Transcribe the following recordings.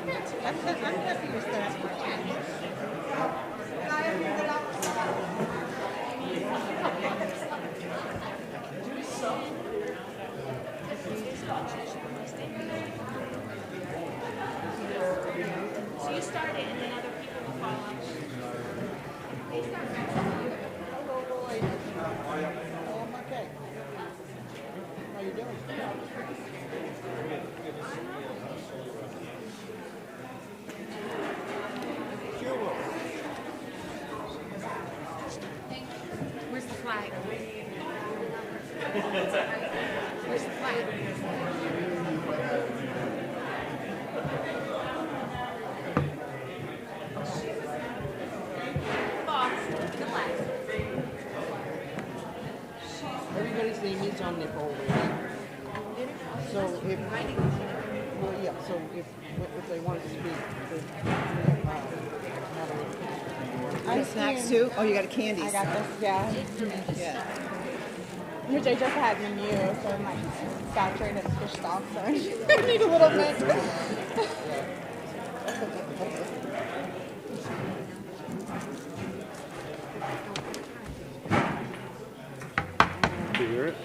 I'm happy with that. So you start it and then other people will follow. I'm okay. How you doing? Where's the flag? Where's the flag? Everybody's name is on the folder. So if, well, yeah, so if they want to speak, And snacks too? Oh, you got candies. I got this, yeah. Yeah. Which I just had in the meal, so I'm like saturated fish stock, so I need a little bit. Do you hear it?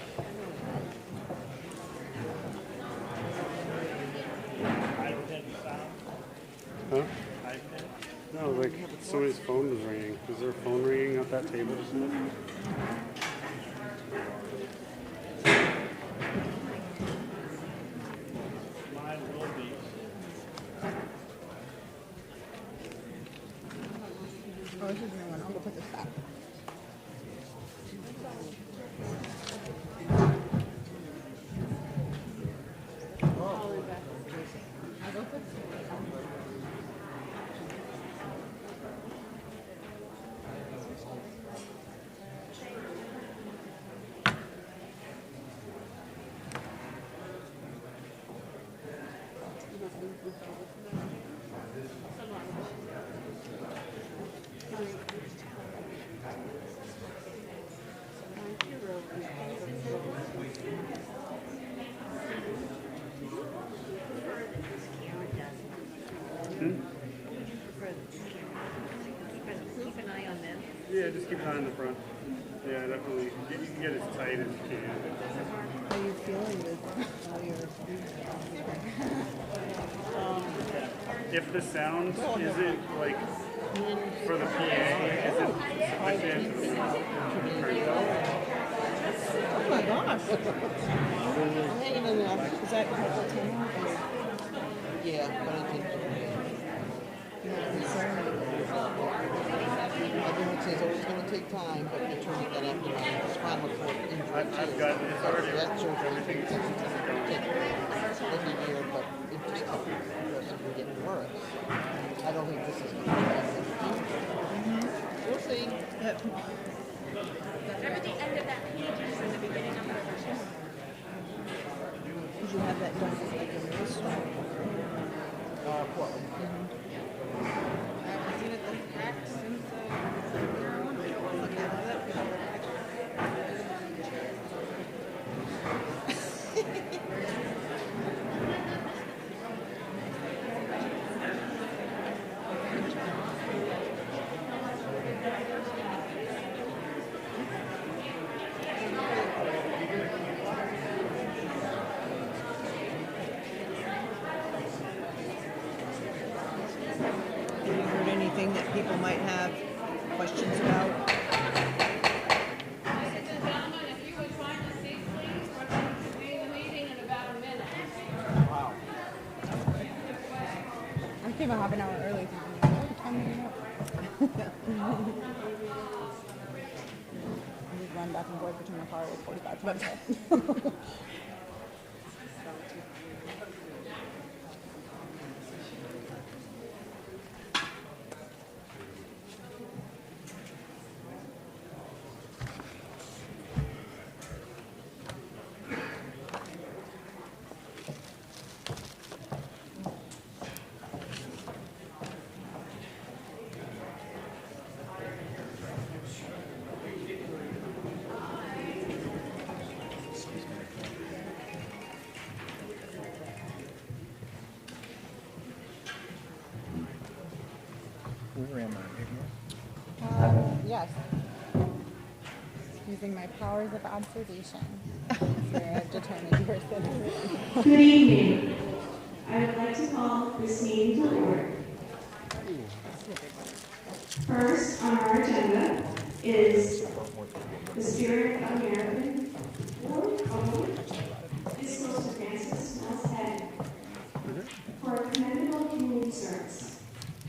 Huh? No, like somebody's phone was ringing. Is there a phone ringing at that table? Oh, this is a new one. I'll go put this back. Keep an eye on them. Yeah, just keep an eye on the front. Yeah, definitely. You can get as tight as you can. How are you feeling with all your If the sound isn't like for the PA, isn't sufficient, turn it off. Oh my gosh. I'm hanging in there. Is that purple tin? Yeah, but I think everyone says, oh, it's going to take time, but they turn it that after my spinal cord injury. I've got it's already That surgery everything is going. every year, but it just kept progressively getting worse. I don't think this is going to be anything. We'll see. Yep. Remember the end of that page is in the beginning of the version? Did you have that done like in this one? Portland. I haven't seen it this back since Have you heard anything that people might have questions about? Wow. I came a half an hour early. What time is it up? I just run back and forth between the car with 45 minutes. Where am I? Yes. Using my powers of observation. You're a determined person. Good evening. I would like to call this meeting to order. First on our agenda is the Spirit of American Award. This goes to Francis Mills Head for a commendable community service.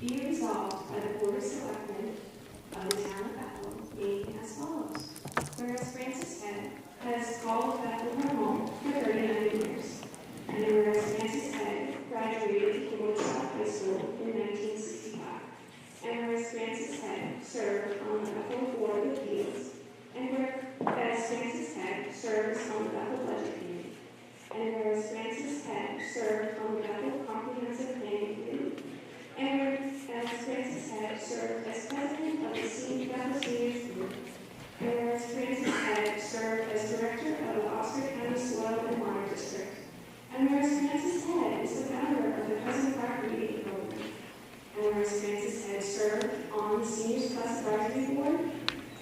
Be resolved by the Board of Selectmen of the Town of Bethel, being as follows. Whereas Francis Head has called Bethel her home for 39 years, and whereas Francis Head graduated from Woodstock High School in 1965, and whereas Francis Head served on the Bethel Board of Appeals, and whereas Francis Head serves on the Bethel Budget Committee, and whereas Francis Head served on the Bethel Comprehensive Planning Committee, and whereas Francis Head served as president of the Bethel Seniors Group, and whereas Francis Head served as director of the Oscar County Soil and Water District, and whereas Francis Head is the founder of the Cousin Park Reading Program, and whereas Francis Head served on the Seniors Plus Advisory Board,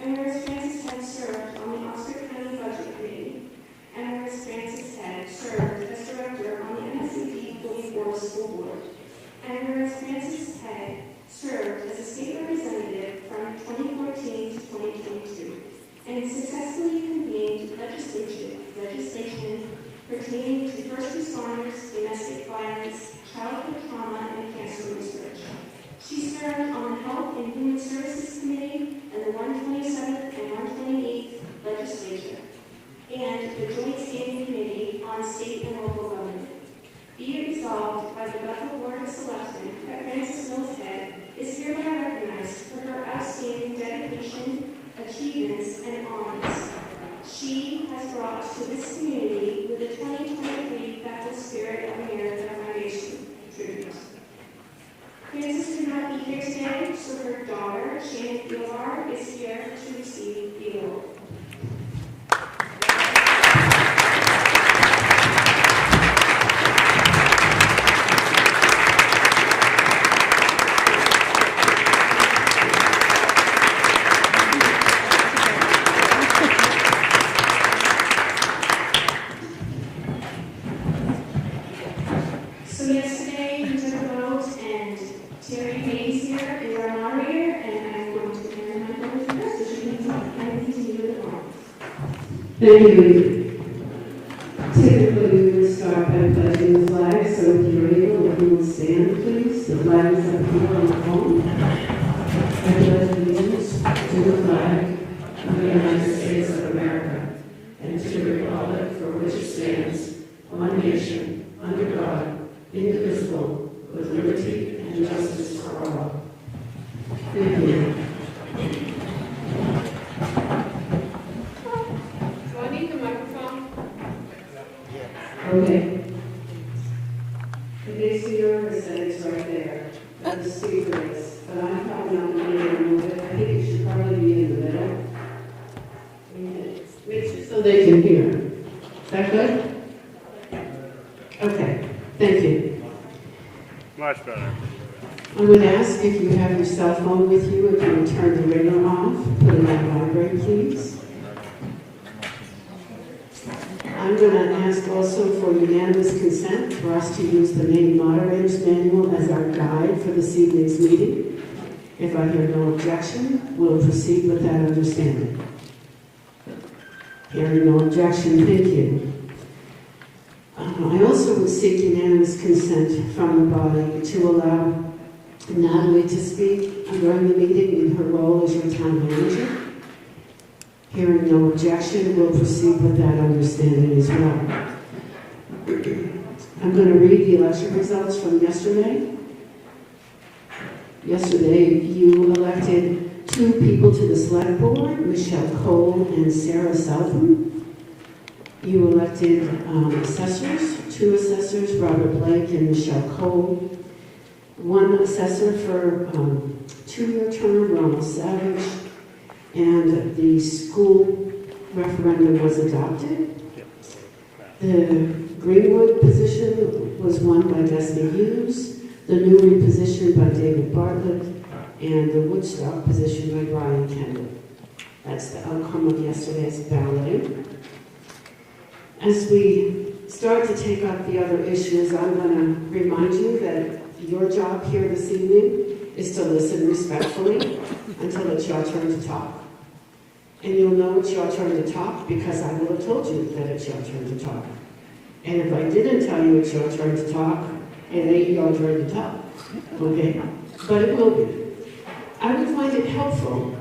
and whereas Francis Head served on the Oscar County Budget Committee, and whereas Francis Head served as director on the MSCP 44 School Board, and whereas Francis Head served as a state representative from 2014 to 2022, and successfully convened legislation pertaining to first responders, domestic violence, childhood trauma, and cancer research. She served on the Health and Human Services Committee and the 127th and 128th Legislature, and the Joint Standing Committee on State and Local Government. Be it resolved by the Bethel Board of Selectmen that Francis Mills Head is hereby recognized for her outstanding dedication, achievements, and honors she has brought to this community with the 2023 Bethel Spirit of America Foundation tribute. Francis could not be here today, so her daughter, Shannon Fieldar, is here to receive the award. So yesterday we took a vote, and Terry Hayes here is our moderator, and I'm going to turn my phone to her so she can continue with the call. Thank you. Typically, we would start by pledging the flag, so if you're able, if you will stand, please. The flag is up here on the phone. I pledge allegiance to the flag of the United States of America and to the republic for which it stands, one nation, under God, indivisible, with liberty and justice for all. Thank you. Do I need the microphone? Okay. It makes me nervous that it's right there, where the speaker is, but I'm probably not going to be able to move it. I think it should probably be in the middle. Makes it so they can hear. Is that good? Okay, thank you. Much better. I'm going to ask if you have your cell phone with you, if you would turn the ringer off, put it on vibrate, please. I'm going to ask also for unanimous consent for us to use the main moderator's manual as our guide for this evening's meeting. If I hear no objection, we'll proceed with that understanding. Hearing no objection, thank you. I also would seek unanimous consent from the body to allow Natalie to speak during the meeting in her role as your town manager. Hearing no objection, we'll proceed with that understanding as well. I'm going to read the election results from yesterday. Yesterday, you elected 2 people to the select board, Michelle Cole and Sarah Southam. You elected assessors, 2 assessors, Robert Blake and Michelle Cole. 1 assessor for 2-year term, Ronald Savage. And the school referendum was adopted. The Greenwood position was won by Destiny Hughes. The Newry position by David Bartlett. and the Woodstock position by Brian Kendall. That's the outcome of yesterday's balloting. As we start to take up the other issues, I'm going to remind you that your job here this evening is to listen respectfully until it's your turn to talk. And you'll know it's your turn to talk because I will have told you that it's your turn to talk. And if I didn't tell you it's your turn to talk, it ain't your turn to talk, okay? But it will be. I would find it helpful.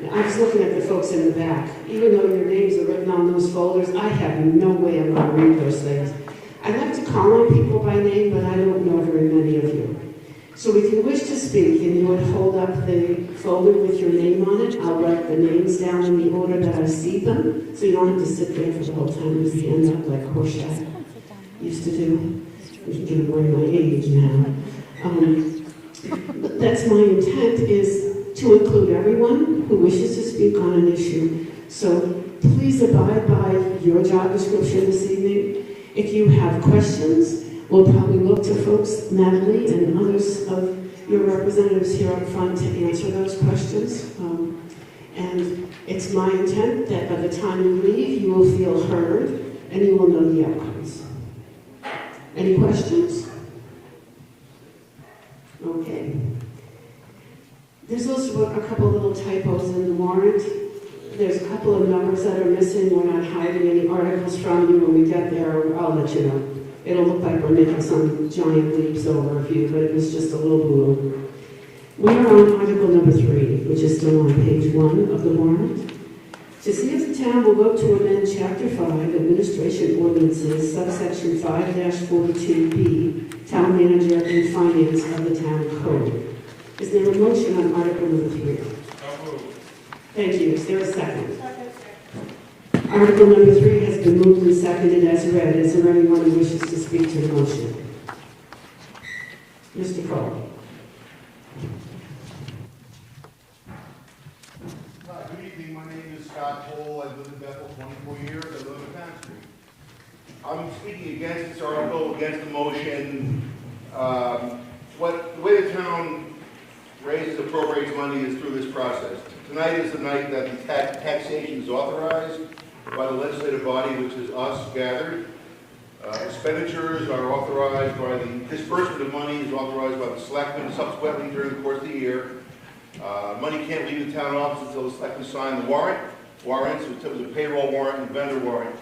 I was looking at the folks in the back. Even though your names are written on those folders, I have no way I'm going to read those things. I like to call on people by name, but I don't know very many of you. So if you wish to speak and you would hold up the folder with your name on it, I'll write the names down in the order that I see them, so you don't have to sit there for the whole time with your hand up like Horseshack used to do. You can away my age now. But that's my intent, is to include everyone who wishes to speak on an issue. So please abide by your job description this evening. If you have questions, we'll probably look to folks, Natalie and others of your representatives here up front to answer those questions. And it's my intent that by the time you leave, you will feel heard and you will know the outcomes. Any questions? Okay. There's also a couple little typos in the warrant. There's a couple of numbers that are missing. We're not hiding any articles from you. When we get there, I'll let you know. It'll look like we're making some giant leaps over a few, but it was just a little boo. We are on Article number 3, which is still on page 1 of the warrant. To see if the town will vote to amend Chapter 5, Administration Ordinances, subsection 5-42B, Town Manager and Finance of the Town Code. Is there a motion on Article number 3? Thank you. Is there a second? Article number 3 has been moved and seconded as read. Is there anyone who wishes to speak to the motion? Mr. Cole. Hi, good evening. My name is Scott Cole. I've lived in Bethel 24 years. I live in Town Street. I'm speaking against this article, against the motion. The way the town raises appropriates money is through this process. Tonight is the night that the taxation is authorized by the legislative body, which is us gathered. Expenditures are authorized by the disbursement of money is authorized by the selectmen subsequently during the course of the year. Money can't leave the town office until the selectmen sign the warrants, which is a payroll warrant and vendor warrant.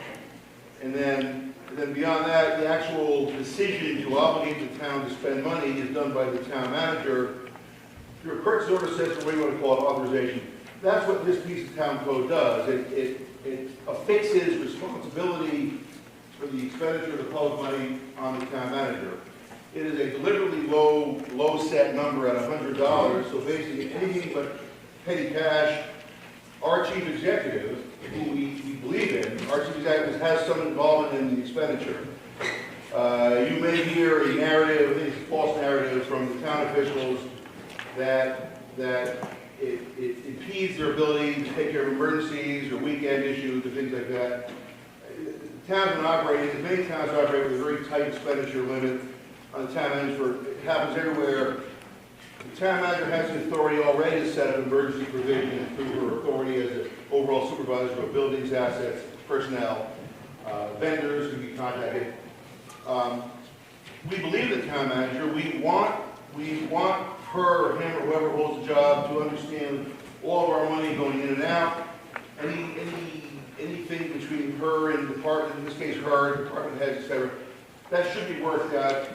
And then beyond that, the actual decision to obligate the town to spend money is done by the town manager through a purchase order system, what do you want to call it, authorization. That's what this piece of town code does. It affixes responsibility for the expenditure of the public money on the town manager. It is a deliberately low set number at $100, so basically anything but petty cash. Our chief executive, who we believe in, our chief executive has some involvement in the expenditure. You may hear a narrative, I think it's a false narrative from the town officials that it impedes their ability to take care of emergencies or weekend issues or things like that. The town's been operating, many towns operate with a very tight expenditure limit on the town manager. It happens everywhere. The town manager has the authority already to set up emergency provision through her authority as an overall supervisor of buildings, assets, personnel. Vendors can be contacted. We believe the town manager. We want her, him, or whoever holds the job to understand all of our money going in and out. Anything between her and the department, in this case her, department heads, etc., that should be worked out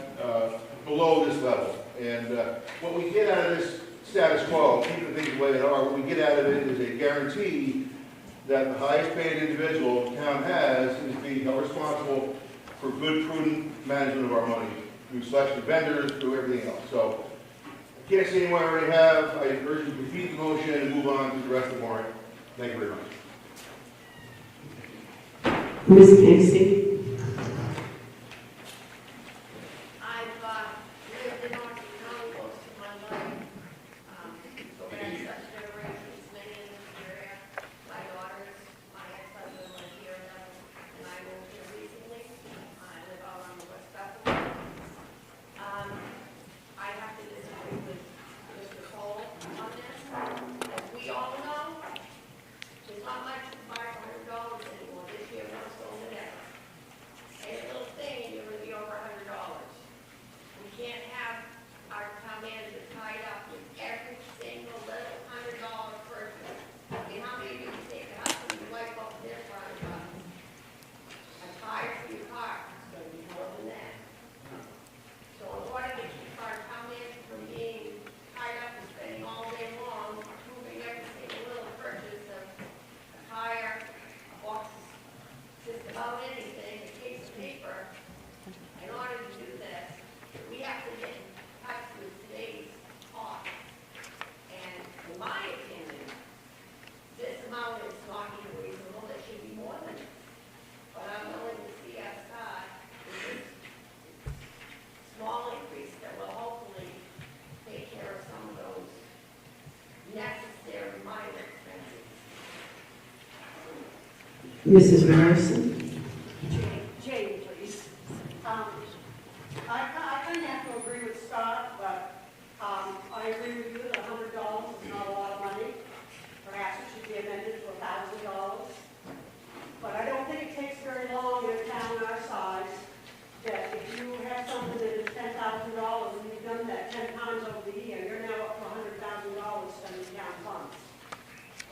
below this level. And what we get out of this status quo, keeping things the way they are, what we get out of it is a guarantee that the highest paid individual the town has is being held responsible for good, prudent management of our money through selection of vendors, through everything else. So I can't say what I already have. I urge you to defeat the motion and move on to the rest of the warrant. Thank you very much. Ms. Casey. I've lived in Austin County most of my life. Ancestors, generations, many in this area. My daughters, my ex-husband lived here, and I moved here recently. I live out on the West Bethel. I have to disagree with Mr. Cole. Mrs. Morrison? Jane, please. I kind of have to agree with Scott, but I agree with you that $100 is not a lot of money. Perhaps it should be amended to $1,000. But I don't think it takes very long in a town our size that if you have something that is $10,000 and you've done that 10 times over the year, you're now up to $100,000 spending town funds.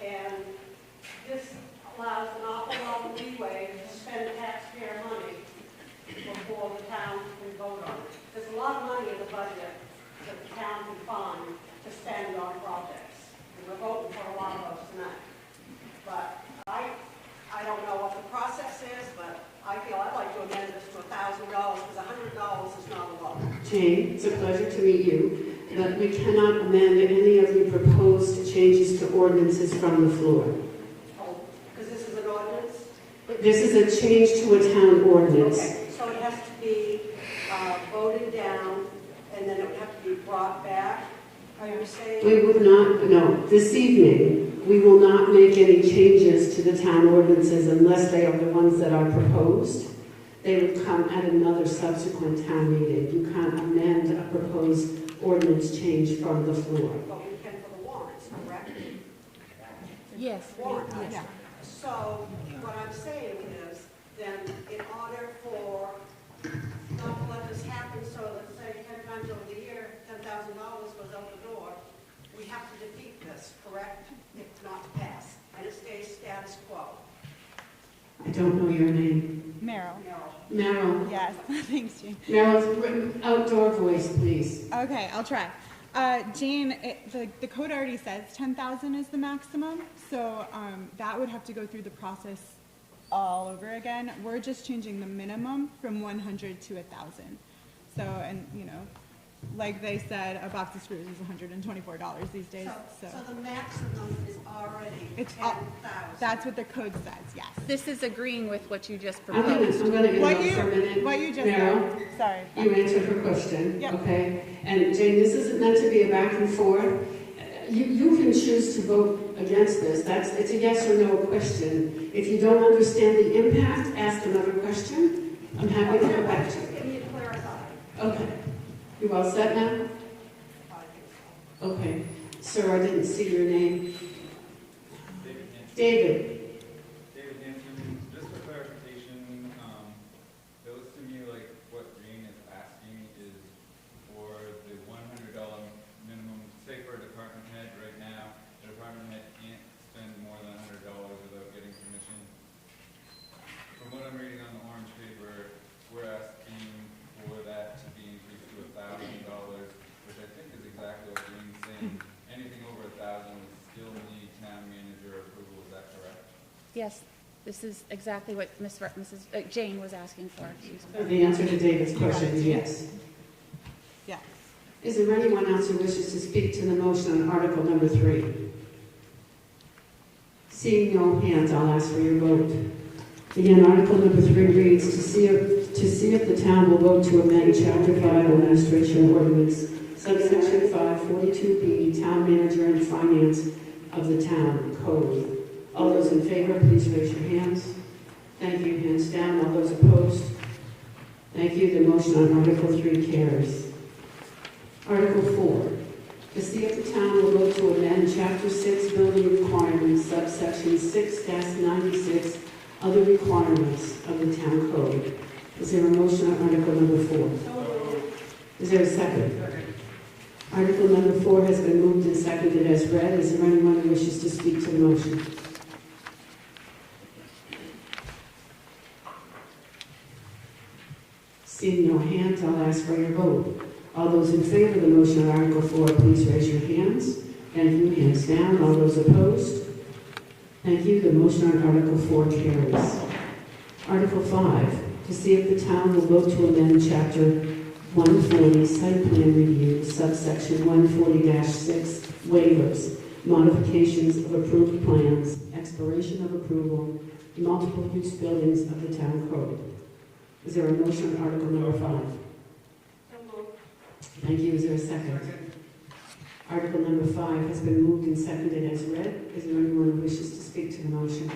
And this allows an awful lot of leeway to spend taxpayer money before the town can vote on it. There's a lot of money in the budget that the town can find to spend on projects. And we're voting for a lot of those tonight. But I don't know what the process is, but I feel I'd like to amend this to $1,000 because $100 is not a lot. Jane, it's a pleasure to meet you, but we cannot amend any of the proposed changes to ordinances from the floor. Oh, because this is an ordinance? This is a change to a town ordinance. Okay, so it has to be voted down, and then it would have to be brought back, are you saying? We would not, no, this evening, we will not make any changes to the town ordinances unless they are the ones that are proposed. They would come at another subsequent town meeting. You can't amend a proposed ordinance change from the floor. But we can for the warrants, correct? Yes. Warrants. Yeah. So what I'm saying is, then in order for not to let this happen, so let's say 10 times over the year, $10,000 goes out the door, we have to defeat this, correct? If not to pass, and it stays status quo. I don't know your name. Meryl. Meryl. Yes. Thanks, Jane. Meryl, outdoor voice, please. Okay, I'll try. Jane, the code already says 10,000 is the maximum, so that would have to go through the process all over again. We're just changing the minimum from 100 to 1,000. So, and you know, like they said, a box of screws is $124 these days. So the maximum is already it's 10,000. That's what the code says. Yes. This is agreeing with what you just I'm proposed. going to interrupt for a minute. What you just Meryl, said. Sorry. you answered her question, Yep. okay? And Jane, this isn't meant to be a back and forth. You can choose to vote against this. It's a yes or no question. If you don't understand the impact, ask another question. I'm happy to go back to you. Give me a clarify. Okay. You all set now? Okay. Sir, I didn't see your name. David. David Hanson, just for clarification, it looks to me like what Jane is asking is for the $100 minimum, say for a department head right now, the department head can't spend more than $100 without getting permission. From what I'm reading on the orange paper, we're asking for that to be increased to $1,000, which I think is exactly what Jane's saying. Anything over 1,000 would still need town manager approval, is that correct? Yes, this is exactly what Mrs. Jane was asking for. Excuse me. The answer to David's question is yes. Yeah. Is there anyone else who wishes to speak to the motion on Article number 3? Seeing no hands, I'll ask for your vote. Again, Article number 3 reads, to see if the town will vote to amend Chapter 5 Administration Ordinance, subsection 542B, Town Manager and Finance of the Town Code. All those in favor, please raise your hands. Thank you. Hands down. All those opposed? Thank you. The motion on Article 3 carries. Article 4. To see if the town will vote to amend Chapter 6 Building Requirements, subsection 6-96, other requirements of the Town Code. Is there a motion on Article number 4? Is there a second? Article number 4 has been moved and seconded as read. Is there anyone who wishes to speak to the motion? Seeing no hands, I'll ask for your vote. All those in favor of the motion on Article 4, please raise your hands. Thank you. Hands down. All those opposed? Thank you. The motion on Article 4 carries. Article 5, to see if the town will vote to amend Chapter 140, Site Plan Review, subsection 140-6, Waivers, Modifications of Approved Plans, Expiration of Approval, Multiple Use Buildings of the Town Code. Is there a motion on Article number 5? Thank you. Is there a second? Article number 5 has been moved and seconded as read. Is there anyone who wishes to speak to the motion?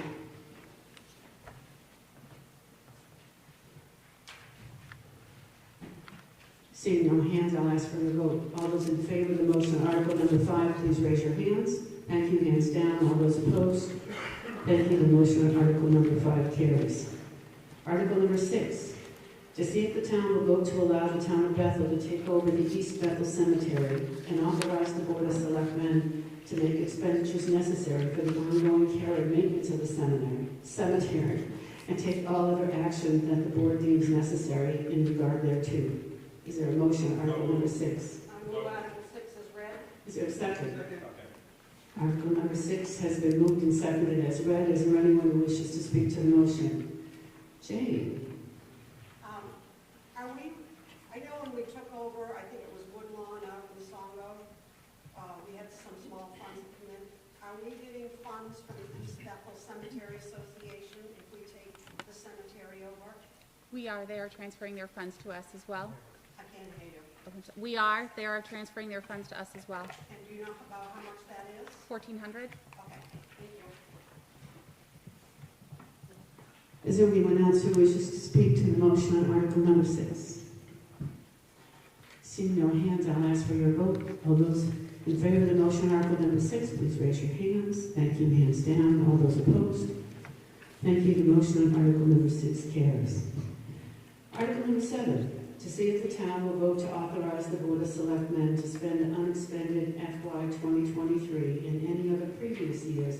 Seeing no hands, I'll ask for your vote. All those in favor of the motion on Article number 5, please raise your hands. Thank you. Hands down. All those opposed? Thank you. The motion on Article number 5 carries. Article number 6, to see if the town will vote to allow the town of Bethel to take over the East Bethel Cemetery and authorize the Board of Selectmen to make expenditures necessary for the ongoing care and maintenance of the cemetery, and take all other action that the board deems necessary in regard thereto. Is there a motion on Article number 6? I move Article 6 as read. Is there a second? Article number 6 has been moved and seconded as read. Is there anyone who wishes to speak to the motion? Jane? I know when we took over, I think it was Woodlawn out in Songo, we had some small funds come in. Are we getting funds from the East Bethel Cemetery Association if we take the cemetery over? We are. They are transferring their funds to us as well. I can't hear you. We are. They are transferring their funds to us as well. And do you know about how much that is? 1,400. Okay, thank you. Is there anyone else who wishes to speak to the motion on Article number 6? Seeing no hands, I'll ask for your vote. All those in favor of the motion on Article number 6, please raise your hands. Thank you. Hands down. All those opposed? Thank you. The motion on Article number 6 carries. Article number 7, to see if the town will vote to authorize the Board of Selectmen to spend unexpended FY 2023 and any other previous years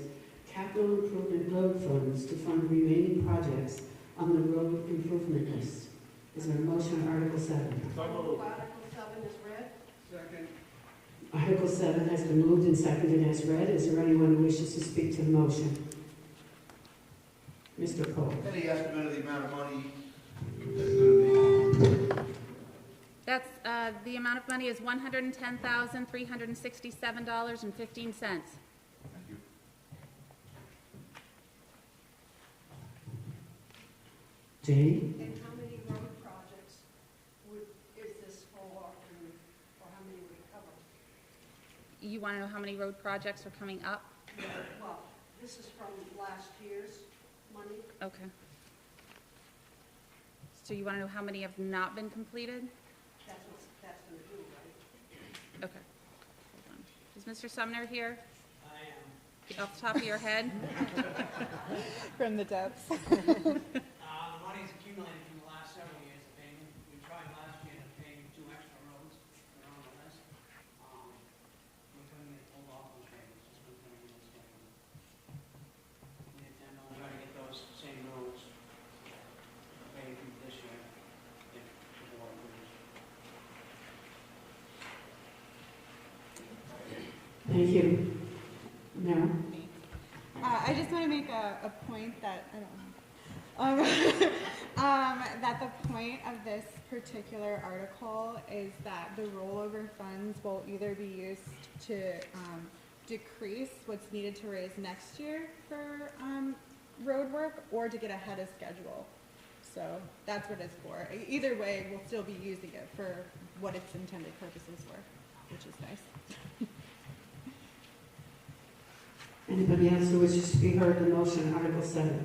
capital improvement road funds to fund remaining projects on the road improvement list. Is there a motion on Article 7? Article 7 is read. Second. Article 7 has been moved and seconded as read. Is there anyone who wishes to speak to the motion? Mr. Cole. Any estimate of the amount of money that's going to be? That's the amount of money is $110,367.15. Thank you. Jane? And how many road projects is this for, or how many would it cover? You want to know how many road projects are coming up? Well, this is from last year's money. Okay. So you want to know how many have not been completed? That's what that's going to do, right? Okay. Hold on. Is Mr. Sumner here? I am. Off the top of your head? From the depths. The money's accumulated from the last several years of payment. We tried last year to pay 2 extra roads that are on the list. We couldn't get pulled off those payments, just couldn't get those payments. We intend on trying to get those same roads paid this year, if the board agrees. Thank you. No? I just want to make a point that, I don't know, that the point of this particular article is that the rollover funds will either be used to decrease what's needed to raise next year for road work or to get ahead of schedule. So that's what it's for. Either way, we'll still be using it for what its intended purposes were, which is nice. Anybody else who wishes to be heard in the motion on Article 7?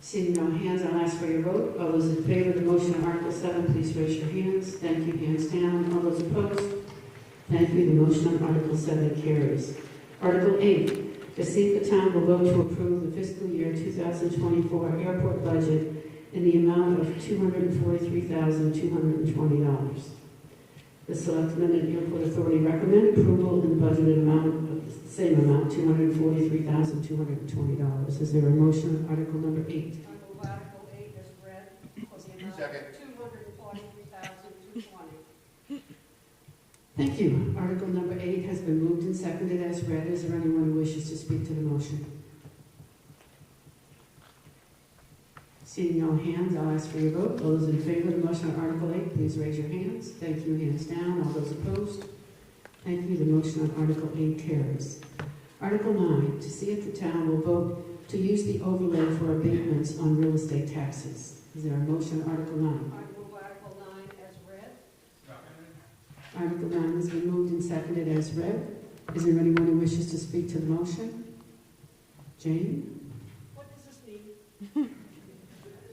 Seeing no hands, I'll ask for your vote. All those in favor of the motion on Article 7, please raise your hands. Thank you. Hands down. All those opposed? Thank you. The motion on Article 7 carries. Article 8, to see if the town will vote to approve the fiscal year 2024 airport budget in the amount of $243,220. The Selectmen and Airport Authority recommend approval in the budgeted amount of the same amount, $243,220. Is there a motion on Article number 8? I move Article 8 is read for the amount Second. of $243,220. Thank you. Article number 8 has been moved and seconded as read. Is there anyone who wishes to speak to the motion? Seeing no hands, I'll ask for your vote. All those in favor of the motion on Article 8, please raise your hands. Thank you. Hands down. All those opposed? Thank you. The motion on Article 8 carries. Article 9, to see if the town will vote to use the overlay for abatements on real estate taxes. Is there a motion on Article 9? I move Article 9 as read. Article 9 has been moved and seconded as read. Is there anyone who wishes to speak to the motion? Jane? What does this mean?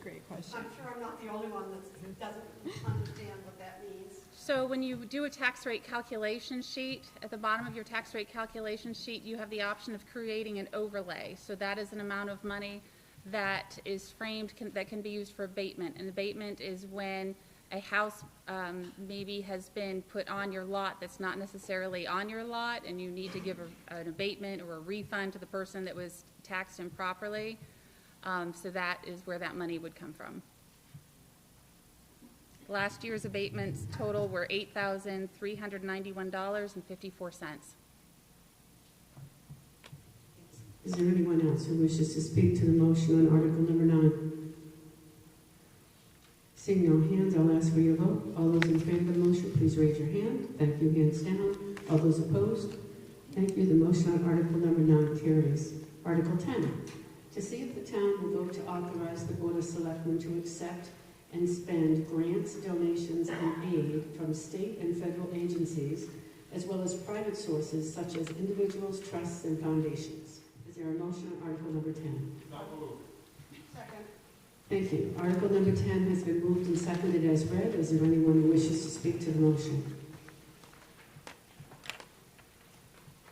Great question. I'm sure I'm not the only one that doesn't understand what that means. So when you do a tax rate calculation sheet, at the bottom of your tax rate calculation sheet, you have the option of creating an overlay. So that is an amount of money that is framed, that can be used for abatement. And abatement is when a house maybe has been put on your lot that's not necessarily on your lot, and you need to give an abatement or a refund to the person that was taxed improperly. So that is where that money would come from. Last year's abatements total were $8,391.54. Is there anyone else who wishes to speak to the motion on Article number 9? Seeing no hands, I'll ask for your vote. All those in favor of the motion, please raise your hand. Thank you. Hands down. All those opposed? Thank you. The motion on Article number 9 carries. Article 10. To see if the town will vote to authorize the Board of Selectmen to accept and spend grants, donations, and aid from state and federal agencies, as well as private sources such as individuals, trusts, and foundations. Is there a motion on Article number 10? Second. Thank you. Article number 10 has been moved and seconded as read. Is there anyone who wishes to speak to the motion?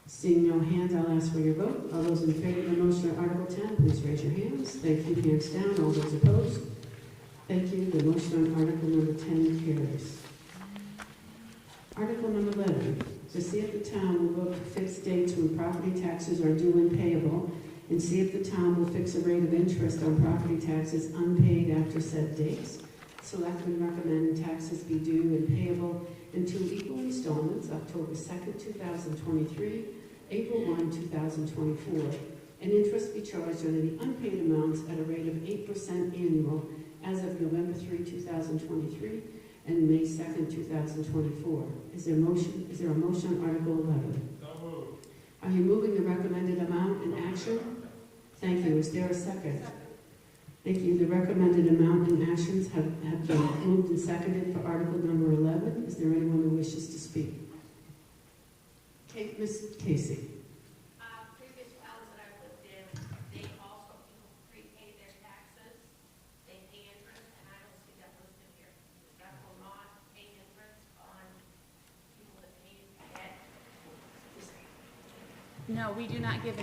Seeing no hands, I'll ask for your vote. All those in favor of the motion on Article 10, please raise your hands. Thank you. Hands down. All those opposed? Thank you. The motion on Article number 10 carries. Article number 11. To see if the town will vote to fix dates when property taxes are due and payable, and see if the town will fix a rate of interest on property taxes unpaid after said dates. Selectmen recommend taxes be due and payable in 2 equal installments, October 2nd, 2023, April 1, 2024, and interest be charged on any unpaid amounts at a rate of 8% annual as of November 3, 2023, and May 2nd, 2024. Is there a motion on Article 11? So moved. Are you moving the recommended amount in action? Thank you. Is there a second? Thank you. The recommended amount and actions have been moved and seconded for Article number 11. Is there anyone who wishes to speak? Ms. Casey. Previous towns that I've lived in, they also, people prepay their taxes, they pay interest, and I don't see that listed here. That will not pay interest on people that pay debt. No, we do not give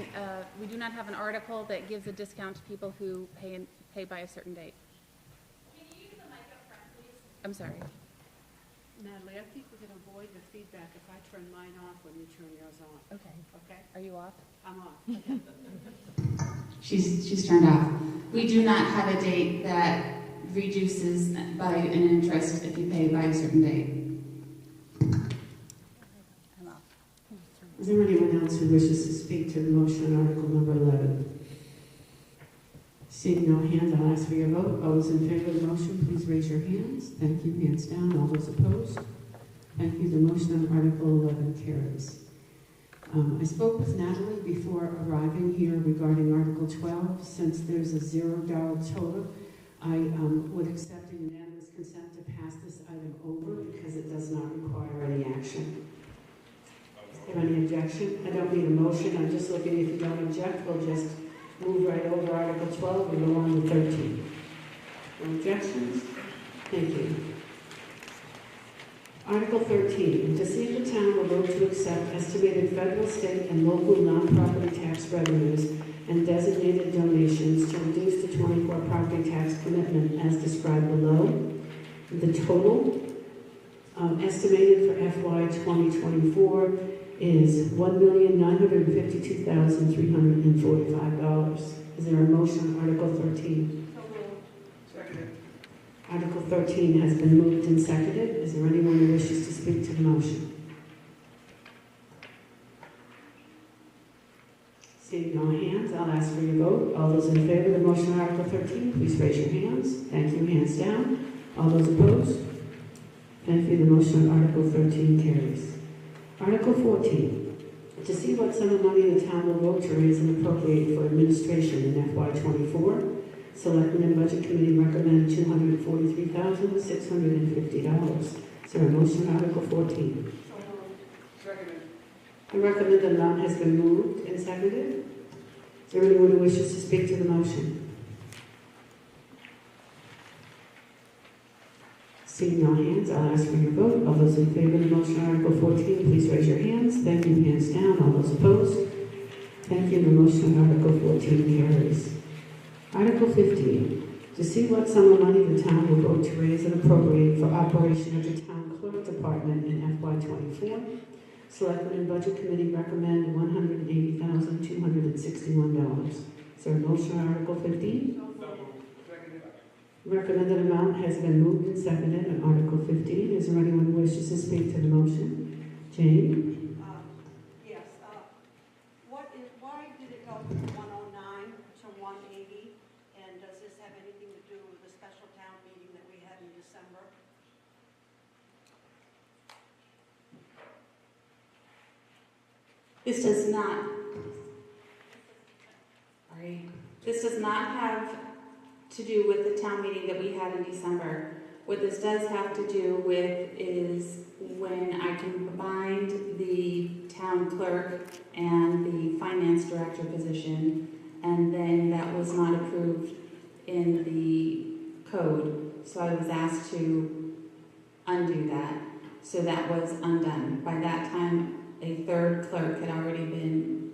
we do not have an article that gives a discount to people who pay by a certain date. Can you use the mic up front, please? I'm sorry. Natalie, I think we can avoid the feedback if I turn mine off when you turn yours on. Okay. Okay? Are you off? I'm off. She's turned off. We do not have a date that reduces by an interest if you pay by a certain date. I'm off. Is there anyone else who wishes to speak to the motion on Article number 11? Seeing no hands, I'll ask for your vote. All those in favor of the motion, please raise your hands. Thank you. Hands down. All those opposed? Thank you. The motion on Article 11 carries. I spoke with Natalie before arriving here regarding Article 12. Since there's a $0 total, I would accept a unanimous consent to pass this item over because it does not require any action. Is there any objection? I don't need a motion. I'm just looking. If you don't object, we'll just move right over Article 12 and go on to 13. No objections? Thank you. Article 13, to see if the town will vote to accept estimated federal, state, and local non-property tax revenues and designated donations to reduce the 24 property tax commitment as described below. The total estimated for FY 2024 is $1,952,345. Is there a motion on Article 13? Second. Article 13 has been moved and seconded. Is there anyone who wishes to speak to the motion? Seeing no hands, I'll ask for your vote. All those in favor of the motion on Article 13, please raise your hands. Thank you. Hands down. All those opposed? Thank you. The motion on Article 13 carries. Article 14, to see what sum of money the town will vote to raise and appropriate for administration in FY 24. Selectmen and Budget Committee recommend $243,650. Is there a motion on Article 14? Second. The recommended amount has been moved and seconded. Is there anyone who wishes to speak to the motion? Seeing no hands, I'll ask for your vote. All those in favor of the motion on Article 14, please raise your hands. Thank you. Hands down. All those opposed? Thank you. The motion on Article 14 carries. Article 15, to see what sum of money the town will vote to raise and appropriate for operation of the town clerk department in FY24. Selectmen and Budget Committee recommend $180,261. Is there a motion on Article 15? Recommended amount has been moved and seconded on Article 15. Is there anyone who wishes to speak to the motion? Jane? Yes, why did it go from 109 to 180? And does this have anything to do with the special town meeting that we had in December? This does not, sorry, this does not have to do with the town meeting that we had in December. What this does have to do with is when I combined the town clerk and the finance director position, and then that was not approved in the code. So I was asked to undo that. So that was undone. By that time, a third clerk had already been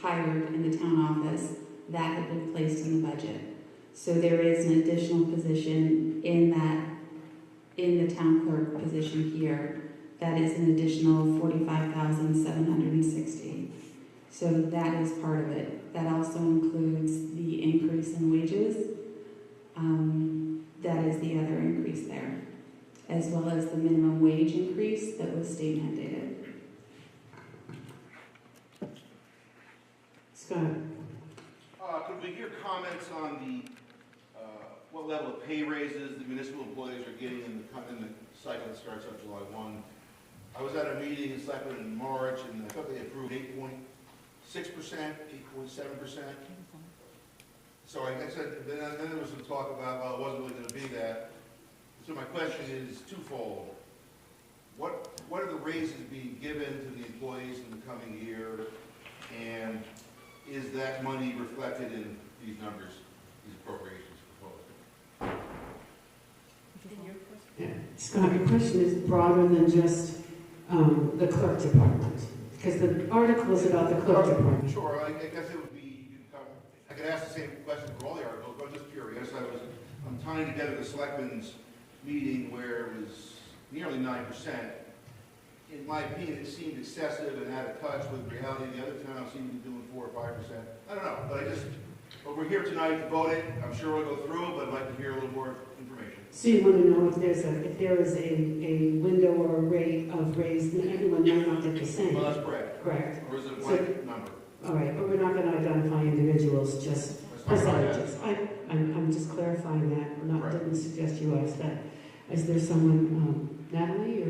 hired in the town office. That had been placed in the budget. So there is an additional position in the town clerk position here. That is an additional $45,760. So that is part of it. That also includes the increase in wages. That is the other increase there, as well as the minimum wage increase that was state mandated. Scott? Could we hear comments on the what level of pay raises the municipal employees are getting in the cycle that starts on July 1? I was at a meeting in Selectmen in March, and I thought they approved 8.6%, 8.7%. So I guess then there was some talk about, well, it wasn't really going to be that. So my question is twofold. What are the raises being given to the employees in the coming year, and is that money reflected in these numbers, these appropriations proposed? Yeah. Scott, your question is broader than just the clerk department, because the article is about the clerk department. Sure, I guess it would be, I could ask the same question for all the articles, but I'm just curious. I'm tying together the selectmen's meeting where it was nearly 9%. In my opinion, it seemed excessive and out of touch with reality. The other towns seem to be doing 4 or 5%. I don't know, but we're here tonight to vote it. I'm sure we'll go through, but I'd like to hear a little more information. So you want to know if there is a window or a rate of raise, and everyone may not get the same. Well, that's correct. Correct. Or is it a blanket number? All right, but we're not going to identify individuals, just percentages. I'm just clarifying that. Didn't suggest you ask that. Is there someone, Natalie or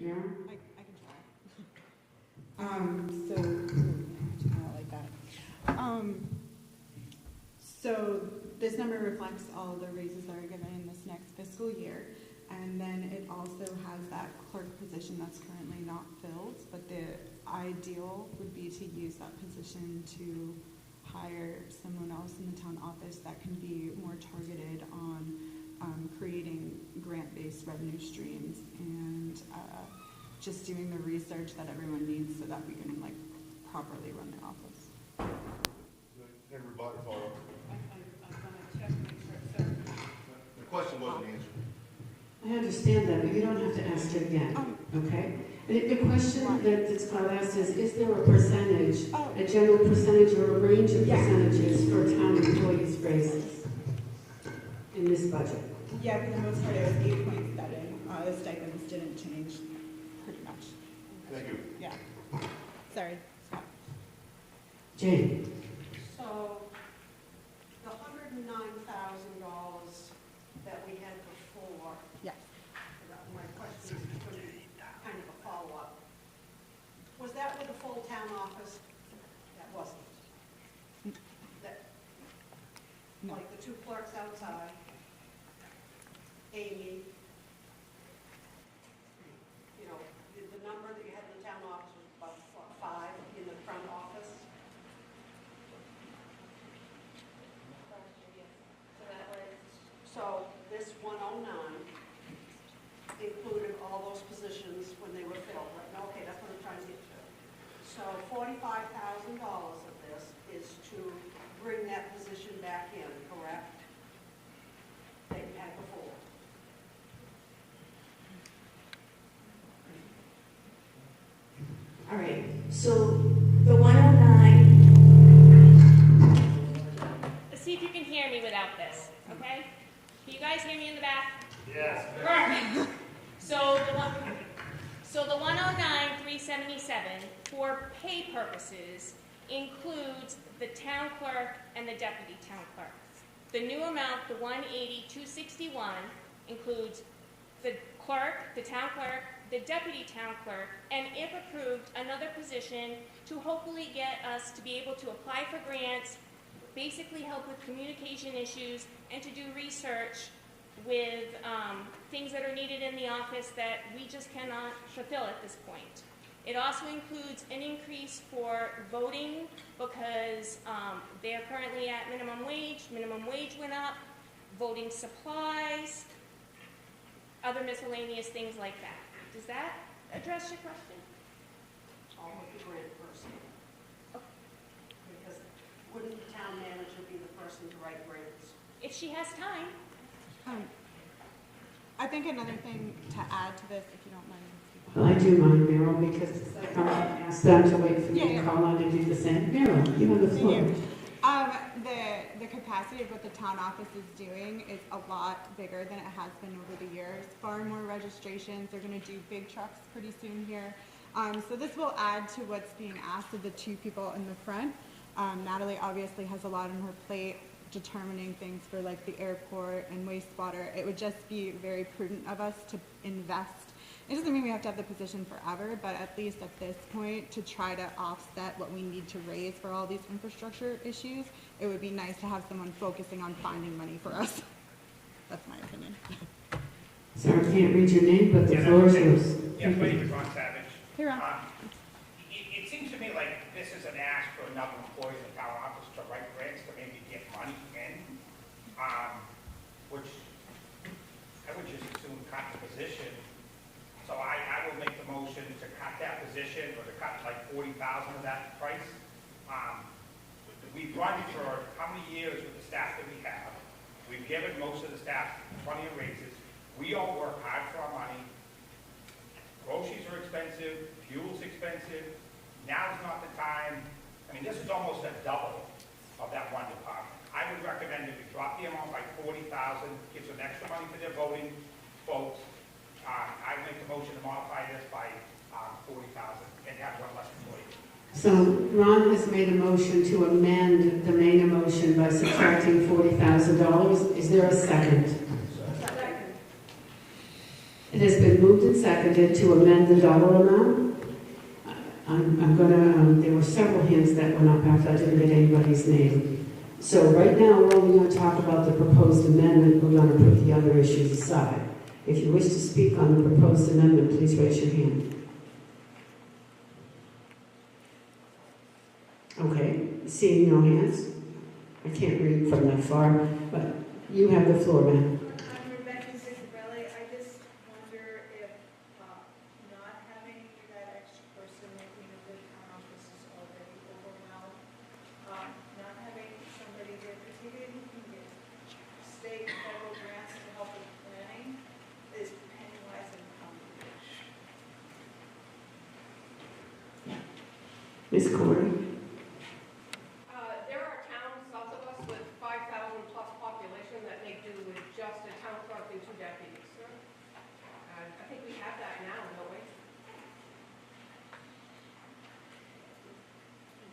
Mara? I can try. Like that. So this number reflects all of the raises that are given in this next fiscal year. And then it also has that clerk position that's currently not filled, but the ideal would be to use that position to hire someone else in the town office that can be more targeted on creating grant-based revenue streams and just doing the research that everyone needs so that we can properly run the office. Never rebut or follow up. I'm gonna check, make sure it's there. The question wasn't answered. I understand that, but you don't have to ask it again, okay? The question that Scott asked is there a percentage, a general percentage or a range of percentages for town employees' raises in this budget? Yeah, for the most part, it was 8.7. The stipends didn't change pretty much. Thank you. Yeah. Sorry, Scott. Jane? So, the $109,000 that we had before. Yes. My question is kind of a follow-up. Was that with the full town office? That wasn't. That, No. like the 2 clerks outside, Amy, the number that you had in the town office was about 5 in the front office. So this 109 All right, so the 109, Let's see if you can hear me without this, okay? Can you guys hear me in the back? Yes. Perfect. So the 109,377 for pay purposes includes the town clerk and the deputy town clerk. The new amount, the 180,261, includes the clerk, the town clerk, the deputy town clerk, and if approved, another position to hopefully get us to be able to apply for grants, basically help with communication issues, and to do research with things that are needed in the office that we just cannot fulfill at this point. It also includes an increase for voting because they're currently at minimum wage went up, voting supplies, other miscellaneous things like that. Does that address your question? I'll look at the grant person. Because wouldn't the town manager be the person to write grants? If she has time. I think another thing to add to this, if you don't mind. Well, I do mind, Meryl, because it's like I asked them to wait for me to call on to do the same. Meryl, you have the floor. The capacity of what the town office is doing is a lot bigger than it has been over the years. Far more registrations. They're going to do big trucks pretty soon here. So this will add to what's being asked of the two people in the front. Natalie obviously has a lot on her plate, determining things for like the airport and wastewater. It would just be very prudent of us to invest. It doesn't mean we have to have the position forever, but at least at this point, to try to offset what we need to raise for all these infrastructure issues, it would be nice to have someone focusing on finding money for us. That's my opinion. Sorry, I can't read your name, but the floor is yours. Yes, my name is Ron Savage. Hey, Ron. It seems to me like this is an ask for another employee in the town office to write grants to maybe get money in, which I would just assume cut the position. So I will make the motion to cut that position, or to cut like 40,000 of that price. We've run for how many years with the staff that we have? We've given most of the staff plenty of raises. We all work hard for our money. Groceries are expensive, fuel's expensive. Now's not the time. I mean, this is almost a double of that one department. I would recommend that we drop the amount by 40,000, give some extra money to their voting folks. I would make the motion to modify this by 40,000 and have one less employee. So Ron has made a motion to amend the main motion by subtracting $40,000. Is there a second? Second. It has been moved and seconded to amend the dollar amount. I'm gonna, there were several hands that went up after I didn't get anybody's name. So right now, we're only going to talk about the proposed amendment. We're going to put the other issues aside. If you wish to speak on the proposed amendment, please raise your hand. Okay, seeing no hands. I can't read from that far, but you have the floor, ma'am. I'm Rebecca Ziccarelli. I just wonder if not having that extra person making a good town office is already overwhelmed. Not having somebody there, particularly who can get state and federal grants to help with planning, is penny wise and pound foolish. Ms. Corey. There are towns south of us with 5,000 plus population that make do with just a town clerk and 2 deputies. I think we have that now, don't we?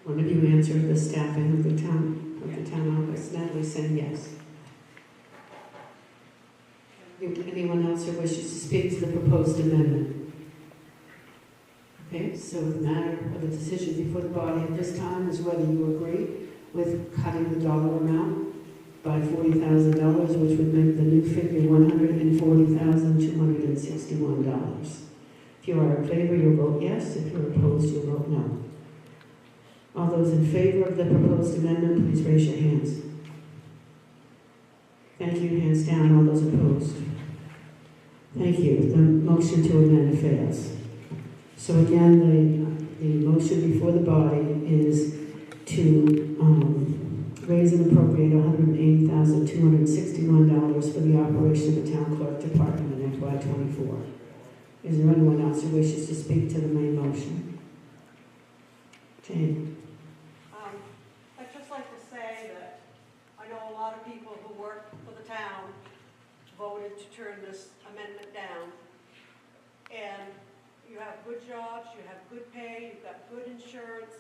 One of you answered the staffing of the town office. Natalie said yes. Anyone else who wishes to speak to the proposed amendment? Okay, so the matter of the decision before the body at this time is whether you agree with cutting the dollar amount by $40,000, which would make the new figure $140,261. If you are in favor, you'll vote yes. If you're opposed, you'll vote no. All those in favor of the proposed amendment, please raise your hands. Thank you. Hands down. All those opposed. Thank you. The motion to amend fails. So again, the motion before the body is to raise and appropriate $180,261 for the operation of the town clerk department in FY24. Is there anyone else who wishes to speak to the main motion? Jane? I'd just like to say that I know a lot of people who work for the town voted to turn this amendment down. And you have good jobs, you have good pay, you've got good insurance.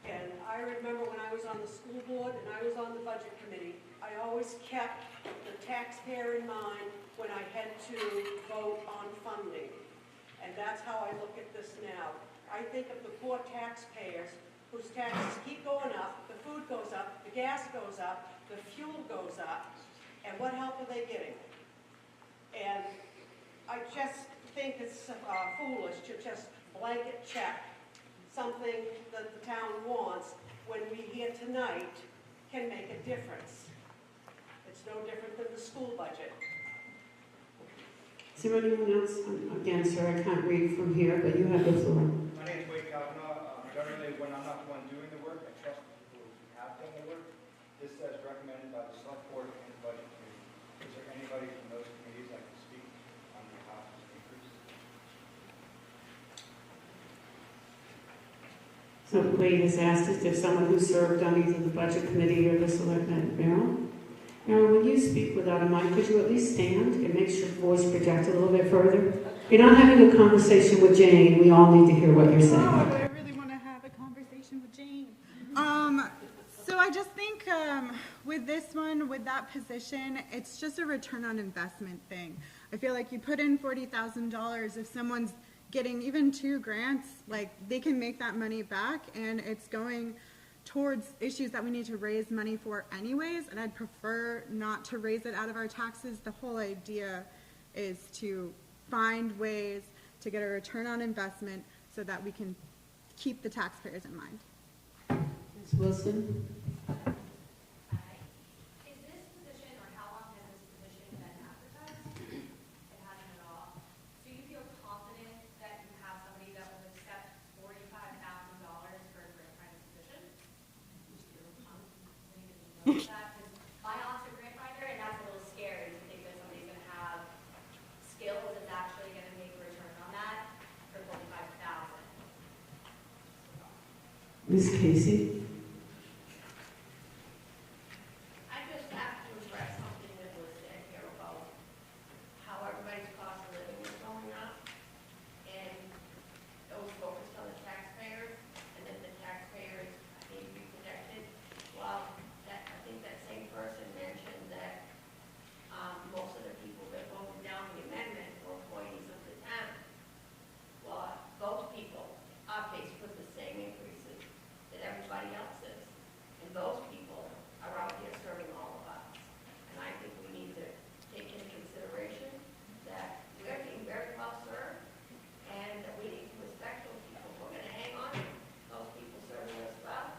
And I remember when I was on the school board and I was on the budget committee, I always kept the taxpayer in mind when I had to vote on funding. And that's how I look at this now. I think of the poor taxpayers whose taxes keep going up, the food goes up, the gas goes up, the fuel goes up, and what help are they getting? And I just think it's foolish to just blanket check something that the town wants when we here tonight can make a difference. It's no different than the school budget. Is there anyone else? Again, sir, I can't read from here, but you have the floor. My name is Wade Kavanaugh. Generally, when I'm not the one doing the work, I trust the people who have done the work. This says recommended by the select board and the budget committee. Is there anybody from those committees that can speak on behalf of the speakers? So Wade has asked if there's someone who served on either the budget committee or the selectmen. Meryl? Meryl, when you speak without a mic, could you at least stand? It makes your voice project a little bit further. You're not having a conversation with Jane. We all need to hear what you're saying. No, but I really want to have a conversation with Jane. So I just think with this one, with that position, it's just a return on investment thing. I feel like you put in $40,000, if someone's getting even 2 grants, like they can make that money back, and it's going towards issues that we need to raise money for anyways, and I'd prefer not to raise it out of our taxes. The whole idea is to find ways to get a return on investment so that we can keep the taxpayers in mind. Ms. Wilson? Is this position, or how long has this position been advertised? It hasn't at all. So you feel confident that you have somebody that will accept $45,000 for a grant writing position? Because my aunt's a grant writer, and that's a little scary to think that somebody's going to have skills that's actually going to make a return on that for $45,000. Ms. Casey? I just have to address something that was said here about how everybody's cost of living is going up, and it was focused on the taxpayers, and then the taxpayers need to be protected. Well, I think that same person mentioned that most of the people that voted down the amendment were employees of the town. Well, those people are faced with the same increases that everybody else is, and those people are out here serving all of us. And I think we need to take into consideration that we're being very well served, and that we need to respect those people. We're going to hang on to those people serving us well.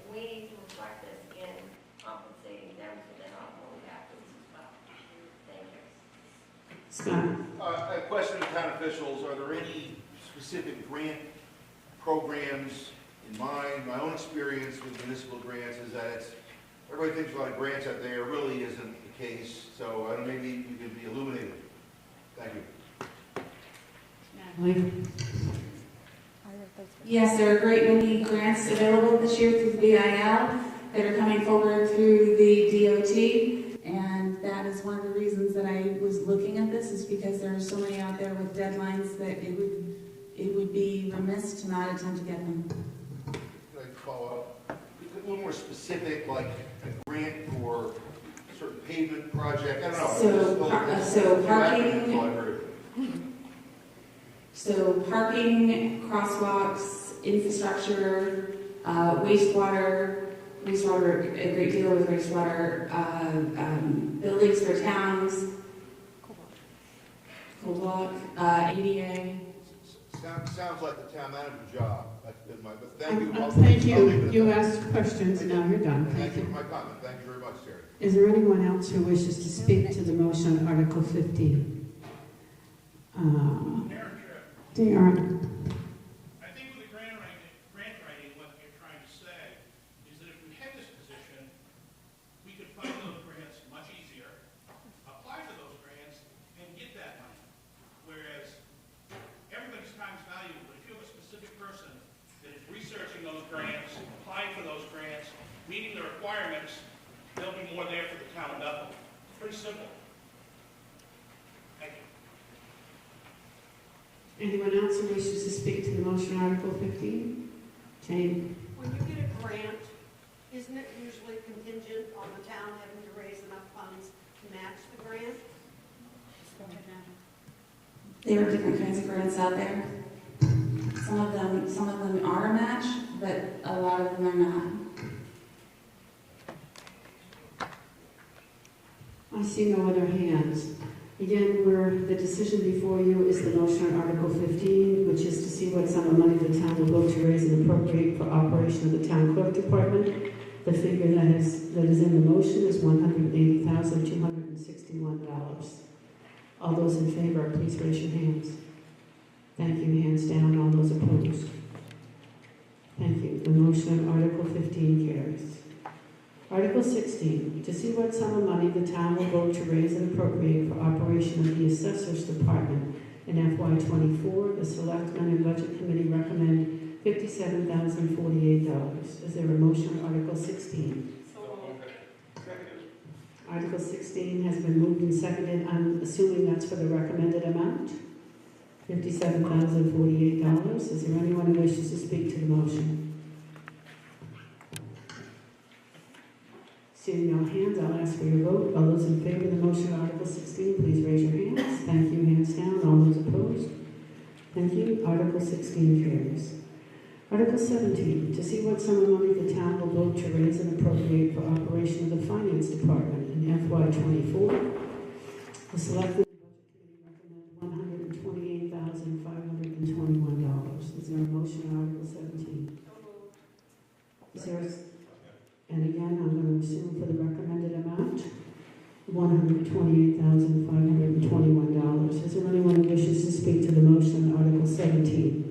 We need to reflect this in compensating them so they're not going backwards as well. Thank you. Scott? A question to town officials, are there any specific grant programs in mind? My own experience with municipal grants is that everybody thinks a lot of grants out there, really isn't the case, so I don't know, maybe you could be illuminated. Thank you. Natalie? Yes, there are a great many grants available this year through the BIL that are coming forward through the DOT, and that is one of the reasons that I was looking at this, is because there are so many out there with deadlines that it would be remiss to not attempt to get them. Can I follow up? A little more specific, like a grant for a certain pavement project, I don't know. So parking, crosswalks, infrastructure, wastewater, a great deal with wastewater, buildings for towns, co-block, ADA. Sounds like the town manager's job. That's been my, but thank you. Thank you. You asked questions, now you're done. Thank you for my comment. Thank you very much, Terry. Is there anyone else who wishes to speak to the motion on Article 15? Darren. I think with the grant writing, what you're trying to say is that if we had this position, we could find those grants much easier, apply for those grants, and get that money. Whereas everybody's time is valuable, but if you have a specific person that is more there for the town of Bethel. It's pretty simple. Thank you. Anyone else who wishes to speak to the motion Article 15? Jane? When you get a grant, isn't it usually contingent on the town having to raise enough funds to match the grant? There are different kinds of grants out there. Some of them are a match, but a lot of them are not. I see no other hands. Again, the decision before you is the motion on Article 15, which is to see what sum of money the town will vote to raise and appropriate for operation of the town clerk department. The figure that is in the motion is $180,261. All those in favor, please raise your hands. Thank you. Hands down. All those opposed. Thank you. The motion on Article 15 carries. Article 16, to see what sum of money the town will vote to raise and appropriate for operation of the Assessor's Department in FY24, the Selectmen and Budget Committee recommend $57,048. Is there a motion on Article 16? Article 16 has been moved and seconded. I'm assuming that's for the recommended amount, $57,048. Is there anyone who wishes to speak to the motion? Seeing no hands, I'll ask for your vote. All those in favor of the motion of Article 16, please raise your hands. Thank you. Hands down. All those opposed? Thank you. Article 16 carries. Article 17, to see what sum of money the town will vote to raise and appropriate for operation of the Finance Department in FY24. The Selectmen and Budget Committee recommend $128,521. Is there a motion on Article 17? Is there a... And again, I'm going to assume for the recommended amount, $128,521. Is there anyone who wishes to speak to the motion on Article 17?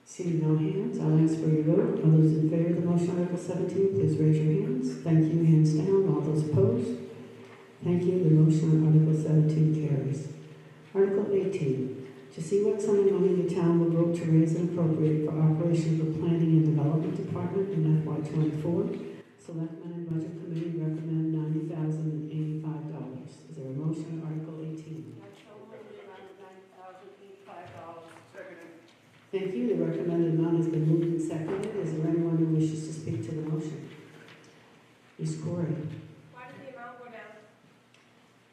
Seeing no hands, I'll ask for your vote. All those in favor of the motion on Article 17, please raise your hands. Thank you. Hands down. All those opposed? Thank you. The motion on Article 17 carries. Article 18. To see what sum of money the town will vote to raise and appropriate for operation of the Planning and Development Department in FY24. Selectmen and Budget Committee recommend $90,085. Is there a motion on Article 18? Thank you. The recommended amount has been moved and seconded. Is there anyone who wishes to speak to the motion? Ms. Corey. Why did the amount go down?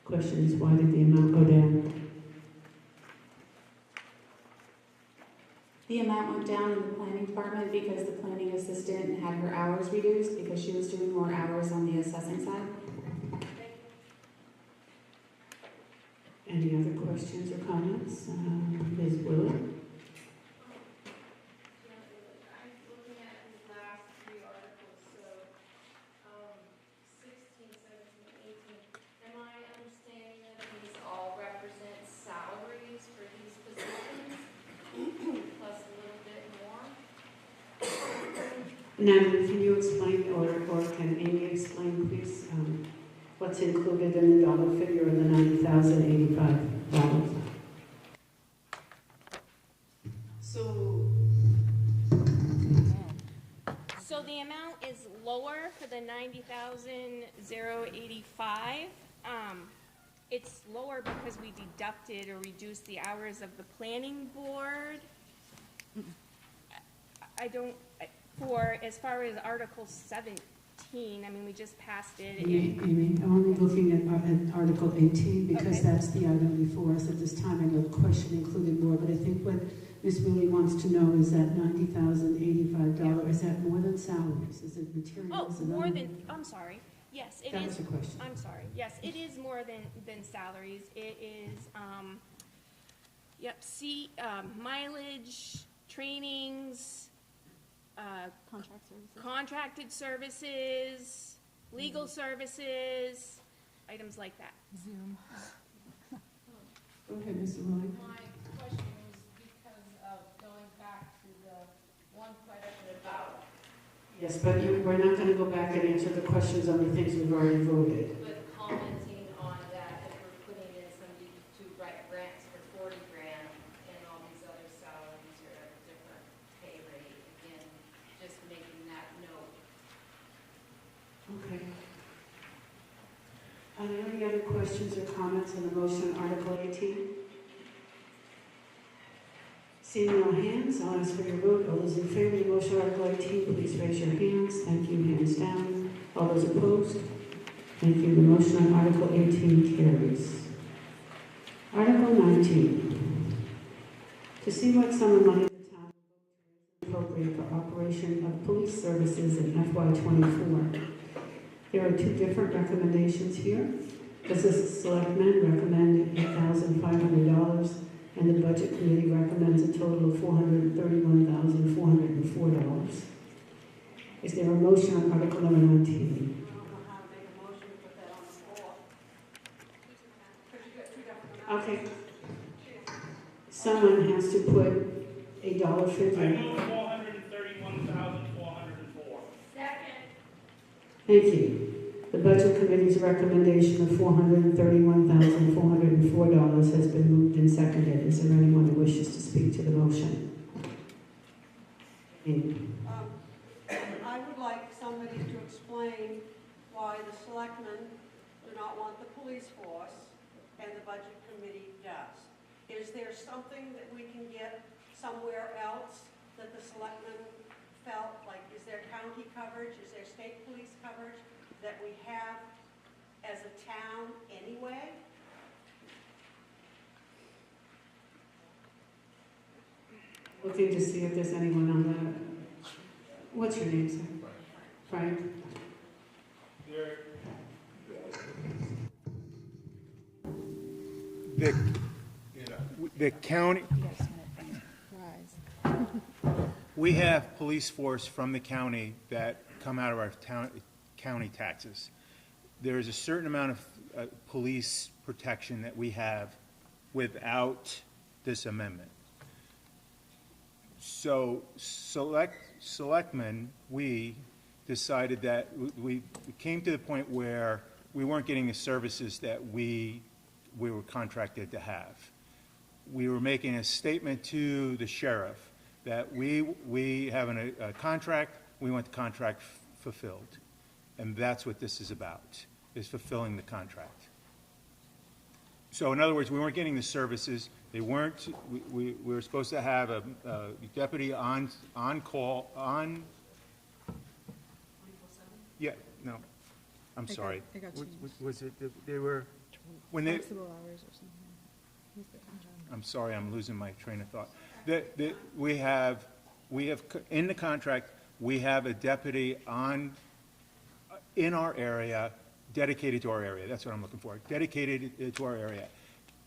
Question is, why did the amount go down? The amount went down in the planning department because the planning assistant had her hours reduced because she was doing more hours on the assessing side. Any other questions or comments? Ms. Willett? I'm looking at these last three articles, so 16, 17, 18. Am I understanding that these all represent salaries for these positions? Plus a little bit more? Natalie, can you explain, or can Amy explain, please, what's included in the dollar figure of the $90,085? So the amount is lower for the $90,085. It's lower because we deducted or reduced the hours of the planning board. As far as Article 17, I mean, we just passed it. Amy, I'm only looking at Article 18 because that's the item before us at this time. I know the question included more, but I think what Ms. Willie wants to know is that $90,085, is that more than salaries? Is it materials? Oh, more than, I'm sorry. Yes, it is. That was the question. I'm sorry. Yes, it is more than salaries. It is, mileage, trainings, contracted services, legal services, items like that. Zoom. Go ahead, Mr. Willie. My question was because of going back to the one question about. Yes, but we're not going to go back and answer the questions on the things we've already voted. But commenting on that, if we're putting in somebody to write grants for 40 grand and all these other salaries are at a different pay rate, again, just making that note. questions or comments on the motion on Article 18? Seeing no hands, I'll ask for your vote. All those in favor of the motion on Article 18, please raise your hands. Thank you. Hands down. All those opposed? Thank you. The motion on Article 18 carries. Article 19. To see what sum of money the town will appropriate for operation of police services in FY24. There are two different recommendations here. The selectmen recommend $8,500, and the budget committee recommends a total of $431,404. Is there a motion on Article number 19? Okay. Someone has to put a dollar figure. I move 431,404. Second. Thank you. The Budget Committee's recommendation of $431,404 has been moved and seconded. Is there anyone who wishes to speak to the motion? I would like somebody to explain why the selectmen do not want the police force and the Budget Committee does. Is there something that we can get somewhere else that the selectmen felt, like is there county coverage, is there state police coverage that we have as a town anyway? Looking to see if there's anyone on the... What's your name, sir? Frank? The county, we have police force from the county that come out of our county taxes. There is a certain amount of police protection that we have without this amendment. So selectmen, we decided that we came to the point where we weren't getting the services that we were contracted to have. We were making a statement to the sheriff that we have a contract, we want the contract fulfilled. And that's what this is about, is fulfilling the contract. So in other words, we weren't getting the services. They weren't, we were supposed to have a deputy on call, on. 24/7? Yeah, no, I'm sorry. They got changed. Was it, they were, when they. Flexible hours or something. I'm sorry, I'm losing my train of thought. We have in the contract, we have a deputy in our area, dedicated to our area. That's what I'm looking for. Dedicated to our area.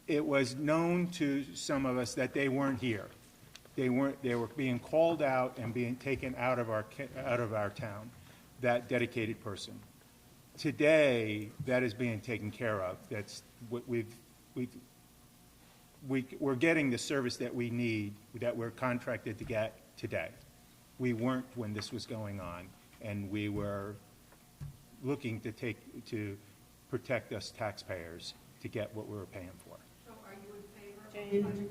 It was known to some of us that they weren't here. They were being called out and being taken out of our town. That dedicated person. Today, that is being taken care of. That's what we're getting the service that we need, that we're contracted to get today. We weren't when this was going on, and we were looking to protect us taxpayers to get what we were paying for. So are you in favor of?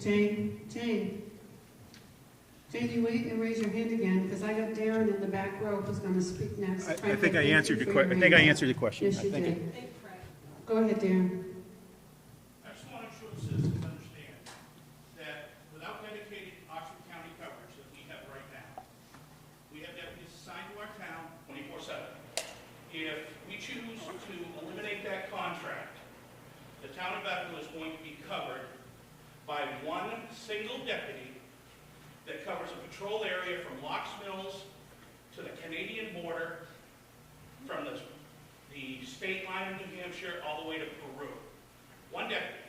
Jane, you wait and raise your hand again, because I got Darren in the back row who's going to speak next. I think I answered the question. I think I answered the question. Yes, you did. Go ahead, Darren. I just want to ensure the citizens understand that without dedicated Oxford County coverage that we have right now, we have deputies assigned to our town 24/7. If we choose to eliminate that contract, the town of Bethel is going to be covered by one single deputy that covers a patrol area from Locks Mills to the Canadian border, from the state line of New Hampshire all the way to Peru. One deputy.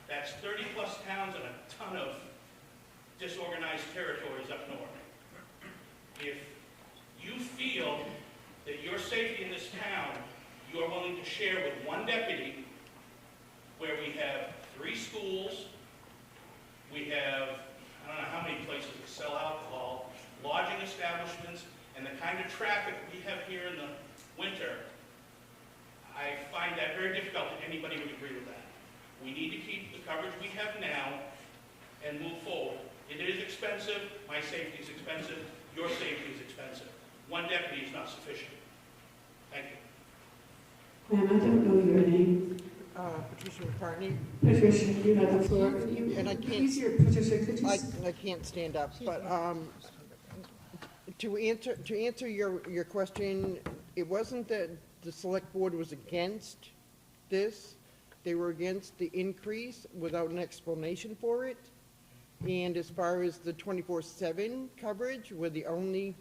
That's 30 plus towns and a ton of disorganized territories up north. If you feel that your safety in this town, you are willing to share with one deputy, where we have 3 schools, we have, I don't know how many places that sell alcohol, lodging establishments, and the kind of traffic we have here in the winter, I find that very difficult that anybody would agree with that. We need to keep the coverage we have now and move forward. It is expensive, my safety is expensive, your safety is expensive. One deputy is not sufficient. Thank you. Ma'am, I don't know your name. Patricia McCartney. Patricia, you have the floor. And I can't. Easier, Patricia, could you? I can't stand up, but to answer your question, it wasn't that the select board was against this. They were against the increase without an explanation for it. And as far as the 24/7 coverage, we're the only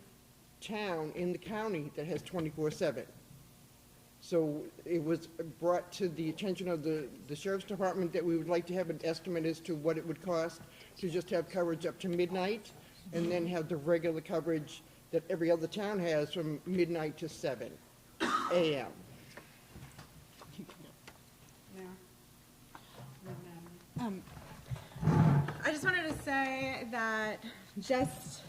town in the county that has 24/7. So it was brought to the attention of the sheriff's department that we would like to have an estimate as to what it would cost to just have coverage up to midnight, and then have the regular coverage that every other town has from midnight to 7 a.m. I just wanted to say that just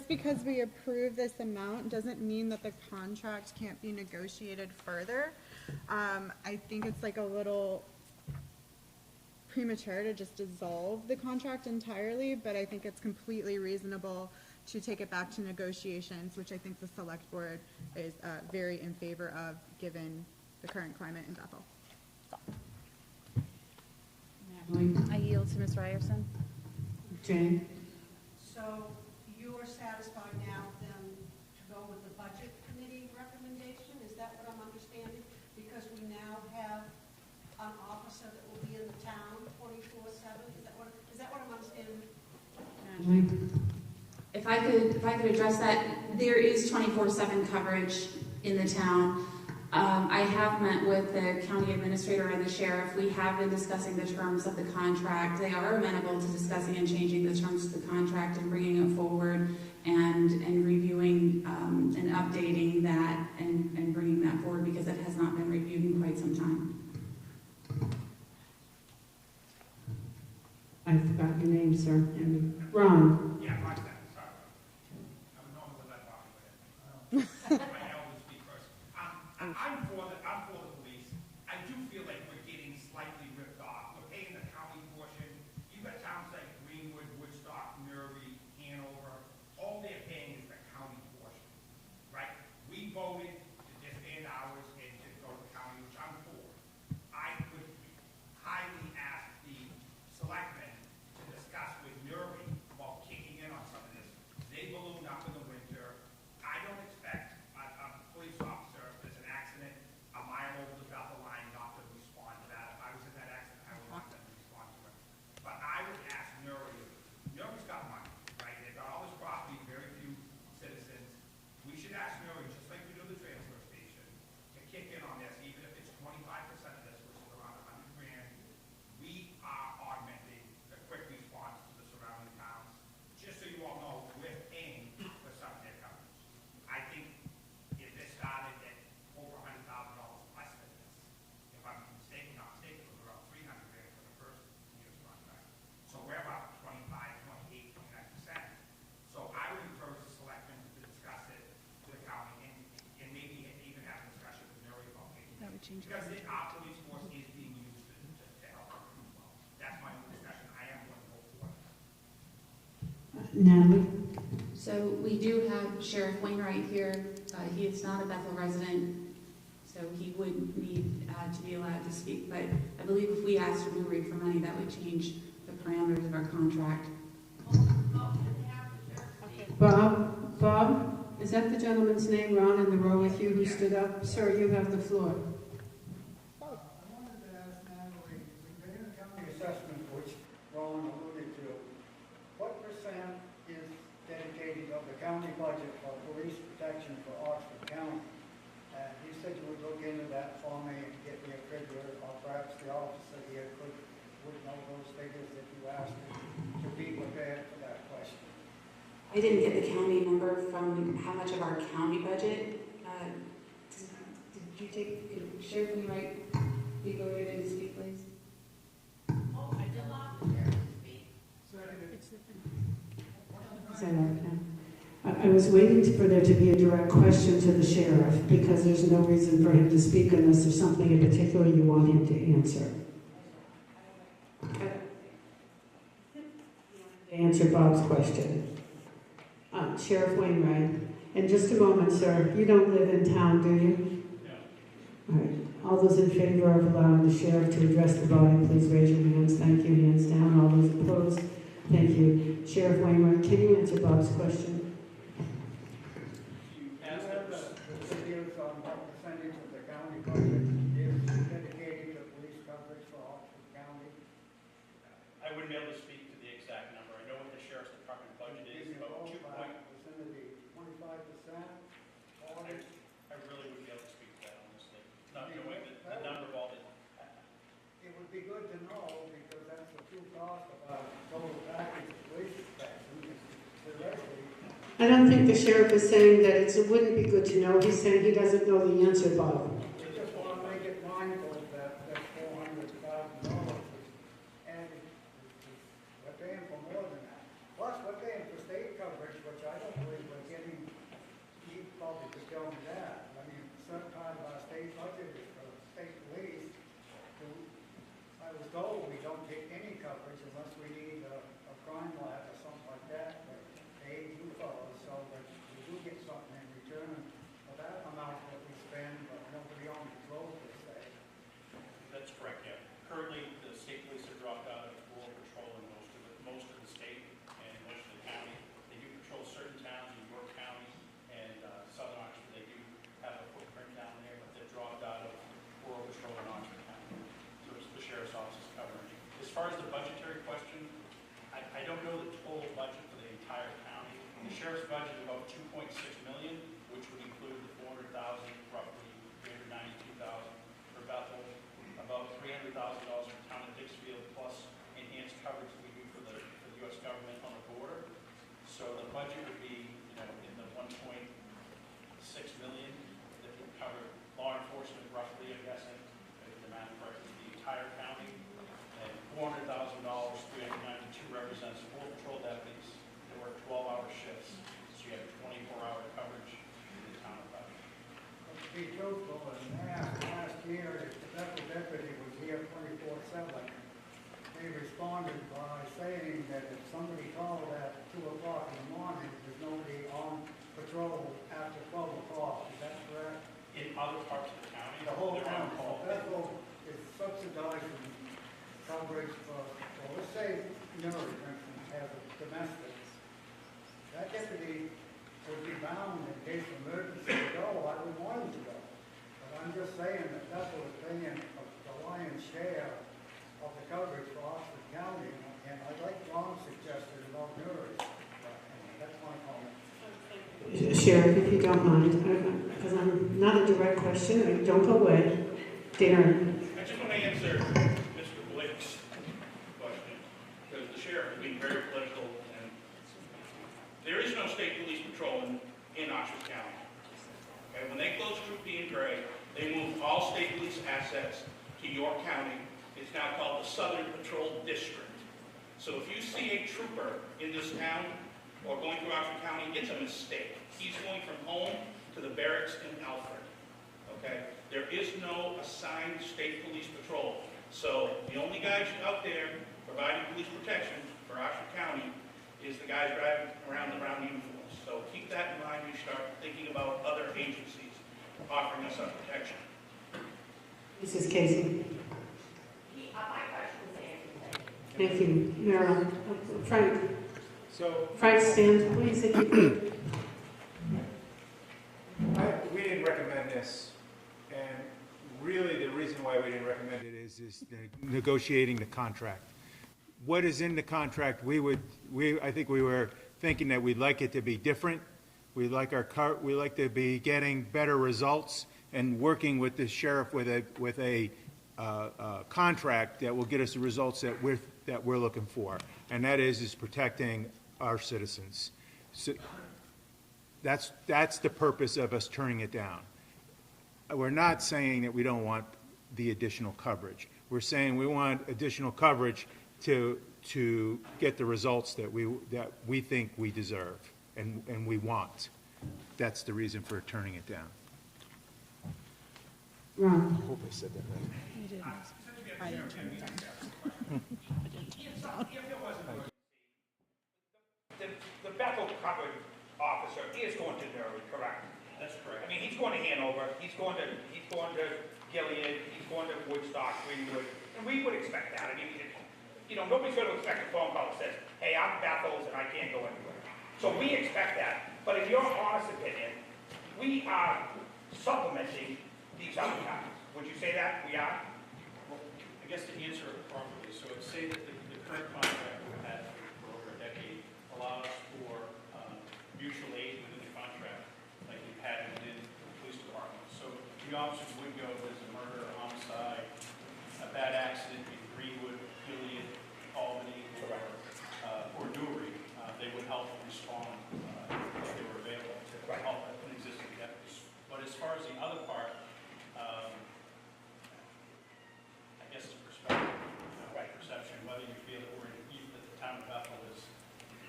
because we approve this amount doesn't mean that the contract can't be negotiated further. I think it's like a little premature to just dissolve the contract entirely, but I think it's completely reasonable to take it back to negotiations, which I think the select board is very in favor of, given the current climate in Bethel. I yield to Ms. Ryerson. Jane? So you are satisfied now then to go with the budget committee recommendation? Is that what I'm understanding? Because we now have an officer that will be in the town 24/7? Is that what I'm understanding? If I could address that, there is 24/7 coverage in the town. I have met with the county administrator and the sheriff. We have been discussing the terms of the contract. They are amenable to discussing and changing the terms of the contract and bringing it forward and reviewing and updating that and bringing that forward, because it has not been reviewed in quite some time. I forgot your name, sir. Ron? Yeah, Ron, sorry. I'm normally that popular. My elders speak first. I'm for the police. I do feel like we're getting slightly ripped off. We're paying the county portion. You've got towns like Greenwood, Woodstock, Newry, Hanover. All they're paying is the county portion, right? We voted to disband ours and to go to the county, which I'm for. I would highly ask the selectmen to discuss with Newry about kicking in on some of this. They ballooned up in the winter. I don't expect a police officer, if there's an accident a mile over the Bethel line, not to respond to that. If I was in that accident, I would want them to respond to it. But I would ask Newry's got money, right? They've got all this property, very few citizens. We should ask Newry, just like we do the transfer station, to kick in on this, even if it's 25% of this, which is around $100 grand. We are augmenting the quick response to the surrounding towns. Just so you all know, we're paying for some of their coverage. I think if this started at over $100,000 less than this, if I'm not mistaken, it was around $300 grand for the first year's contract. So we're about 25, 28, 29%. So I would encourage the selectmen to discuss it to the county and maybe even have a discussion with Mary about making it. Because our police force is being used to help them as well. That's my own discussion. I am going to vote for it. Natalie? So we do have Sheriff Wainwright here. He is not a Bethel resident, so he would need to be allowed to speak. But I believe if we asked for Newry for money, that would change the parameters of our contract. Bob, is that the gentleman's name, Ron, in the row with you who stood up? Sir, you have the floor. The assessment which Ron alluded to, what percent is dedicated of the county budget for police protection for Oxford County? And you said you would look into that for me and get me a figure, or perhaps the officer here would know those figures that you asked him to be prepared for that question. I didn't get the county number from how much of our county budget. Did you take, could Sheriff Wainwright be voted in to speak, please? Oh, I did allow the sheriff to speak. Say that again. I was waiting for there to be a direct question to the sheriff, because there's no reason for him to speak unless there's something in particular you want him to answer. Answer Bob's question. Sheriff Wainwright. In just a moment, sir. You don't live in town, do you? No. All right. All those in favor of allowing the sheriff to address the body, please raise your hands. Thank you. Hands down. All those opposed? Thank you. Sheriff Wainwright, can you answer Bob's question? You have the figures on what percentage of the county budget is dedicated to police coverage for Oxford County? I wouldn't be able to speak to the exact number. I know what the sheriff's department budget is, about 2 point. Vicinity, 25%? I really wouldn't be able to speak to that honestly. Not knowing the number of all the. It would be good to know because that's the true cost of our total package of police protection. I don't think the sheriff is saying that it wouldn't be good to know. He's saying he doesn't know the answer, Bob. I just want to make it mindful that that $400,000 is added. We're paying for more than that. Plus, we're paying for state coverage, which I don't believe we're getting. You probably could tell me that. I mean, a certain part of our state budget is for state police. I was told we don't get any coverage unless we need a crime lab or something like that. But they do follow, so that we do get something in return for that amount that we spend, but nobody on patrol per se. That's correct, yeah. Currently, the state police have dropped out of rural patrol in most of the state and most of the county. They do patrol certain towns in York County and southern Oxford. They do have a footprint down there, but they've dropped out of rural patrol in Oxford County. So it's the sheriff's office is covering. As far as the budgetary question, I don't know the total budget for the entire county. The sheriff's budget is about $2.6 million, which would include the $400,000, roughly $392,000 for Bethel, about $300,000 for the town of Dixfield, plus enhanced coverage we do for the U.S. government on the border. So the budget would be, in the $1.6 million that would cover law enforcement roughly, I guess, if the math correctly, the entire county. And $400,000, 392 represents 4 patrol deputies that work 12-hour shifts. So you have 24-hour coverage in the town of Bethel. To be truthful, and last year, the Bethel deputy was here 24/7. They responded by saying that if somebody called at 2 o'clock in the morning, there's nobody on patrol after 12 o'clock. Is that correct? In other parts of the county, The whole they're on town. call. Bethel is subsidizing coverage for, well, let's say Nuri, for instance, has a domestic. That deputy would be bound in case of emergency to go. I would want him to go. But I'm just saying that Bethel is paying the lion's share of the coverage for Oxford County. And I like Ron's suggestion about Nuri. That's my comment. Sheriff, if you don't mind, because I'm not a direct question. Don't go away. Darren. I just want to answer Mr. Blake's question, because the sheriff is being very political, and there is no state police patrol in Oxford County. Okay, when they closed Troop B and Gray, they moved all state police assets to York County. It's now called the Southern Patrol District. So if you see a trooper in this town or going through Oxford County, it's a mistake. He's going from home to the barracks in Alfred. Okay? There is no assigned state police patrol. So the only guys out there providing police protection for Oxford County is the guys driving around the brown uniforms. So keep that in mind when you start thinking about other agencies offering us some protection. Mrs. Casey. My question was answered. Thank you. Meryl. Frank. So Frank, stand, please, if you could. We didn't recommend this, and really the reason why we didn't recommend it is negotiating the contract. What is in the contract? I think we were thinking that we'd like it to be different. We like to be getting better results and working with the sheriff with a contract that will get us the results that we're looking for, and that is protecting our citizens. So that's the purpose of us turning it down. We're not saying that we don't want the additional coverage. We're saying we want additional coverage to get the results that we think we deserve and we want. That's the reason for turning it down. Ron. I hope I said that right. You did. I didn't turn it down. The Bethel covered officer is going to Nuri, correct? That's correct. I mean, he's going to Hanover, he's going to Gilead, he's going to Woodstock, Greenwood, and we would expect that. I mean, nobody's going to expect a phone call that says, hey, I'm Bethel's and I can't go anywhere. So we expect that. But in your honest opinion, we are supplementing these other towns. Would you say that we are? I guess to answer it properly, so I'd say that the current contract we've had for over a decade allows for mutual aid within the contract, like we've had within the police department. So the officers would go if there's a murder, a homicide, a bad accident in Greenwood, Gilead, Albany, or Newry. They would help respond if they were available to help an existing deputy. But as far as the other part, I guess it's perspective, perception, whether you feel that that the town of Bethel is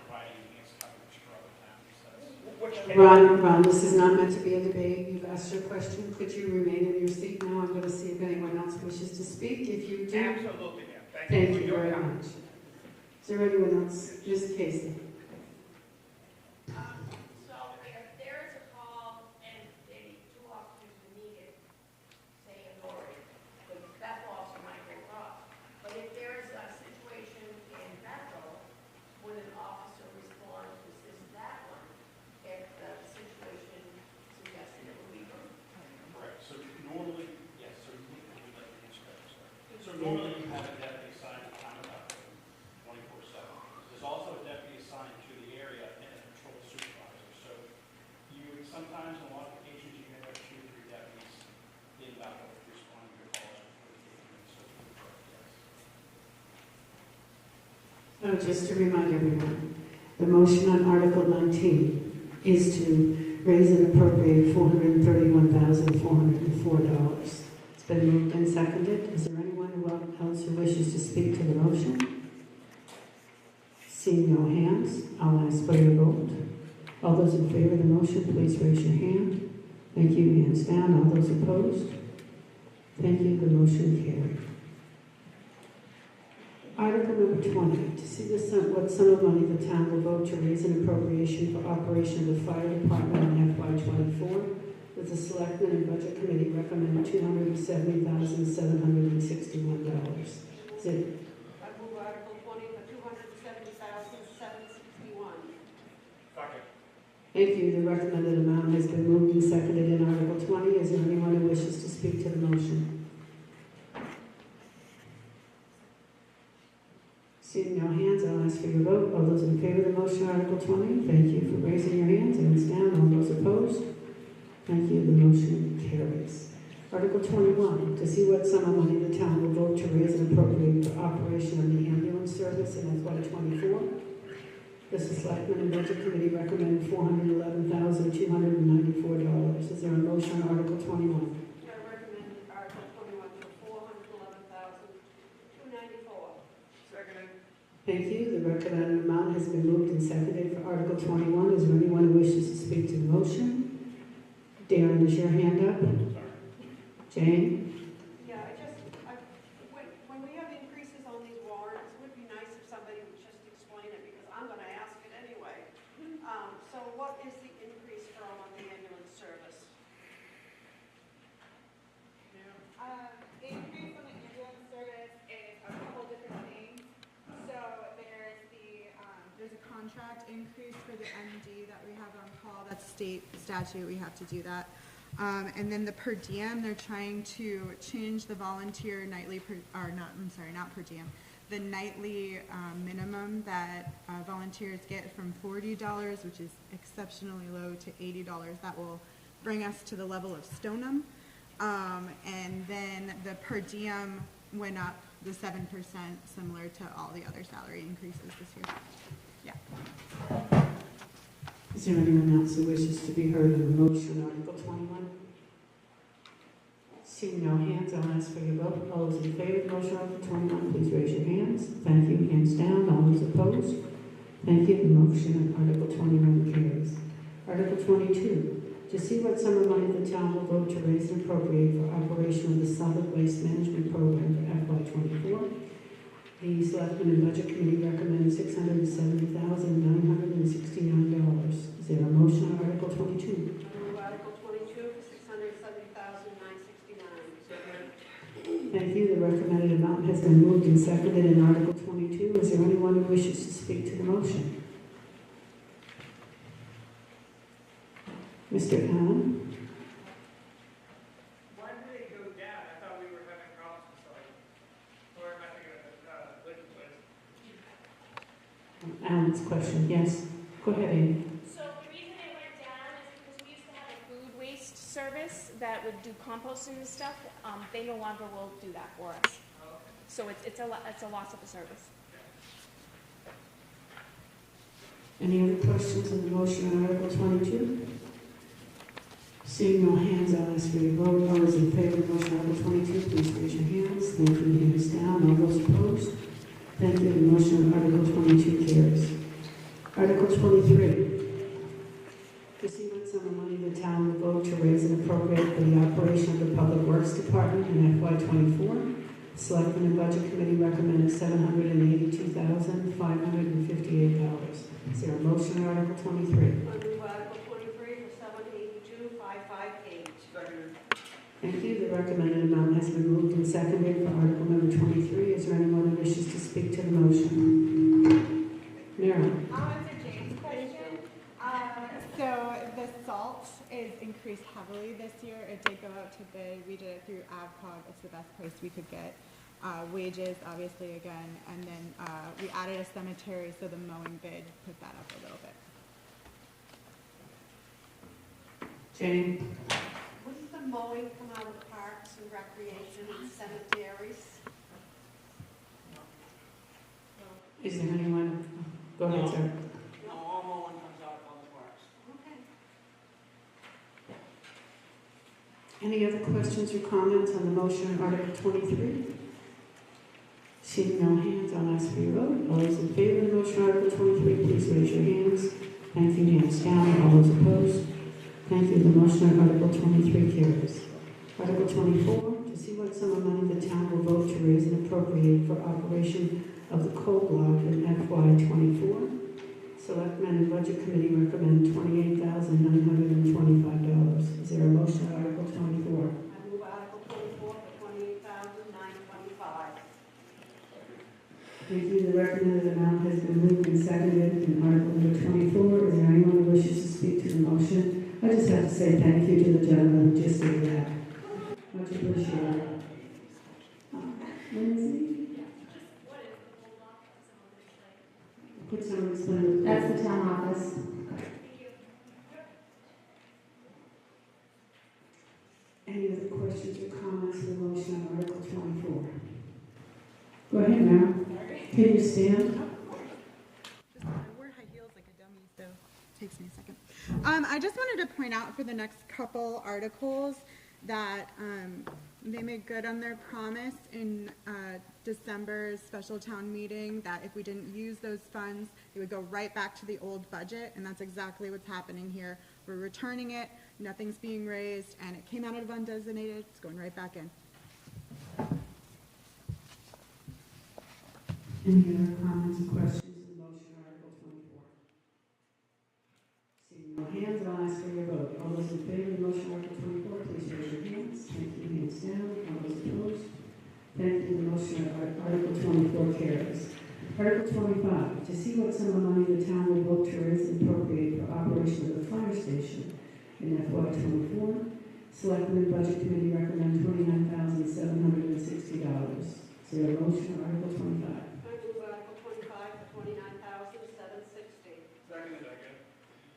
providing enhanced coverage for other towns. Ron, this is not meant to be a debate. You've asked your question. Could you remain in your seat now? I'm going to see if anyone else wishes to speak. If you do, absolutely, ma'am. Thank you very much. Is there anyone else? Ms. Casey. So if there is a call and maybe 2 officers are needed, say in Lori, because Bethel also might go up. But if there is a situation in Bethel, would an officer respond to assist that one if the situation suggested it would be her? Correct. So normally, yes, so you would like to answer that. So normally you have a deputy assigned to town of Bethel 24/7. There's also a deputy assigned to the area and a patrol supervisor. So you would sometimes, on a lot of occasions, you may have 2 or 3 deputies in Bethel responding to calls before the so Just to remind everyone, the motion on Article 19 is to raise and appropriate $431,404. It's been moved and seconded. Is there anyone else who wishes to speak to the motion? Seeing no hands, I'll ask for your vote. All those in favor of the motion, please raise your hand. Thank you. Hands down. All those opposed? Thank you. The motion carried. Article number 20, to see what sum of money the town will vote to raise an appropriation for operation of the fire department in FY24, with the Selectmen and Budget Committee recommend $270,761. Is it? I move Article 20 for $270,761. Second. Thank you. The recommended amount has been moved and seconded in Article 20. Is there anyone who wishes to speak to the motion? Seeing no hands, I'll ask for your vote. All those in favor of the motion, Article 20, thank you for raising your hands. Hands down. All those opposed? Thank you. The motion carries. Article 21, to see what sum of money the town will vote to raise and appropriate for operation of the ambulance service in FY24. The Selectmen and Budget Committee recommend $411,294. Is there a motion on Article 21? I recommend Article 21 for $411,294. Seconded. Thank you. The recommended amount has been moved and seconded for Article 21. Is there anyone who wishes to speak to the motion? Darren, is your hand up? Jane? Yeah, when we have increases on these warrants, it would be nice if somebody would just explain it, because I'm going to ask it anyway. So what is the increase from on the ambulance service? The increase on the ambulance service is a couple different things. So there's a contract increase for the MD that we have on call. That's state statute. We have to do that. And then the per diem, they're trying to change the volunteer nightly not per diem, the nightly minimum that volunteers get from $40, which is exceptionally low, to $80. That will bring us to the level of Stoneham. And then the per diem went up the 7%, similar to all the other salary increases this year. Yeah. Is there anyone else who wishes to be heard on the motion on Article 21? Seeing no hands, I'll ask for your vote. All those in favor of the motion on Article 21, please raise your hands. Thank you. Hands down. All those opposed? Thank you. The motion on Article 21 carries. Article 22. To see what sum of money the town will vote to raise and appropriate for operation of the solid waste management program for FY24. The Selectmen and Budget Committee recommends $670,969. Is there a motion on Article 22? I move Article 22 for $670,969. speak to the motion? Mr. Allen? Why did it go down? I thought we were having problems with something. Or am I thinking of liquid waste? Alan's question, yes. Go ahead, Amy. So the reason it went down is because we used to have a food waste service that would do composting and stuff. They no longer will do that for us. So it's a loss of a service. Any other questions on the motion on Article 22? Seeing no hands, I'll ask for your vote. All those in favor of motion Article 22, please raise your hands. Thank you. Hands down. All those opposed? Thank you. The motion on Article 22 carries. Article 23. To see what sum of money the town will vote to raise and appropriate for the operation of the Public Works Department in FY24. Selectmen and Budget Committee recommended $782,558. Is there a motion on Article 23? I move Article 23 for $782,558. Seconded. Thank you. The recommended amount has been moved and seconded for Article number 23. Is there anyone who wishes to speak to the motion? Marilyn? I'll answer Jane's question. So the salt is increased heavily this year. It did go out to bid. We did it through AvCog. It's the best price we could get. Wages, obviously, again. And then we added a cemetery, so the mowing bid put that up a little bit. Jane? Wouldn't the mowing come out of parks and recreation and cemeteries? Is there anyone? Go ahead, sir. No, all mowing comes out of public works. Okay. Any other questions or comments on the motion on Article 23? Seeing no hands, I'll ask for your vote. All those in favor of the motion on Article 23, please raise your hands. Thank you. Hands down. All those opposed? Thank you. The motion on Article 23 carries. Article 24, to see what sum of money the town will vote to raise and appropriate for operation of the coal block in FY24. Selectmen and Budget Committee recommend $28,925. Is there a motion on Article 24? I move Article 24 for $28,925. Thank you. The recommended amount has been moved and seconded in Article number 24. Is there anyone who wishes to speak to the motion? I just have to say thank you to the gentleman who just did that. Much appreciated. Lindsay? Could someone explain? That's the town office. Any other questions or comments on the motion on Article 24? Go ahead now. Can you stand? I wear high heels like a dummy, so it takes me a second. I just wanted to point out for the next couple articles that they made good on their promise in December's special town meeting that if we didn't use those funds, it would go right back to the old budget, and that's exactly what's happening here. We're returning it, nothing's being raised, and it came out of undesignated, it's going right back in. Any other comments or questions on the motion on Article 24? Seeing no hands, I'll ask for your vote. All those in favor of the motion on Article 24, please raise your hands. Thank you. Hands down. All those opposed? Thank you. The motion on Article 24 carries. Article 25, to see what sum of money the town will vote to raise and appropriate for operation of the fire station in FY24. Selectmen and Budget Committee recommend $29,760. Is there a motion on Article 25? I move Article 25 for $29,760. Seconded, I guess.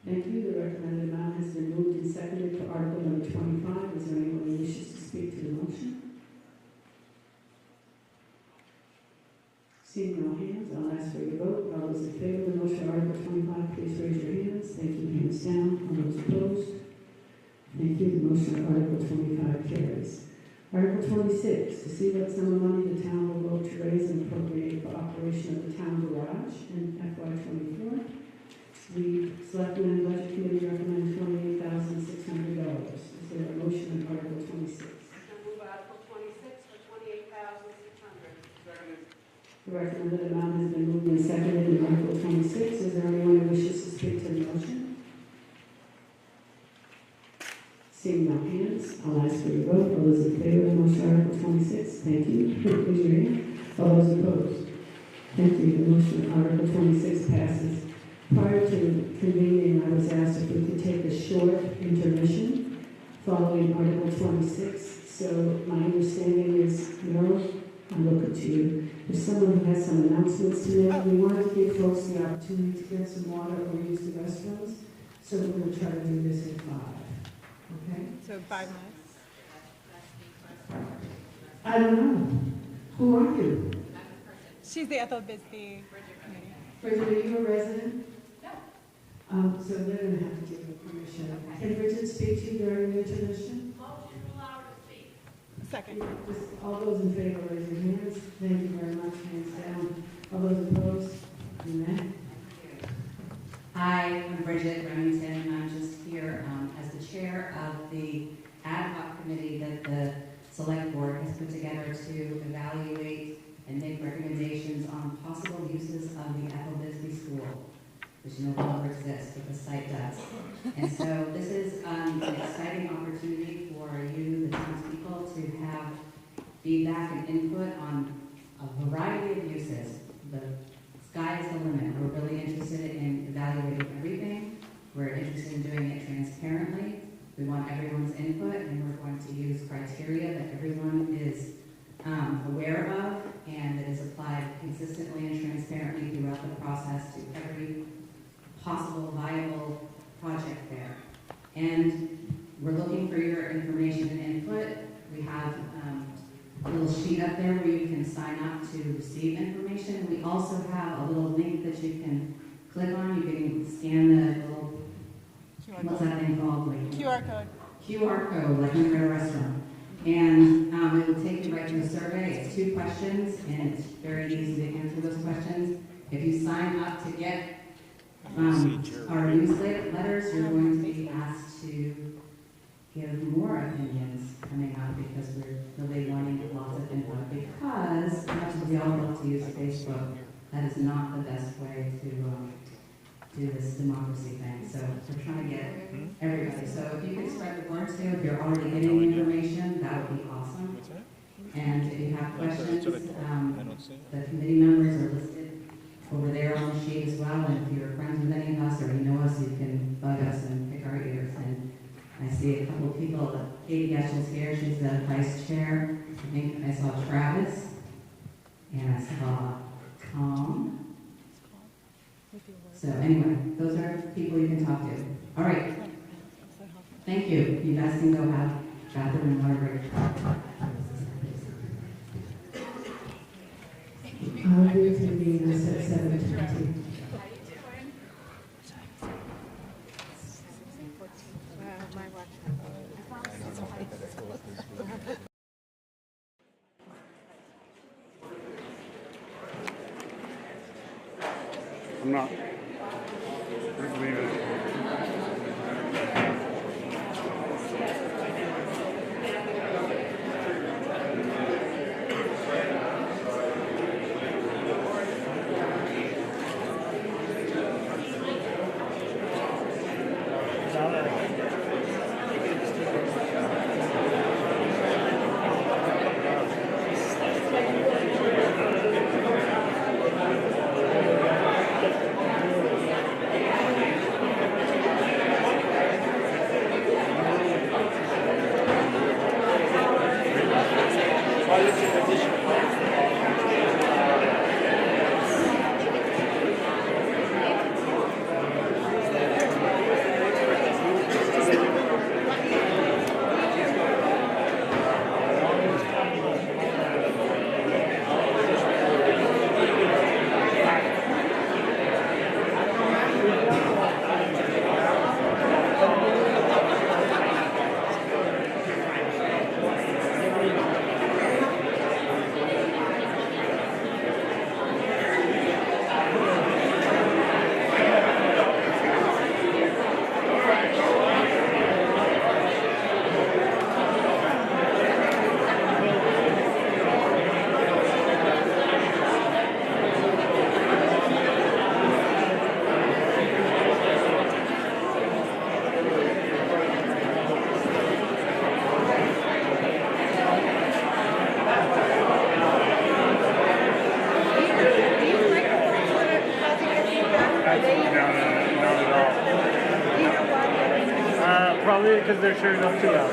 Thank you. The recommended amount has been moved and seconded for Article number 25. Is there anyone who wishes to speak to the motion? Seeing no hands, I'll ask for your vote. All those in favor of the motion on Article 25, please raise your hands. Thank you. Hands down. All those opposed? Thank you. The motion on Article 25 carries. Article 26, to see what sum of money the town will vote to raise and appropriate for operation of the town garage in FY24. The Selectmen and Budget Committee recommend $28,600. Is there a motion on Article 26? I move Article 26 for $28,600. Seconded. The recommended amount has been moved and seconded in Article 26. Is there anyone who wishes to speak to the motion? Seeing no hands, I'll ask for your vote. All those in favor of the motion Article 26, thank you. Please raise your hand. All those opposed? Thank you. The motion, Article 26 passes. Prior to convening, I was asked if we could take a short intermission following Article 26. So my understanding is no. I'm looking to you. If someone has some announcements to make, we want to give folks the opportunity to get some water or use the restrooms. So we're going to try to do this in 5. Okay? So 5 minutes. I don't know. Who are you? She's the Ethel Bisbee committee. Bridget, are you a resident? No. So they're going to have to give you permission. Can Bridget speak to you during the intermission? Second. Just all those in favor, raise your hands. Thank you very much. Hands down. All those opposed? Amen. Hi, I'm Bridget Remington. I'm just here as the chair of the ad hoc committee that the select board has put together to evaluate and make recommendations on possible uses of the Ethel Bisbee School, which no longer exists, but the site does. And so this is an exciting opportunity for you, the townspeople, to have feedback and input on a variety of uses. The sky is the limit. We're really interested in evaluating everything. We're interested in doing it transparently. We want everyone's input, and we're going to use criteria that everyone is aware of and that is applied consistently and transparently throughout the process to every possible viable project there. And we're looking for your information and input. We have a little sheet up there where you can sign up to receive information. We also have a little link that you can click on. You can scan the little, what's that thing called? Like, QR code. QR code, like when you're at a restaurant. And it will take you right to a survey. It's 2 questions, and it's very easy to answer those questions. If you sign up to get our newsletters, you're going to be asked to give more opinions coming out because we're really wanting lots of input. Because, much as we all love to use Facebook, that is not the best way to do this democracy thing. So we're trying to get everybody. So if you could spread the word too, if you're already getting information, that would be awesome. And if you have questions, the committee members are listed over there on the sheet as well. And if you're friends with any of us or you know us, you can bug us and pick our ears. And I see a couple of people. Katie Getchell's here. She's the vice chair. I think I saw Travis. And I saw Tom. So anyway, those are people you can talk to. All right. Thank you. You guys can go have bathroom and water break. I'll reconvene us at 7:20. I'm not. Leave it. Probably because they're turning up too loud.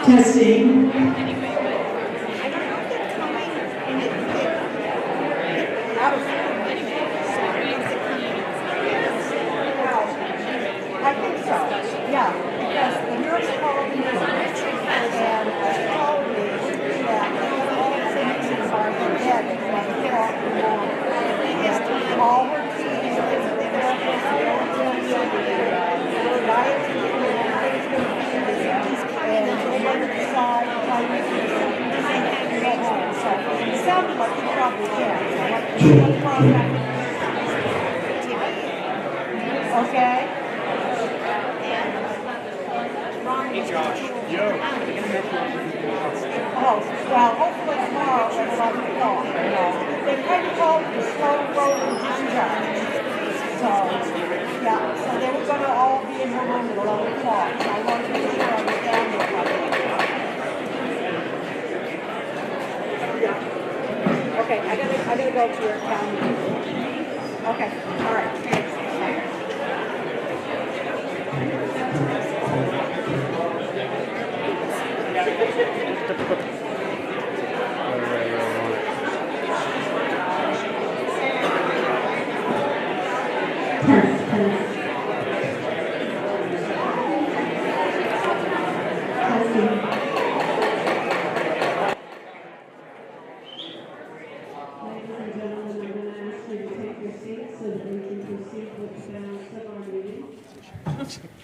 Testing. I think so, yeah, because the nurse called me and told me that all the symptoms are dead and walk along. All we're seeing is the therapist, the diet, and they decide how we can go home. So it sounded like you probably can. Okay? Hey Josh. Yo. Oh, well, hopefully tomorrow at 11 o'clock, you know. They kind of called it the slow rolling discharge. So, yeah, so they were gonna all be in the room at 11 o'clock. So I wanted to make sure I was down there by then. Okay, I gotta go to your town meeting. Okay, all right, thanks.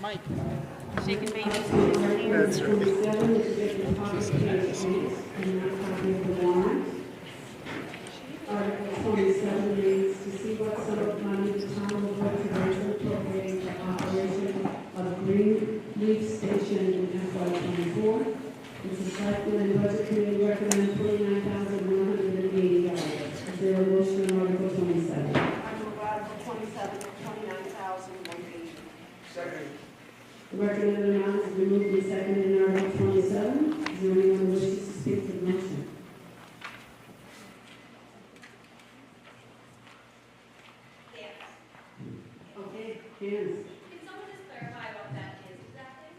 Mike. Shaking baby. That's Article 27 reads, to see what sum of money the town will vote to appropriate for operation of Green Leaf Station in FY24. It's a selectmen and budget committee recommend $29,180. Is there a motion on Article 27? I move Article 27, $29,180. Second. The recommended amount is removed and seconded in Article 27. Is there anyone who wishes to speak to the motion? Okay, Janice. Can someone just clarify what that is exactly?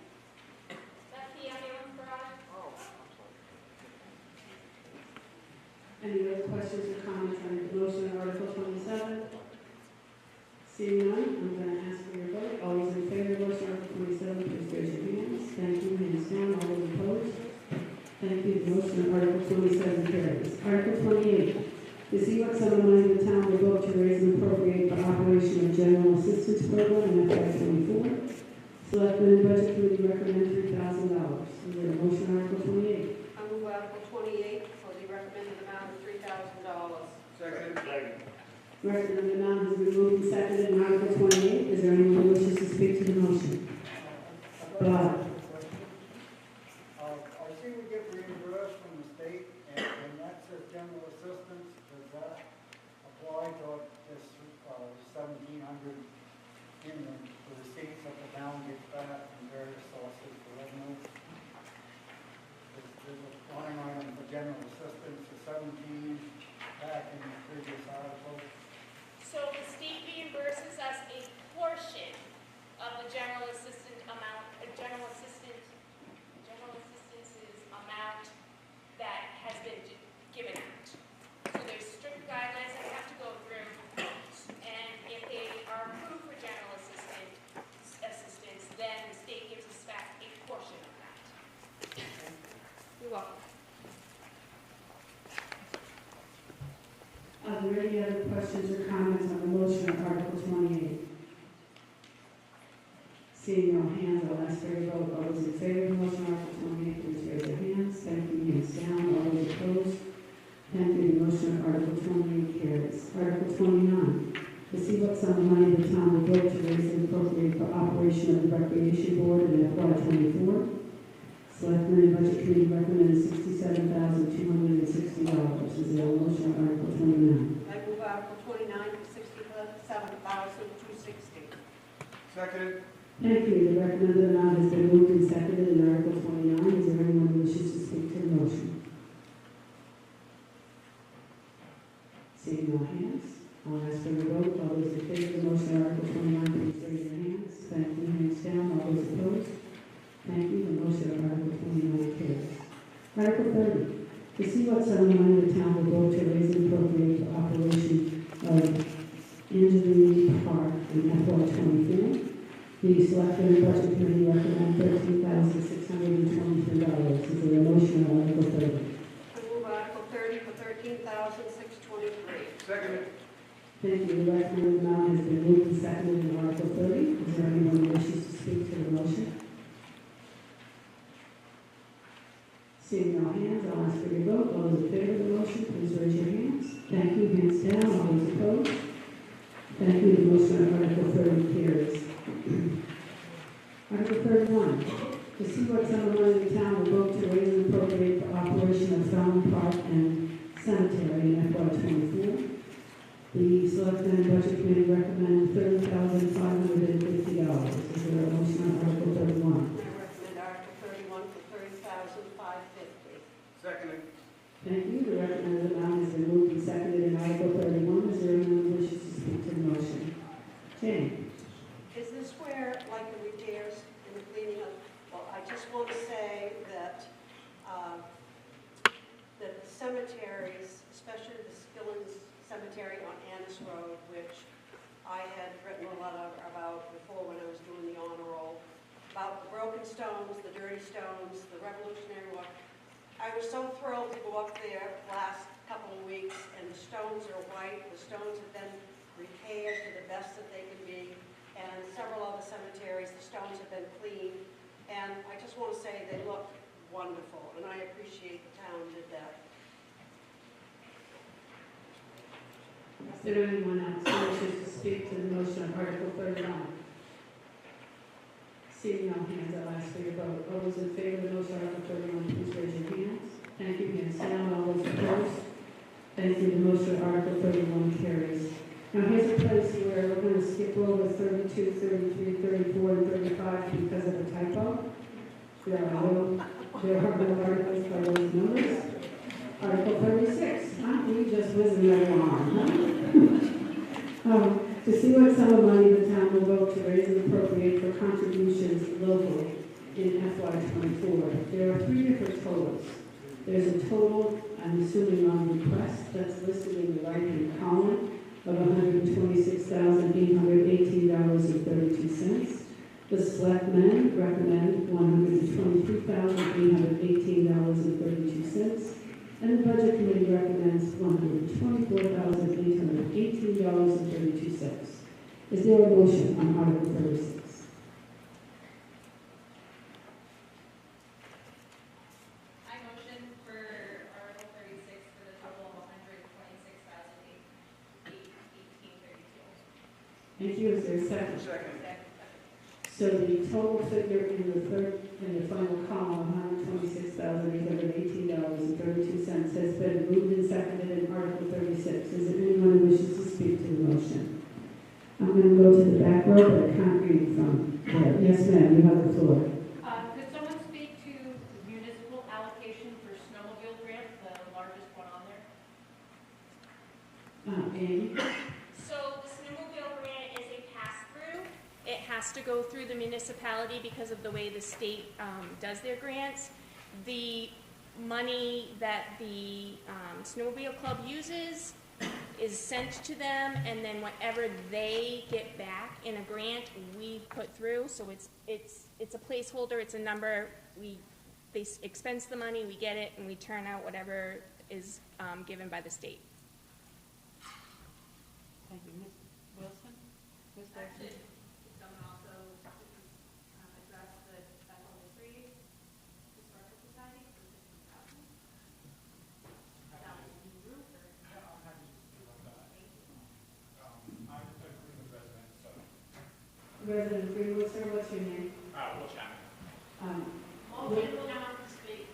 sum of money the town will vote to raise and appropriate for operation of general assistance program in FY '24. Selectmen Budget Committee recommend $3,000. Is there a motion on Article 28? I move Article 28 for the recommended amount of $3,000. Second. Recommended amount has been moved and seconded in Article 28. Is there anyone who wishes to speak to the motion? Bob? I see we get reimbursed from the state, and that says general assistance. Does that apply to this 1,700 in the receipts that the town gets back from various sources for revenue? There's a line item for general assistance for 17 back in the previous article. So the state reimburses us a portion of the general assistant amount, general assistance's amount that has been given out. So there's strict guidelines that we have to go through, and if they are approved for general assistance, then the state gives us back a portion of that. You're welcome. Are there any other questions or comments on the motion of Article 28? Seeing no hands, I'll ask for a vote. All those in favor of the motion of Article 28, please raise your hands. Thank you. Hands down. All those opposed? Thank you. The motion of Article 28 carries. Article 29. To see what sum of money the town will vote to raise and appropriate for operation of the Recreation Board in FY '24. Selectmen Budget Committee recommends $67,260. Is there a motion on Article 29? I move Article 29 for $67,260. Second. Thank you. The recommended amount has been moved and seconded in Article 29. Is there anyone who wishes to speak to the motion? Seeing no hands, I'll ask for the vote. All those in favor of the motion on Article 29, please raise your hands. Thank you. Hands down. All those opposed? Thank you. The motion on Article 29 carries. Article 30. To see what sum of money the town will vote to raise and appropriate for operation of Angelini Park in FY '24. The Selectmen Budget Committee recommend $13,623. Is there a motion on Article 30? I move Article 30 for $13,623. Second. Thank you. The recommended amount has been moved and seconded in Article 30. Is there anyone who wishes to speak to the motion? Seeing no hands, I'll ask for your vote. All those in favor of the motion, please raise your hands. Thank you. Hands down. All those opposed? Thank you. The motion on Article 30 carries. Article 31. To see what sum of money the town will vote to raise and appropriate for operation of Falmouth Park and Cemetery in FY '24. The Selectmen Budget Committee recommend $30,550. Is there a motion on Article 31? I recommend Article 31 for $30,550. Second. Thank you. The recommended amount has been moved and seconded in Article 31. Is there anyone who wishes to speak to the motion? Jane? Is this where, like the repairs and the cleaning of, well, I just want to say that, that the cemeteries, especially the Skillings Cemetery on Annis Road, which I had written a lot about before when I was doing the honor roll, about the broken stones, the dirty stones, the Revolutionary War. I was so thrilled to go up there last couple of weeks, and the stones are white. The stones have been repaired to the best that they can be. And several other cemeteries, the stones have been cleaned. And I just want to say they look wonderful, and I appreciate the town did that. Is there anyone else who wishes to speak to the motion on Article 31? Seeing no hands, I'll ask for your vote. All those in favor of the motion on Article 31, please raise your hands. Thank you. Hands down. All those opposed? Thank you. The motion on Article 31 carries. Now here's a place where we're going to skip over 32, 33, 34, and 35 because of a typo. There are no articles by those numbers. Article 36. Aren't we just whizzing right along? To see what sum of money the town will vote to raise and appropriate for contributions locally in FY '24. There are three different totals. There's a total, I'm assuming on request, that's listed in the right-hand column, of $126,818.32. The Selectmen recommend $123,818.32. And the Budget Committee recommends $124,818.32. Is there a motion on Article 36? I motion for Article 36 for the total of $126,818.32. Thank you. Is there a second? Second. So the total figure in the final column, $126,818.32, has been moved and seconded in Article 36. Is there anyone who wishes to speak to the motion? I'm going to go to the back row, but I can't read from there. Yes, ma'am, you have the floor. Could someone speak to the municipal allocation for snowmobile grant, the largest one on there? Amy? So the snowmobile grant is a pass-through. It has to go through the municipality because of the way the state does their grants. The money that the snowmobile club uses is sent to them, and then whatever they get back in a grant, we put through. So it's a placeholder. It's a number. They expense the money, we get it, and we turn out whatever is given by the state. Thank you. Ms. Wilson? Ms. Actually, Wilson? could someone also address the Bethel Historical Society for $15,000? Resident Greenwood, sir, what's your name? Will Chapman. Motion will now speak.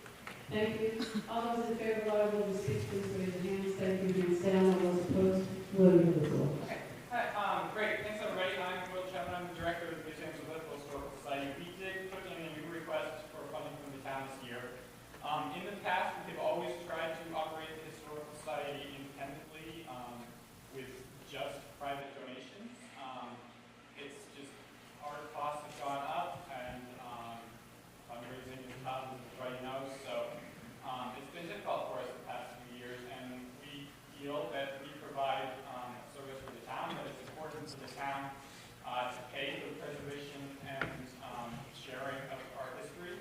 Thank you. All those in favor of Article 36, please raise your hands. Thank you. Hands down. All those opposed, will you have the floor? Okay. Hi, great. Thanks, everybody. I'm Will Chapman. I'm the director of the Bethel Historical Society. We did put in a new request for funding from the town this year. In the past, we've always tried to operate the Historical Society independently with just private donations. It's just our costs have gone up, and fundraising is tough, as everybody knows. So it's been difficult for us the past few years, and we feel that we provide a service for the town, that it's important for the town to pay for the preservation and sharing of our history.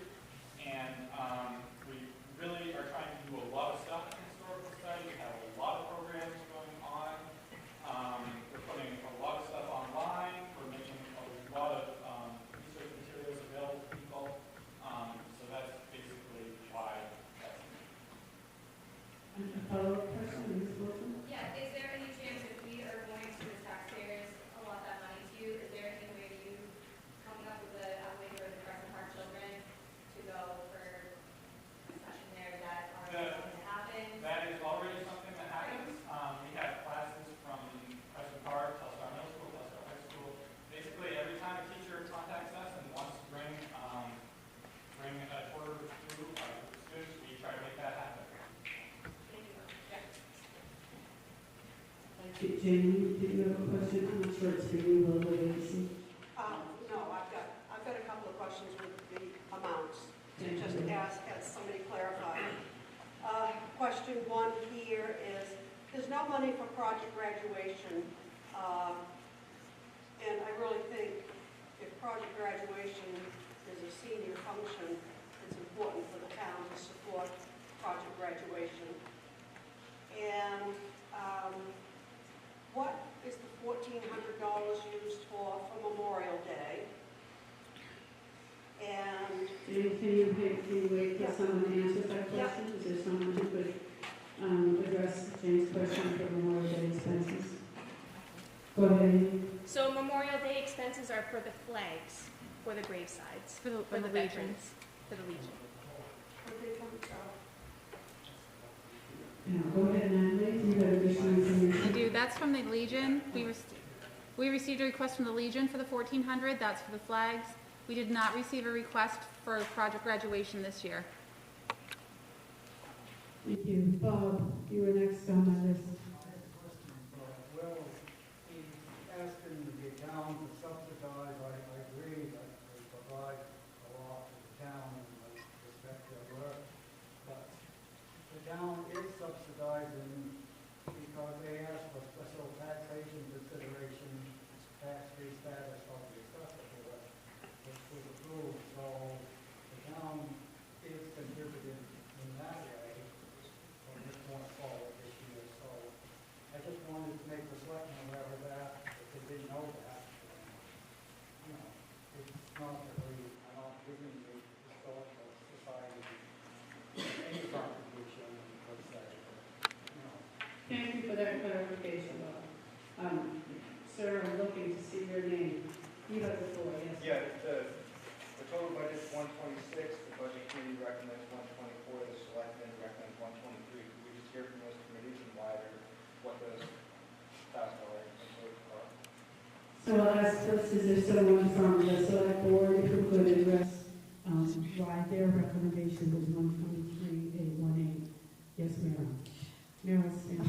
And we really are trying to do a lot of stuff in the Historical Society. We have a lot of programs going on. We're putting a lot of stuff online. We're making a lot of research materials available to people. So that's basically why that's A follow-up question, Ms. Wilson? Yeah, is there any chance if we are going to the taxpayers allot that money to you, is there any way you coming up with a way for the Crescent Park children to go for a session there that are going to happen? That is already something that happens. We have classes from Crescent Park, Telstar Middle School, Telstar High School. Basically, every time a teacher contacts us and wants to bring a tour through our students, we try to make that happen. Jamie, did you have a question? I'm not sure it's for you, but the agency. No, I've got a couple of questions with the amounts, just as somebody clarified. Question one here is, there's no money for project graduation, and I really think if project graduation is a senior function, it's important for the town to support project graduation. And what is the $1,400 used for Memorial Day? And Jamie, can you wait for someone to answer that question? Is there someone who could address James' question for Memorial Day expenses? Go ahead. So Memorial Day expenses are for the flags, for the gravesides, For the Legion. veterans, for the Legion. Yeah, go ahead, Natalie. Do you have additional information? I do. That's from the Legion. We received a request from the Legion for the 1,400. That's for the flags. We did not receive a request for project graduation this year. Thank you. Bob, you were next on my list. Well, he's asking the town to subsidize, I agree that they provide a lot to the town and I respect their work, but the town is subsidizing because they ask for special taxation consideration, tax-free status of the assessor board, which was approved, so the town is contributing in that way. So You have the floor, yes. Yeah, the total budget is 126, the budget committee recommends 124, the selectmen recommend 123. Could we just hear from those committees and why they're, what those task are? So I'll ask first, is there someone from the select board who could address why their recommendation was 123,818? Yes, Mara. Mara, stand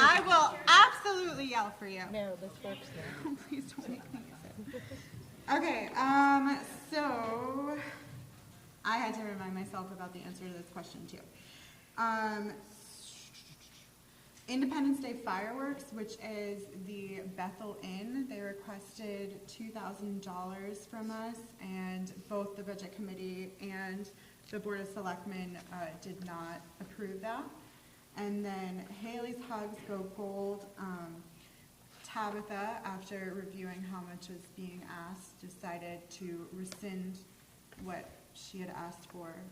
I will absolutely yell for you. No, this works now. Please don't make me use it. Okay, so I had to remind myself about the answer to this question too. Independence Day fireworks, which is the Bethel Inn, they requested $2,000 from us, and both the budget committee and the Board of Selectmen did not approve that. And then Haley's Hugs Go Cold, Tabitha, after reviewing how much was being asked, decided to rescind what she had asked for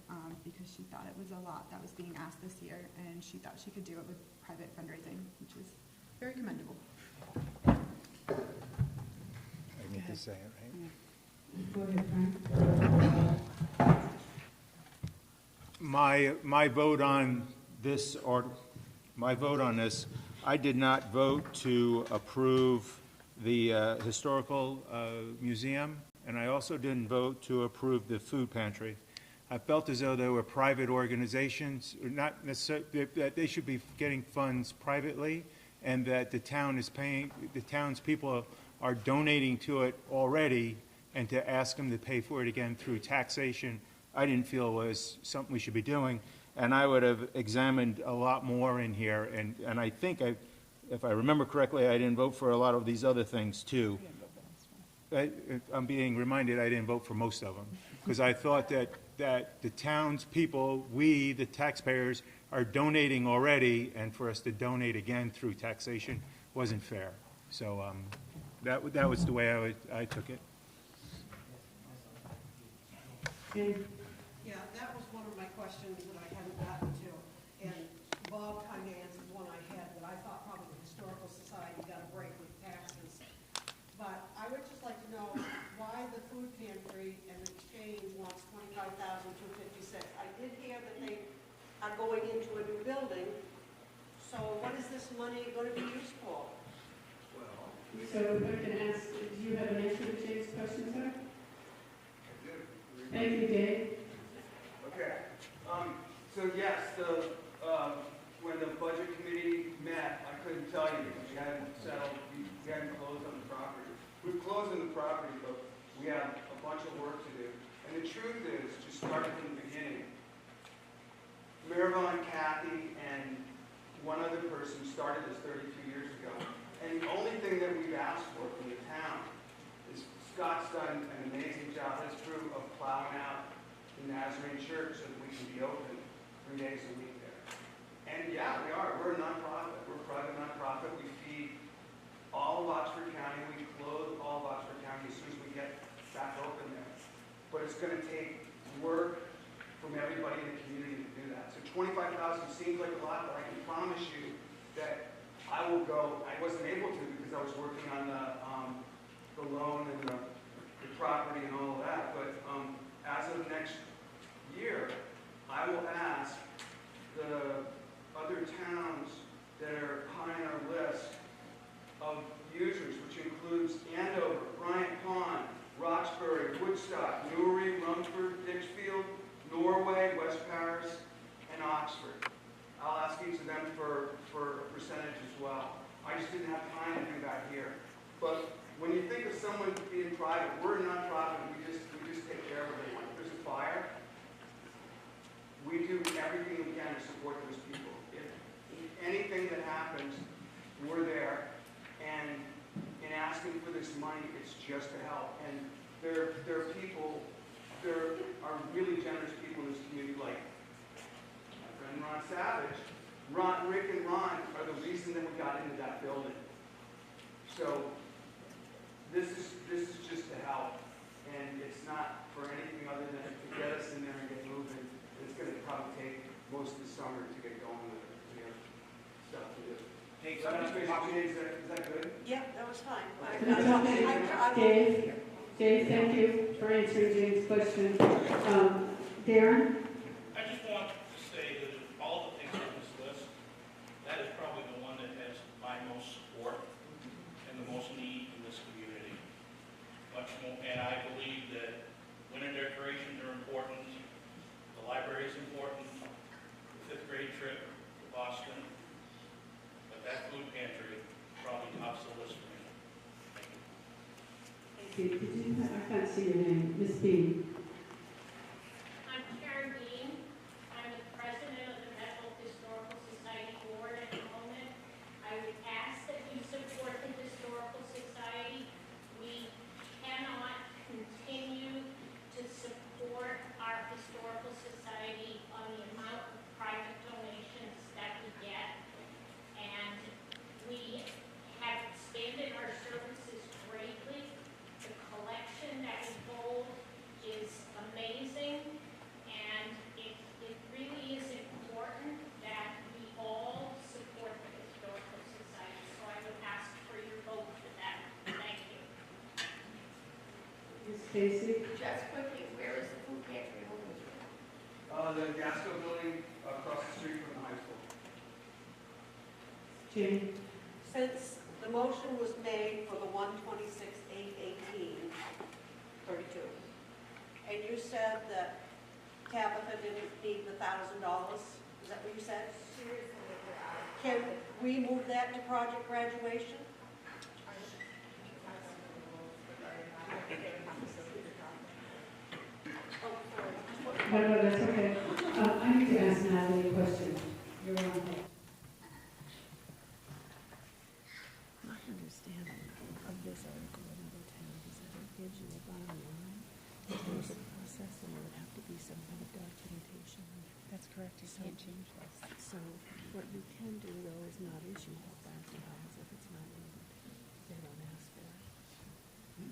because she thought it was a lot that was being asked this year, and she thought she could do it with private fundraising, which was very commendable. I need to say it, right? Go ahead, Frank. My vote on this, or my vote on this, I did not vote to approve the historical museum, and I also didn't vote to approve the food pantry. I felt as though they were private organizations, not necessarily, that they should be getting funds privately, and that the town is paying, the town's people are donating to it already, and to ask them to pay for it again through taxation, I didn't feel was something we should be doing. And I would have examined a lot more in here, and I think, if I remember correctly, I didn't vote for a lot of these other things too. I'm being reminded I didn't vote for most of them, because I thought that the townspeople, we, the taxpayers, are donating already, and for us to donate again through taxation wasn't fair. So that was the way I took it. Yeah, that was one of my questions that I hadn't gotten to, and Bob kind of answered one I had, that I thought probably the Historical Society got a break with taxes. But I would just like to know why the food pantry and the exchange wants $25,256. I did hear that they are going into a new building, so what is this money going to be used for? So if I can ask, do you have an answer to Jake's question, sir? Thank you, Dave. Okay. So yes, when the budget committee met, I couldn't tell you because we hadn't settled, we hadn't closed on the property. We've closed on the property, but we have a bunch of work to do. And the truth is, just starting from the beginning, Maribel and Kathy and one other person started this 32 years ago. And the only thing that we've asked for from the town is Scott's done an amazing job, his crew, of plowing out the Nazarene Church so that we can be open 3 days a week there. And yeah, we are. We're a nonprofit. We're a private nonprofit. We feed all of Oxford County. We clothe all of Oxford County as soon as we get back open there. But it's going to take work from everybody in the community to do that. So $25,000 seems like a lot, but I can promise you that I will go. I wasn't able to because I was working on the loan and the property and all of that. But as of next year, I will ask the other towns that are high on our list of users, which includes Andover, Bryant Pond, Roxbury, Woodstock, Newry, Rumford, Ditchfield, Norway, West Paris, and Oxford. I'll ask each of them for a percentage as well. I just didn't have time to do that here. But when you think of someone being private, we're a nonprofit. We just take care of everyone. If there's a fire, we do everything we can to support those people. If anything that happens, we're there. And in asking for this money, it's just to help. And there are people, there are really generous people in this community, like my friend Ron Savage. Rick and Ron are the reason that we got into that building. So this is just to help, and it's not for anything other than to get us in there and get moving. It's going to probably take most of the summer to get going with it. We have stuff to do. Take some of is that good? Yeah, that was fine. Dave, thank you for answering Jane's question. Darren? I just want to say that of all the things on this list, that is probably the one that has my most support and the most need in this community. Much more, and I believe that winter decorations are important, the library is important, the fifth grade trip to Boston, but that food pantry probably tops the list for me. Did you, I can't see your name, Miss B. I'm Karen Bean. I'm the president of the Bethel Historical Society Board at the moment. I would ask that you support the Historical Society. We cannot continue to support our Historical Society on the amount of private donations that we get. And we have expanded our services greatly. The collection that we hold is amazing, and it really is important that we all support the Historical Society. So I would ask for your vote for that. Thank you. Ms. Casey? Just quickly, where is the food pantry located? The Gasco building across the street from the high school. Jane? Since the motion was made for the 126,818.32, and you said that Tabitha didn't need the $1,000, is that what you said? Can we move that to project graduation? No, that's okay. I need to ask Natalie a question. You're on. My understanding of this article in other towns is that it gives you a bottom line. There's a process and there would have to be some kind of documentation. That's correct, you can't change this. So what you can do though is not issue $1,000 if it's not needed. They don't ask for it.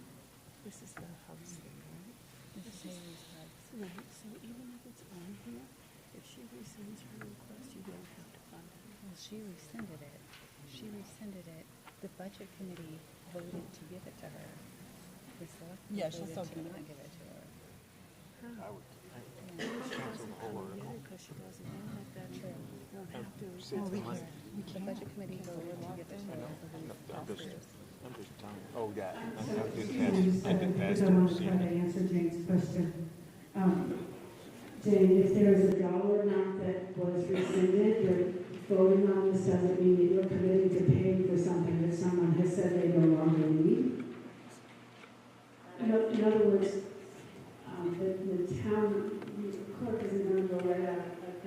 This is the house thing, right? This is Haley's house. Right, so even if it's on here, if she rescinds her request, you don't have to fund it. Well, she rescinded it. She rescinded it. The budget committee voted to give it to her. The select board voted to not give it to her. I would cancel the whole article. Because she doesn't own it, that's true. You don't have to. The budget committee voted to give it to her. I'm just telling you. Oh, yeah. I don't want to try to answer Jane's question. Jane, if there is a dollar amount that was rescinded, you're voting on this doesn't mean that you're committing to paying for something that someone has said they no longer need. In other words, the town clerk isn't going to go write out a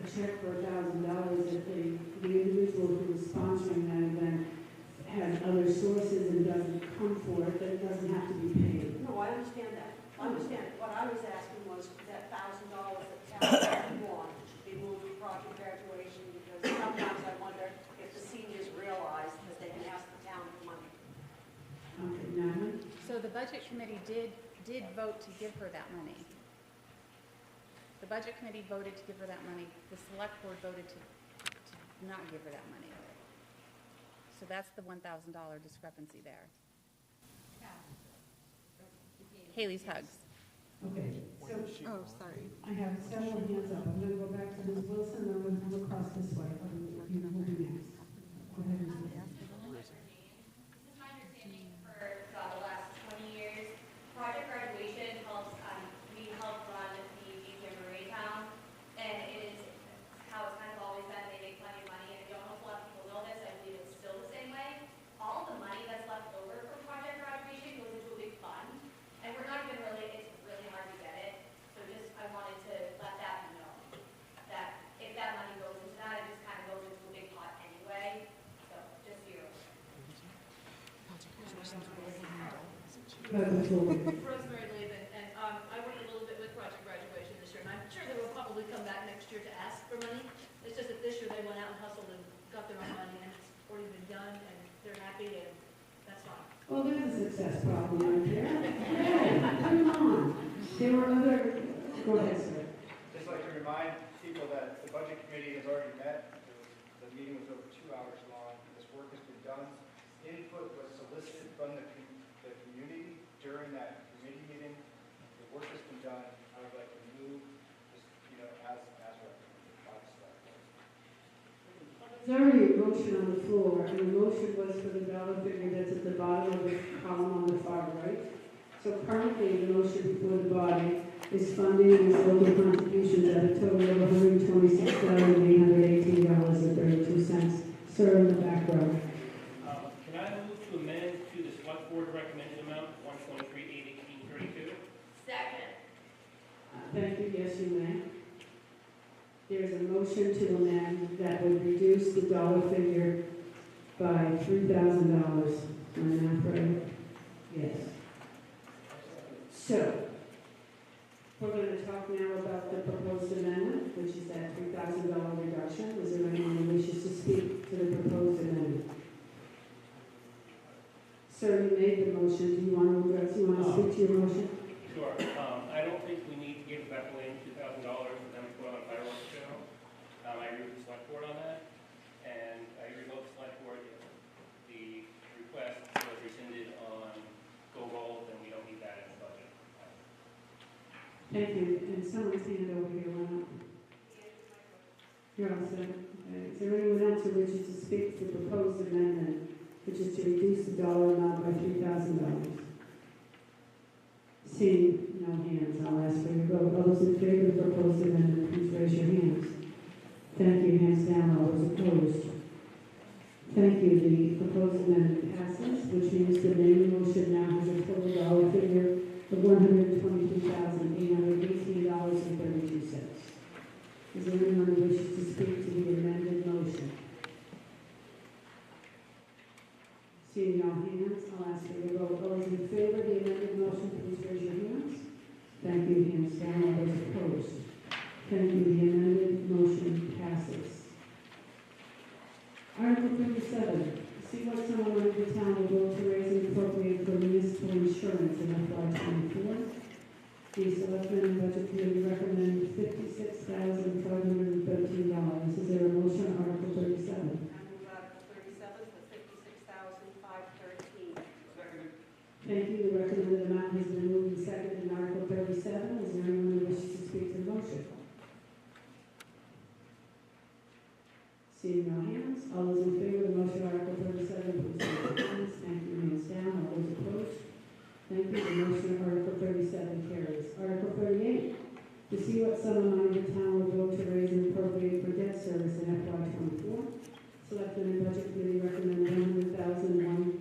check for $1,000 if the individual who is sponsoring that event has other sources and doesn't come for it, that it doesn't have to be paid. No, I understand that. I understand. What I was asking was that $1,000 that town won should be moved to project graduation, because sometimes I wonder if the seniors realize that they can ask the town for money. Okay, Natalie? So the budget committee did vote to give her that money. The budget committee voted to give her that money. The select board voted to not give her that money. So that's the $1,000 discrepancy there. Haley's Hugs. Okay, so. Oh, sorry. I have several hands up. I'm going to go back to Ms. Wilson, then I'm going to come across this way. You know who will be next. Go ahead, Ms. Wilson. This is my understanding for the last 20 years. Project graduation helps, we help run the Jamboree Town, and it is how it's kind of always been. They make plenty of money, and I don't know if a lot of people know this, I believe it's still the same way. All the money that's left over from project graduation goes into a big fund, and we're not even really, it's really hard to get it. So just, I wanted to let that be known, that if that money goes into that, it just kind of goes into a big pot anyway. So just so you're aware. Rosemary Laban, and I worked a little bit with project graduation this year, and I'm sure they will probably come back next year to ask for money. It's just that this year they went out and hustled and got their own money, and it's already been done, and they're happy, and that's fine. Well, there's a success problem right there. Hey, come on. There were other, go ahead, sir. Just like to remind people that the budget committee has already met. The meeting was over 2 hours long. This work has Dunn's input was solicited from the community during that committee meeting. The work has been done. I would like to move this, as recommended by the select board. There's already a motion on the floor, and the motion was for the dollar figure that's at the bottom of the column on the far right. So currently, the motion before the body is funding these local contributions at a total of $126,818.32. Sir, in the back row. Can I move to amend to the select board recommended amount, $123,818.32? Second. Thank you, yes, you may. There's a motion to amend that would reduce the dollar figure by $3,000. Am I not right? Yes. So, we're going to talk now about the proposed amendment, which is that $3,000 reduction. Is there anyone who wishes to speak to the proposed amendment? Sir, you made the motion. Do you want to address? You want to speak to your motion? Sure. I don't think we need to give Bethel $2,000 for them to put on a fireworks show. I agree with the select board on that, and I agree with the select board if the request was rescinded on Go Gold, then we don't need that in the budget. Thank you. And someone's hand over here went up. You're all set. Okay. Is there anyone else who wishes to speak to the proposed amendment, which is to reduce the dollar amount by $3,000? Seeing no hands, I'll ask for your vote. All those in favor of the proposed amendment, please raise your hands. Thank you. Hands down. All those opposed. Thank you. The proposed amendment passes, which means the main motion now has a total dollar figure of $123,818.32. Is there anyone who wishes to speak to the amended motion? Seeing no hands, I'll ask for your vote. All those in favor of the amended motion, please raise your hands. Thank you. Hands down. All those opposed. Thank you. The amended motion passes. Article 37. See what sum of money the town will vote to raise and appropriate for municipal insurance in FY24. The Selectmen and Budget Committee recommend $56,513. Is there a motion on Article 37? I move Article 37 for $56,513. Second. Thank you. The recommended amount has been moved and seconded in Article 37. Is there anyone who wishes to speak to the motion? Seeing no hands, all those in favor of the motion Article 37, please raise your hands. Thank you. Hands down. All those opposed. Thank you. The motion of Article 37 carries. Article 38. To see what sum of money the town will vote to raise and appropriate for debt service in FY24. Selectmen and Budget Committee recommend $100,151.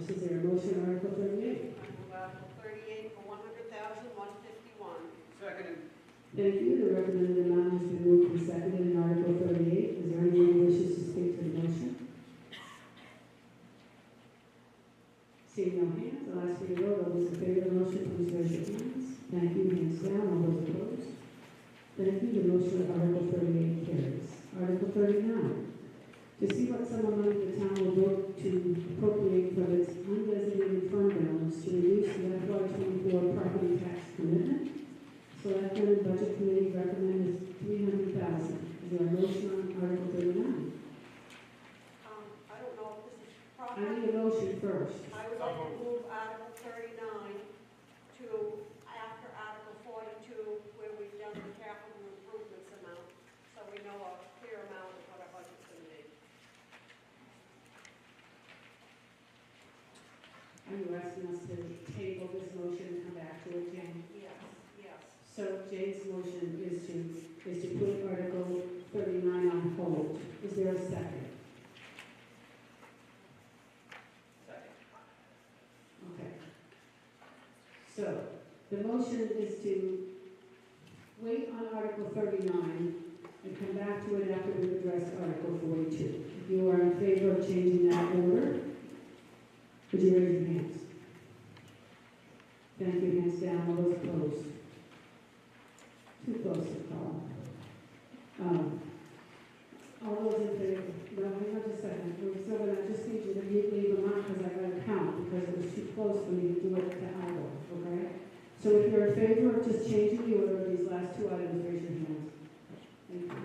Is there a motion on Article 38? I move Article 38 for $100,151. Second. Thank you. The recommended amount has been moved and seconded in Article 38. Is there anyone who wishes to speak to the motion? Seeing no hands, I'll ask you to vote. All those in favor of the motion, please raise your hands. Thank you. Hands down. All those opposed. Thank you. The motion of Article 38 carries. Article 39. To see what sum of money the town will vote to appropriate from its undesignated fund balance to reduce the FY24 property tax commitment. Selectmen and Budget Committee recommend is $300,000. Is there a motion on Article 39? I don't know if this is proper. I need a motion first. I would like to move Article 39 to after Article 42, where we've done the capital improvements amount, so we know a clear amount of what our budget's going to be. Are you asking us to table this motion and come back to it, Jane? Yes, yes. So Jane's motion is to put Article 39 on hold. Is there a second? Second. Okay. So the motion is to wait on Article 39 and come back to it after we've addressed Article 42. If you are in favor of changing that order, would you raise your hands? Thank you. Hands down. All those opposed. Too close to call. All those in favor? No, hang on just a second. So when I just need you to leave them out because I got to count because it was too close for me to do it to eyeball, okay? So if you're in favor of just changing the order of these last two items, raise your hands. Thank you.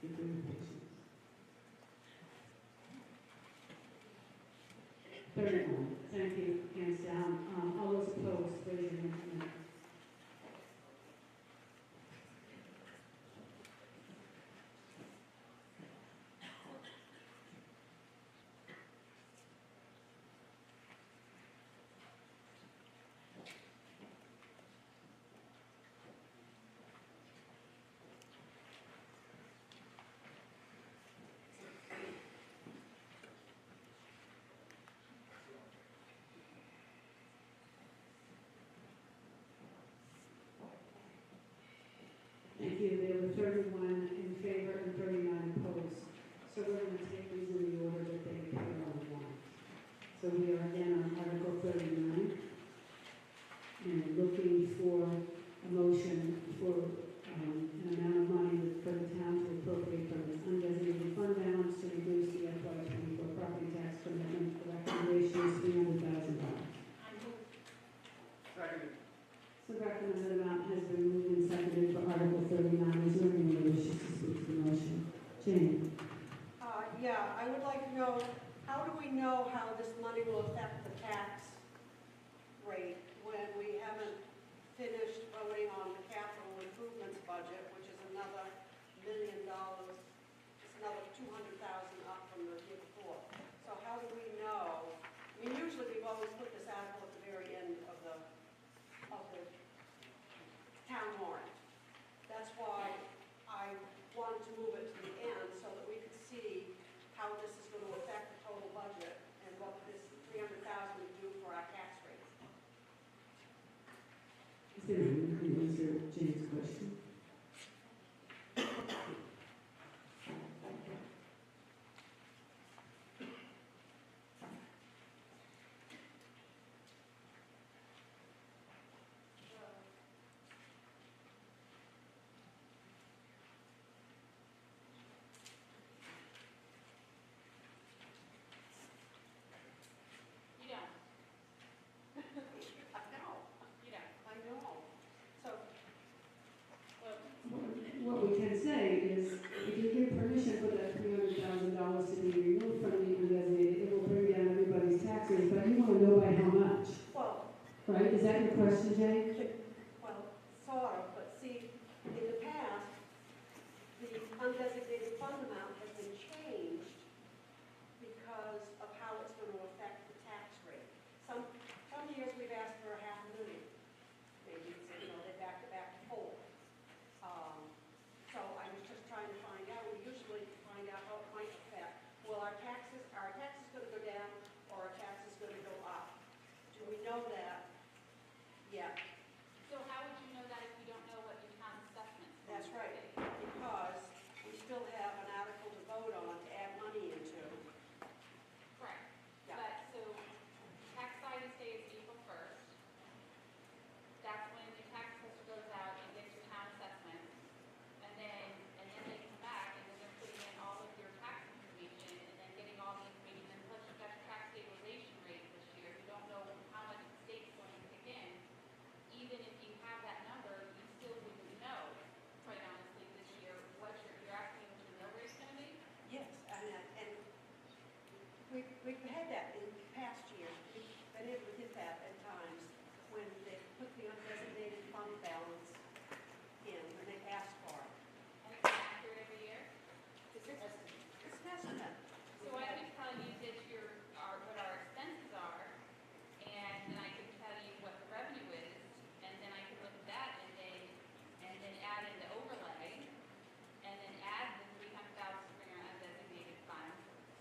Give them patience. 31, thank you, hands down. All those opposed, raise your hand. Thank you. There were 31 in favor and 39 opposed. So we're going to take these in the order that they appear on the warrant. So we are again on Article 39 and looking for a motion for an amount of money for the town to appropriate from its undesignated fund balance to reduce the FY24 property tax commitment. The recommendation is $300,000. Second. The recommended amount has been moved and seconded for Article 39. Is there anyone who wishes to speak to the motion? Jane? Yeah, I would like to know, how do we know how this money will affect the tax rate when we haven't finished voting on the capital improvements budget, which is another $1 million, it's another 200,000 up from the year before. So how do we know? I mean, usually we've always put this article at the very end of the town warrant. That's why I wanted to move it to the end so that we could see how this is going to affect the total budget and what this 300,000 would do for our tax rate. Is there anyone who can answer Jane's question? You don't. I know. You don't. I know. So, What we can say is, if you give permission for that $300,000 to be removed from the undesignated, it will bring down everybody's taxes, but you want to know by how much, well, right? Is that your question, Jane? well, sort of, but see, in the past, the undesignated fund amount has been changed because of how it's going to affect the tax rate. Some years we've asked for $500,000, maybe, they backed it back to full. So I was just trying to find out, we usually find out how it might affect. Well, are taxes going to go down or are taxes going to go up? Do we know that yet? So how would you know that if you don't know what your town assessment's going That's to right, be? because we still have an article to vote on to add money into. Correct. Yeah. But, so, tax filing day is April 1st. That's when the tax assessor goes out and gets your town assessment. And then they come back and then they're putting in all of your tax information and then getting all the information. And plus you've got your tax stabilization rate this year. You don't know how much the state's going to kick in. Even if you have that number, you still wouldn't know, quite honestly, this year, what you're asking what your mill rate's going to be? Yes, and we've had that in past years. We've been able to hit that at times when they put the undesignated fund balance in, when they ask for it. And it's accurate every year? It's an estimate. So I could tell you that what our expenses are, and then I could tell you what the revenue is, and then I could look at that and then add in the overlay, and then add the 300,000 for your undesignated fund,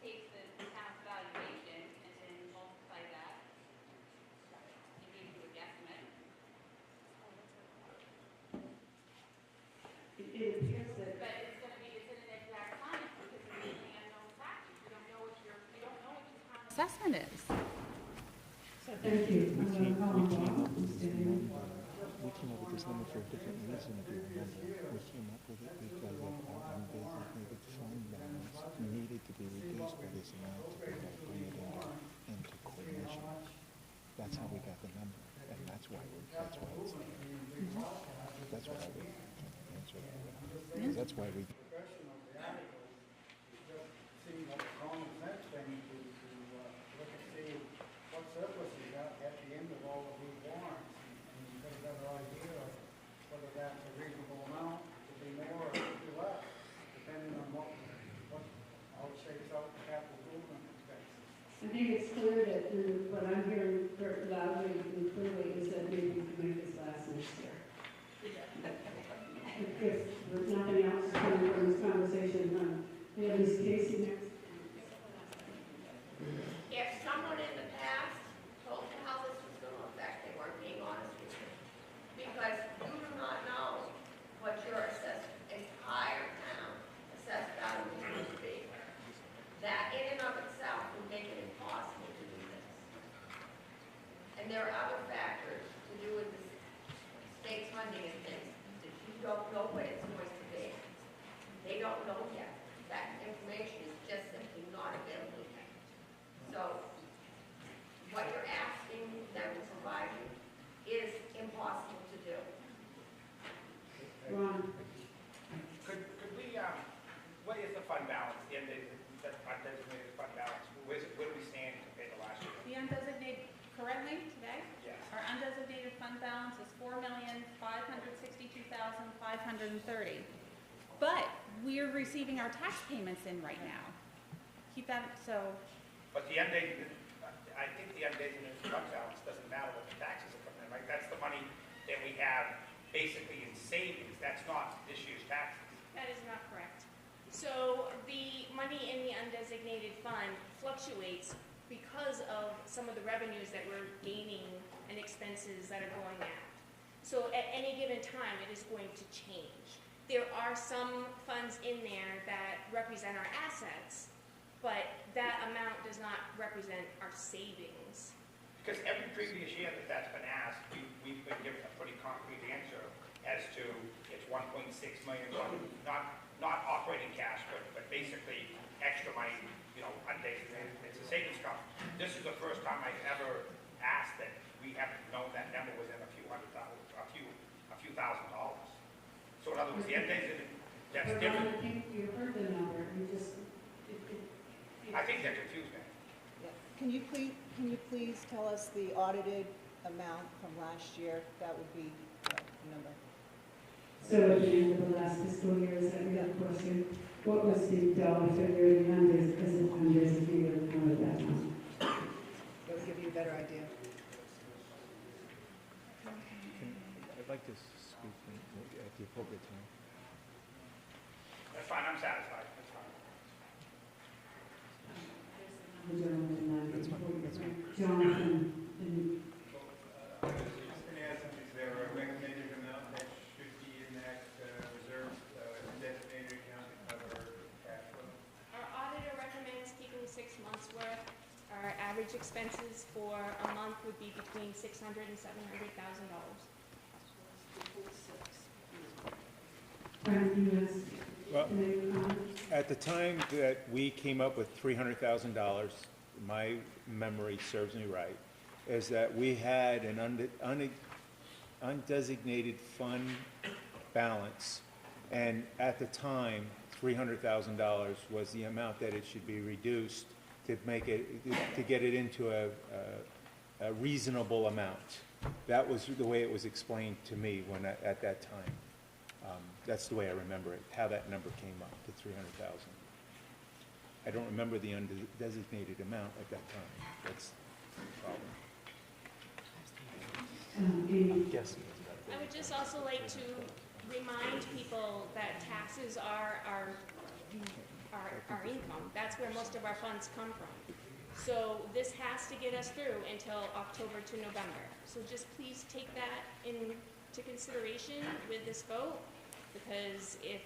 take the town's valuation, and then multiply that, and give you a guesstimate. It appears that But it's an exact science because it's using unknown factors. You don't know what your town assessment is. Thank you. We came up with this number for a different reason, if you remember. We came up with it because of our undesignated fund balance needed to be reduced by this amount to bring it into coordination. That's how we got the number, and that's why it's there. That's what I would answer that with. Because that's why we. Question of the article don't know what it's going to be. They don't know yet. That information is just simply not available yet. So what you're asking them to provide you is impossible to do. Ron? Could we, what is the fund balance, the undesignated fund balance? Where do we stand compared to last year? The undesignated, currently, today? Yes. Our undesignated fund balance is $4,562,530. But we're receiving our tax payments in right now. Keep that, so, But the undesignated, I think the undesignated fund balance doesn't matter what the taxes are coming in, right? That's the money that we have basically in savings. That's not this year's taxes. That is not correct. So the money in the undesignated fund fluctuates because of some of the revenues that we're gaining and expenses that are going out. So at any given time, it is going to change. There are some funds in there that represent our assets, but that amount does not represent our savings. Because every previous year that's been asked, we've been given a pretty concrete answer as to it's 1.6 million, not operating cash, but basically extra money, you know, undesignated. It's a savings account. This is the first time I've ever asked that we haven't known that number was in a few thousand dollars. So in other words, the undesignated, that's But different. Ron, I think you heard the number, you just, I think that confused me. Can you please tell us the audited amount from last year? That would be the number. So at the end of the last fiscal year, is that your question? What was the dollar figure in the undesignated account at that time? That would give you a better idea. I'd like to speak at the appropriate time. That's fine, I'm satisfied. That's fine. The gentleman, Jonathan, and I was just going to ask, is there a recommended amount that should be in that reserve designated account to cover cash flow? Our auditor recommends keeping 6 months' worth. Our average expenses for a month would be between $600,000 and $700,000. Well, at the time that we came up with $300,000, my memory serves me right, is that we had an undesignated fund balance, and at the time, $300,000 was the amount that it should be reduced to make it, to get it into a reasonable amount. That was the way it was explained to me when at that time. That's the way I remember it, how that number came up to 300,000. I don't remember the undesignated amount at that time. That's the problem. Yes. I would just also like to remind people that taxes are our income. That's where most of our funds come from. So this has to get us through until October to November. So just please take that into consideration with this vote, because if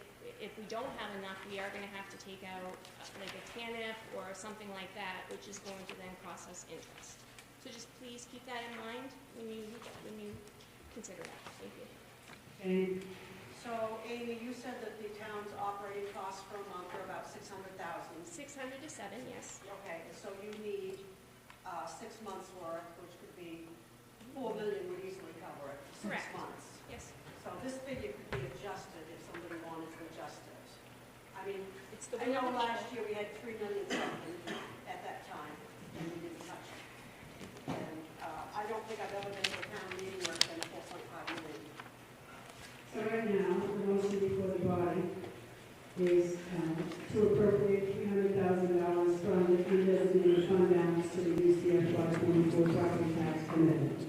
we don't have enough, we are going to have to take out like a TANF or something like that, which is going to then cost us interest. So just please keep that in mind when you consider that. Thank you. And So, Amy, you said that the town's operating costs per month are about $600,000. 600 to 7, yes. Okay, so you need 6 months' worth, which could be $4 million would easily cover it for 6 Correct. months. Yes. So this figure could be adjusted if somebody wanted to adjust it. I mean, It's the I know will of the last people. year we had $3 million something at that time, and we didn't touch it. And I don't think I've ever been to a town meeting where it's been $4.5 million. so right now, the motion before the body is to appropriate $300,000 from the undesignated fund balance to reduce the FY24 property tax commitment.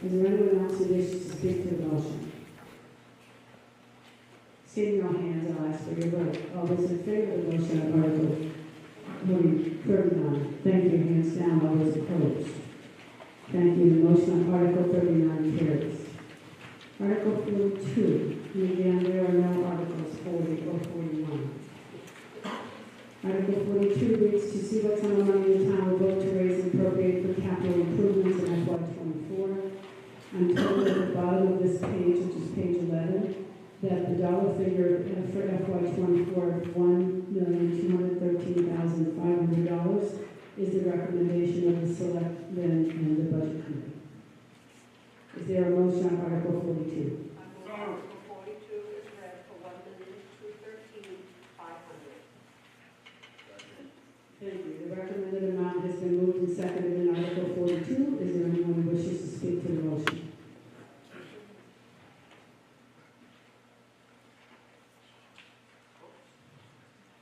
Is there anyone else who wishes to speak to the motion? See your hands, I'll ask for your vote. All those in favor of the motion on Article 39, thank you. Hands down. All those opposed? Thank you. The motion on Article 39 carries. Article 42, and again, there are no Articles 40 or 41. Article 42 reads to see what sum of money the town will vote to raise and appropriate for capital improvements in FY24. I'm told at the bottom of this page, which is page 11, dollar figure for FY '24 of $1,213,500 is the recommendation of the selectmen and the budget committee. Is there a motion on Article 42? Article 42 is read for $1,213,500. Thank you. The recommended amount has been moved and seconded in Article 42. Is there anyone who wishes to speak to the motion?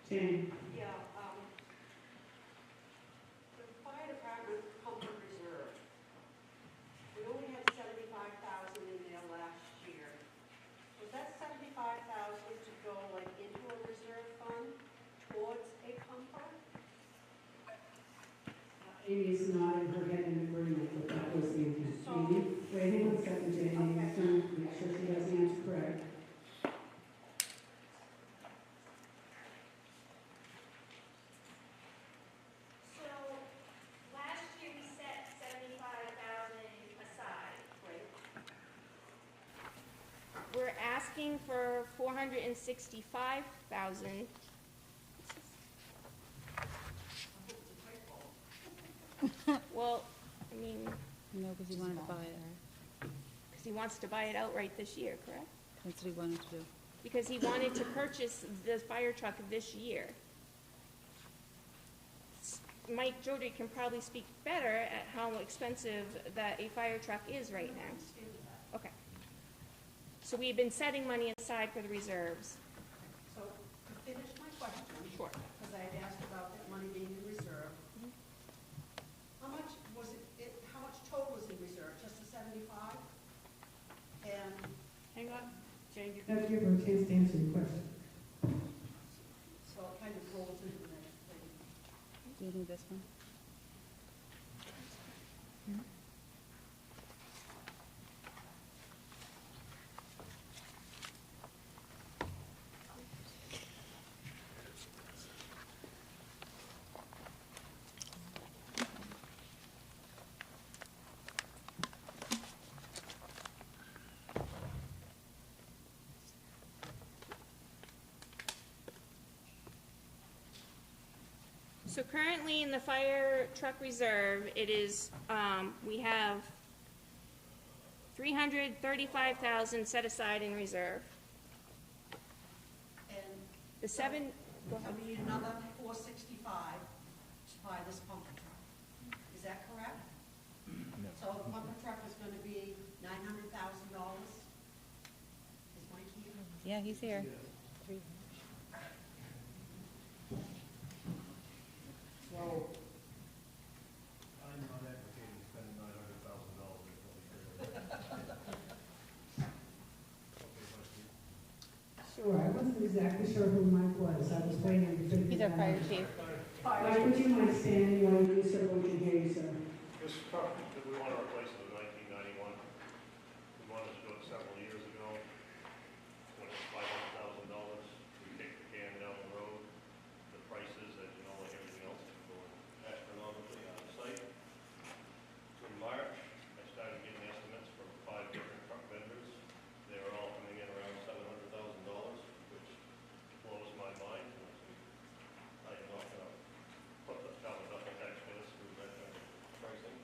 Jane? Yeah, the fire department pumper reserve. We only had 75,000 in there last year. Was that 75,000 to go like into a reserve fund towards a pumper? Amy's nodding her head in agreement that that was the intent. So- Amy, wait, hang on a second, Jane. Amy's going to make sure she has the answer correct. So, last year we set 75,000 aside. We're asking for 465,000. Well, I mean, No, because he wanted to buy it. because he wants to buy it outright this year, correct? That's what he wanted to do. Because he wanted to purchase the fire truck this year. Mike Jody can probably speak better at how expensive that a fire truck is right now. Okay. So we've been setting money aside for the reserves. So, to finish my question. Sure. Because I had asked about that money being in reserve. How much was how much total was in reserve? Just the 75? And, hang on, Jane, you Let's give her a chance to answer your question. so it kind of rolls into the next thing. Do you need this one? So currently in the fire truck reserve, it is, we have 335,000 set aside in reserve. And The seven, go I ahead. need another 465 to buy this pumper truck. Is that correct? No. So the pumper truck is going to be $900,000? Is Mike here? Yeah, he's here. So, I'm not advocating spending $900,000. Sure, I wasn't exactly sure who Mike was. I was waiting to figure He's that our fire out. chief. Mike, would you mind standing while you do so we can hear you, sir? This truck that we want to replace is a 1991. We wanted to do it several years ago. When it was $500,000, we kicked the can down the road. The prices, as you know, like everything else, is going astronomically out of sight. In March, I started getting estimates from 5 different truck vendors. They were all coming in around $700,000, which blows my mind. I am not going to put the town of Bethel taxpayers through that kind of pricing.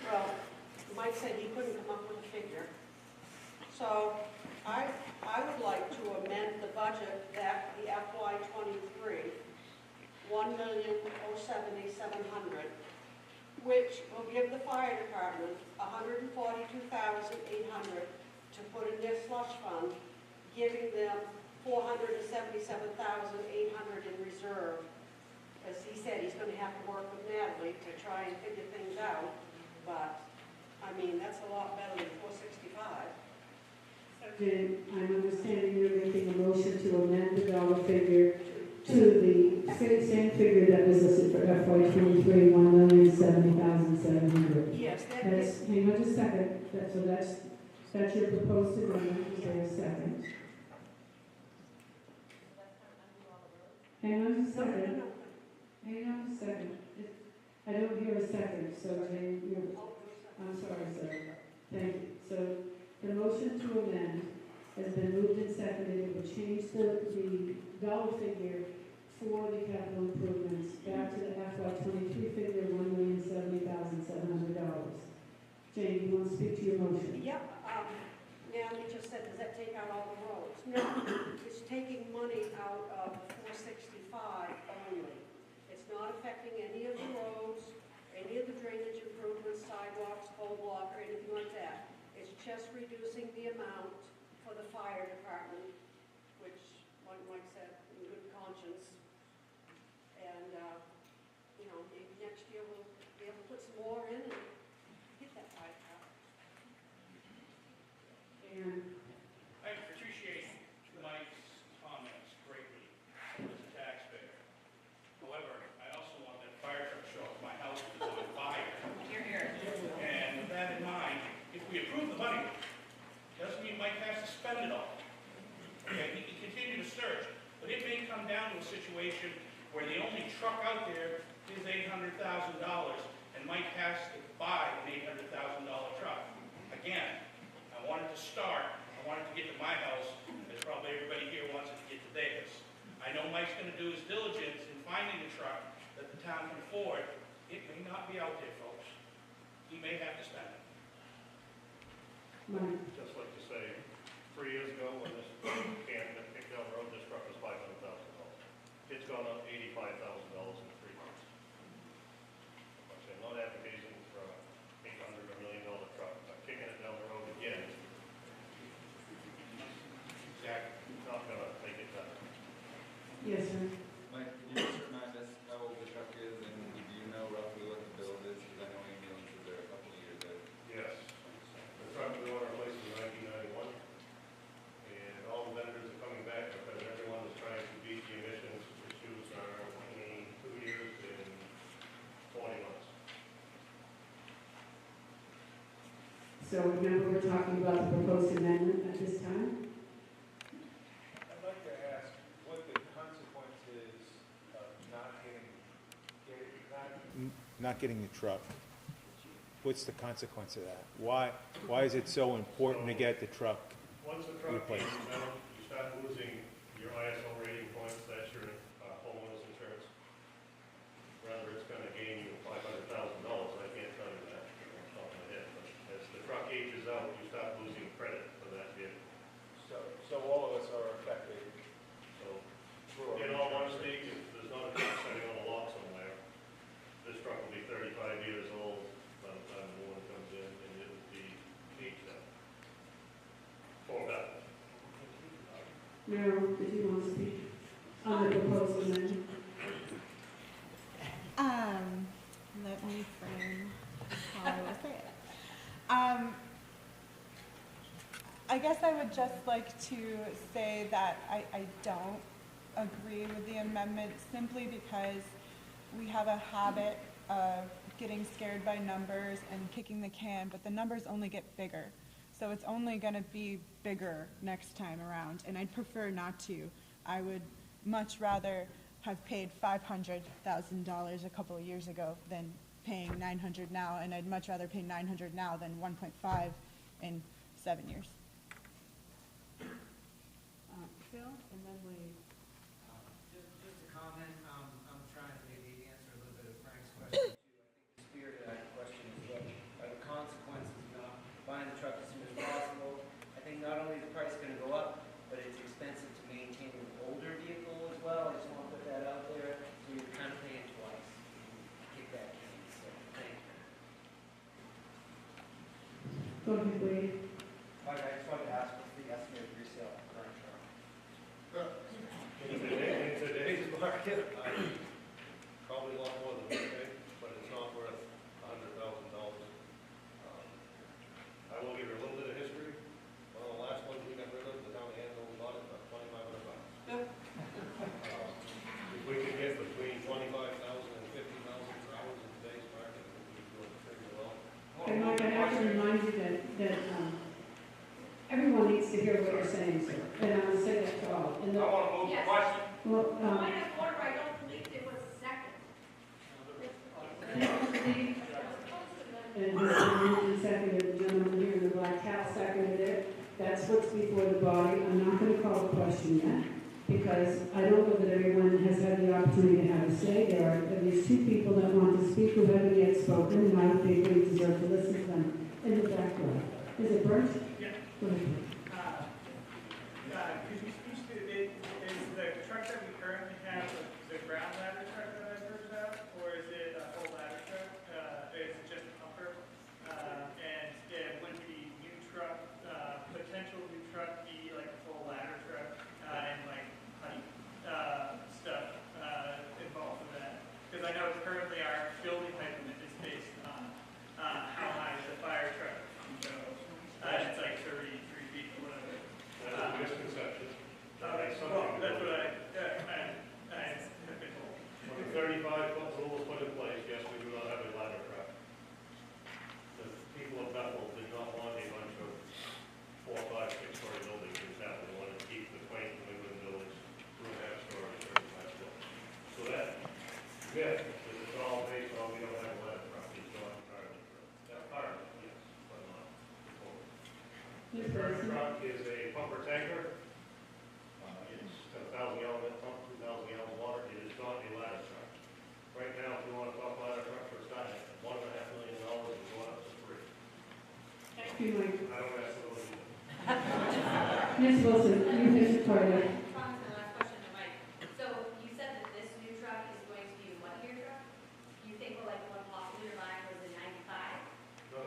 Well, Mike said he couldn't come up with a figure. So I would like to amend the budget that the FY '23, $1,070,700, which will give the fire department $142,800 to put in their slush fund, giving them $477,800 in reserve. As he said, he's going to have to work with Natalie to try and figure things out, but, I mean, that's a lot better than 465. Then I'm understanding you're making a motion to amend the dollar figure to the same figure that was listed for FY '23, $1,070,700. Yes, That's, hang on just a second. That's your proposed amendment. Is there a second? Hang on just a second. Hang on a second. I don't hear a second, so Jane, I'm sorry, sir. Thank you. So the motion to amend has been moved and seconded. It will change the dollar figure for the capital improvements back to the FY '23 figure, $1,070,700. Jane, you want to speak to your motion? Yep, Natalie just said, does that take out all the roads? No, it's taking money out of 465 only. It's not affecting any of the roads, any of the drainage improvements, sidewalks, cold block, or anything like that. It's just reducing the amount for the fire department, which, like Mike said, in good conscience. And, you know, maybe next year we'll be able to put some more in and get that fire department. And I appreciate Mike's comments greatly as a taxpayer. However, I also want that fire truck to show up at my house if it's on fire. Here, here. And with that in mind, if we approve the money, doesn't mean Mike has to spend it all. Okay, he can continue to search, but it may come down to a situation where the only truck out there is $800,000, and Mike has to buy an $800,000 truck. Again, I wanted to start, I wanted to get to my house, as probably everybody here wants it to get to theirs. I know Mike's going to do his diligence in finding a truck that the town can afford. It may not be out there, folks. He may have to spend it. Just like to say, 3 years ago, when this can got kicked down the road, this truck was $500,000. It's gone up $85,000 in 3 months. Like I said, not advocating for a $800 or $1 million truck, but kicking it down the road again. Exactly. Not gonna make it better. yes, sir. Mike, can you just remind us how old the truck is, and do you know roughly what the build is? Because I know ambulance was there a couple of years ago. Yes. The truck we want to replace is 1991, and all the vendors are coming back because everyone is trying to beat the emissions issues are 22 years and 20 months. So remember, we're talking about the proposed amendment at this time? I'd like to ask what the consequences of not getting the truck. What's the consequence of that? Why is it so important to get the truck Once the truck replaced? gets down, you start losing your ISO rating points, that's your homeowner's insurance. Rather, it's gonna gain you $500,000, I can't tell you that off the top of my head, but as the truck ages out, you start losing credit for that vehicle. So all of us are affected. So, in all honesty, if there's not a truck sitting on a lot somewhere, this truck will be 35 years old by the time the one comes in, and it will be aged out. For that. Meryl, did you want to speak on the proposed amendment? Let me frame how I will say it. I guess I would just like to say that I don't agree with the amendment simply because we have a habit of getting scared by numbers and kicking the can, but the numbers only get bigger. So it's only going to be bigger next time around, and I'd prefer not to. I would much rather have paid $500,000 a couple of years ago than paying $900 now, and I'd much rather pay $900 now than $1.5 in 7 years. Phil, and then we. Just a comment, I'm trying to maybe answer a little bit of Frank's question too. I think the Go ahead, Wade. I just wanted to ask what's the estimated resale of current truck? In today's market, probably a lot more than we pay, but it's not worth $100,000. I will give you a little bit of history. One of the last ones we got rid of, the town of Andover bought it for $2,500. If we could get between $25,000 and $50,000 per hour in today's market, we'd be doing pretty well. And Mike, I have to remind you that everyone needs to hear what you're saying, sir. And I will say that to all. And I want to move the question. Well, Point of order, I don't believe there was a second. and the seconded, the gentleman here in the black hat seconded it. That's what's before the body. I'm not going to call the question yet, because I don't know that everyone has had the opportunity to have a say. There are at least two people that want to speak who haven't yet spoken, and I think we deserve to listen to them in the background. Is it Bert? Yeah. Go ahead. Could you speak to, is the truck that we currently have the ground ladder truck that I've heard about, or is it a whole ladder truck? Is it just a pumper? And would the new truck, potential new truck be like a full ladder truck and like height stuff involved with that? Because I know currently our building height limit is based on how high the fire truck can go. It's like 33 feet or whatever. That's a misconception. Well, that's what I have been told. When the 35-foot rule was put in place, yes, we do not have a ladder truck. The people of Bethel did not want a bunch of 4, 5, 6-story buildings in town. They wanted to keep the quaint New England buildings 2.5 stories, 35 foot. So that myth that it's all based on we don't have a ladder truck is not entirely true. That part, yes, but not totally. The current truck is a pumper tanker. It's 10,000 gallon pump, 2,000 gallons of water. It is not a ladder truck. Right now, if you want to talk ladder truck, we're starting at $1.5 million and going up to $3 million. Thank you, Mike. I don't ask for those either. Ms. Wilson, you finish the part. Promise my last question to Mike. So you said that this new truck is going to be a what-year truck? You think we're like one possibly relying was in 95? No.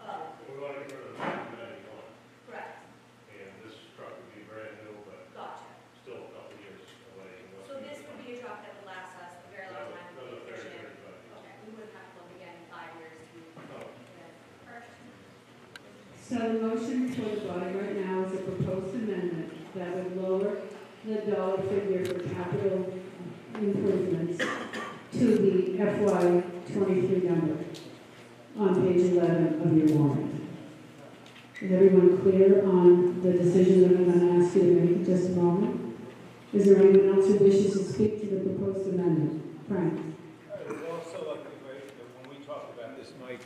Oh, We want to get rid of the 91. correct. And this truck would be brand new, but Gotcha. still a couple years away. So this would be a truck that would last us a very long time. Another 30, 35 years. Okay, we wouldn't have to look again in 5 years to. No. Yeah. Perfect. So the motion before the body right now is a proposed amendment that would lower the dollar figure for capital improvements to the FY '23 number on page 11 of your warrant. Is everyone clear on the decision that I'm going to ask you to make in just a moment? Is there anyone else who wishes to speak to the proposed amendment? Frank? I would also like to write that when we talked about this, Mike,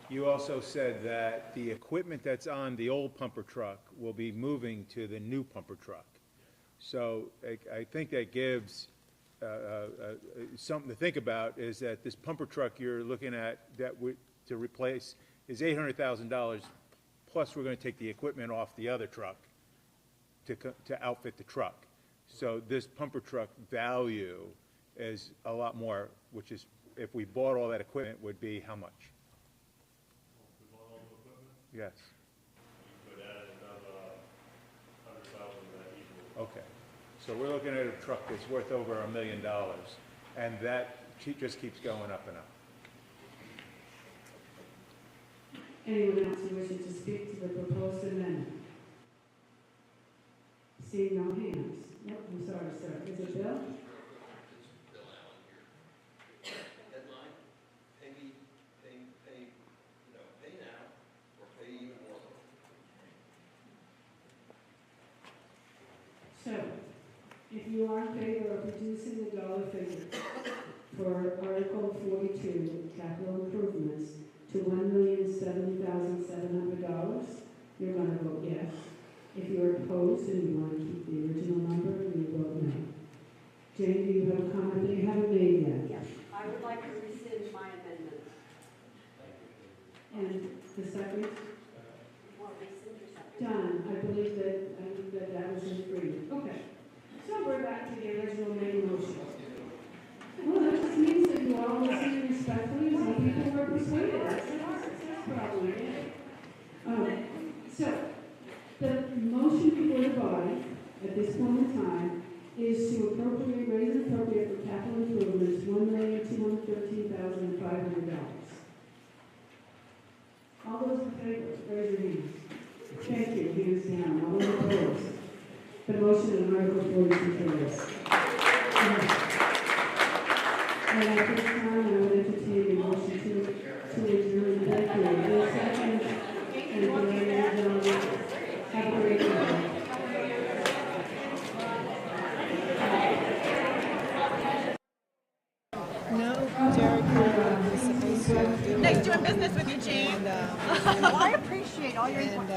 you also said that the equipment that's on the old pumper truck will be moving to the new pumper truck. So I think that gives something to think about, is that this pumper truck you're looking at to replace is $800,000, plus we're going to take the equipment off the other truck to outfit the truck. So this pumper truck value is a lot more, which is, if we bought all that equipment, would be how much? We bought all the equipment. Yes. You could add another 100,000 to that easily. Okay. So we're looking at a truck that's worth over $1 million, and that just keeps going up and up. Anyone else who wishes to speak to the proposed amendment? Seeing no hands. Yep, I'm sorry, sir. Is it Bill? Bill Allen here. Headline, pay now or pay even more. So, if you are in favor of reducing the dollar figure for Article 42, capital improvements, to $1,070,700, you're going to vote yes. If you're opposed and you want to keep the original number, you vote no. Jane, do you have a comment that you haven't made yet? Yes, I would like to rescind my amendment. And the second? Well, rescind your second. Done. I believe that was agreed. Okay. So we're back to the original main motion. Well, that just means that you all listen respectfully, some people were persuaded. That's a success problem. at this point in time is to appropriate, raise and appropriate for capital improvements, $1,213,500. All those in favor, raise your hands. Thank you, hands down. All those opposed? The motion on Article 42 carries. And at this time, I would entertain a motion to adjourn. Thank you. Bill seconds, and Brian and John. Have a great day. No, Derek was supposed to do Nice it. doing business with you, Jane. Well, I appreciate all your input.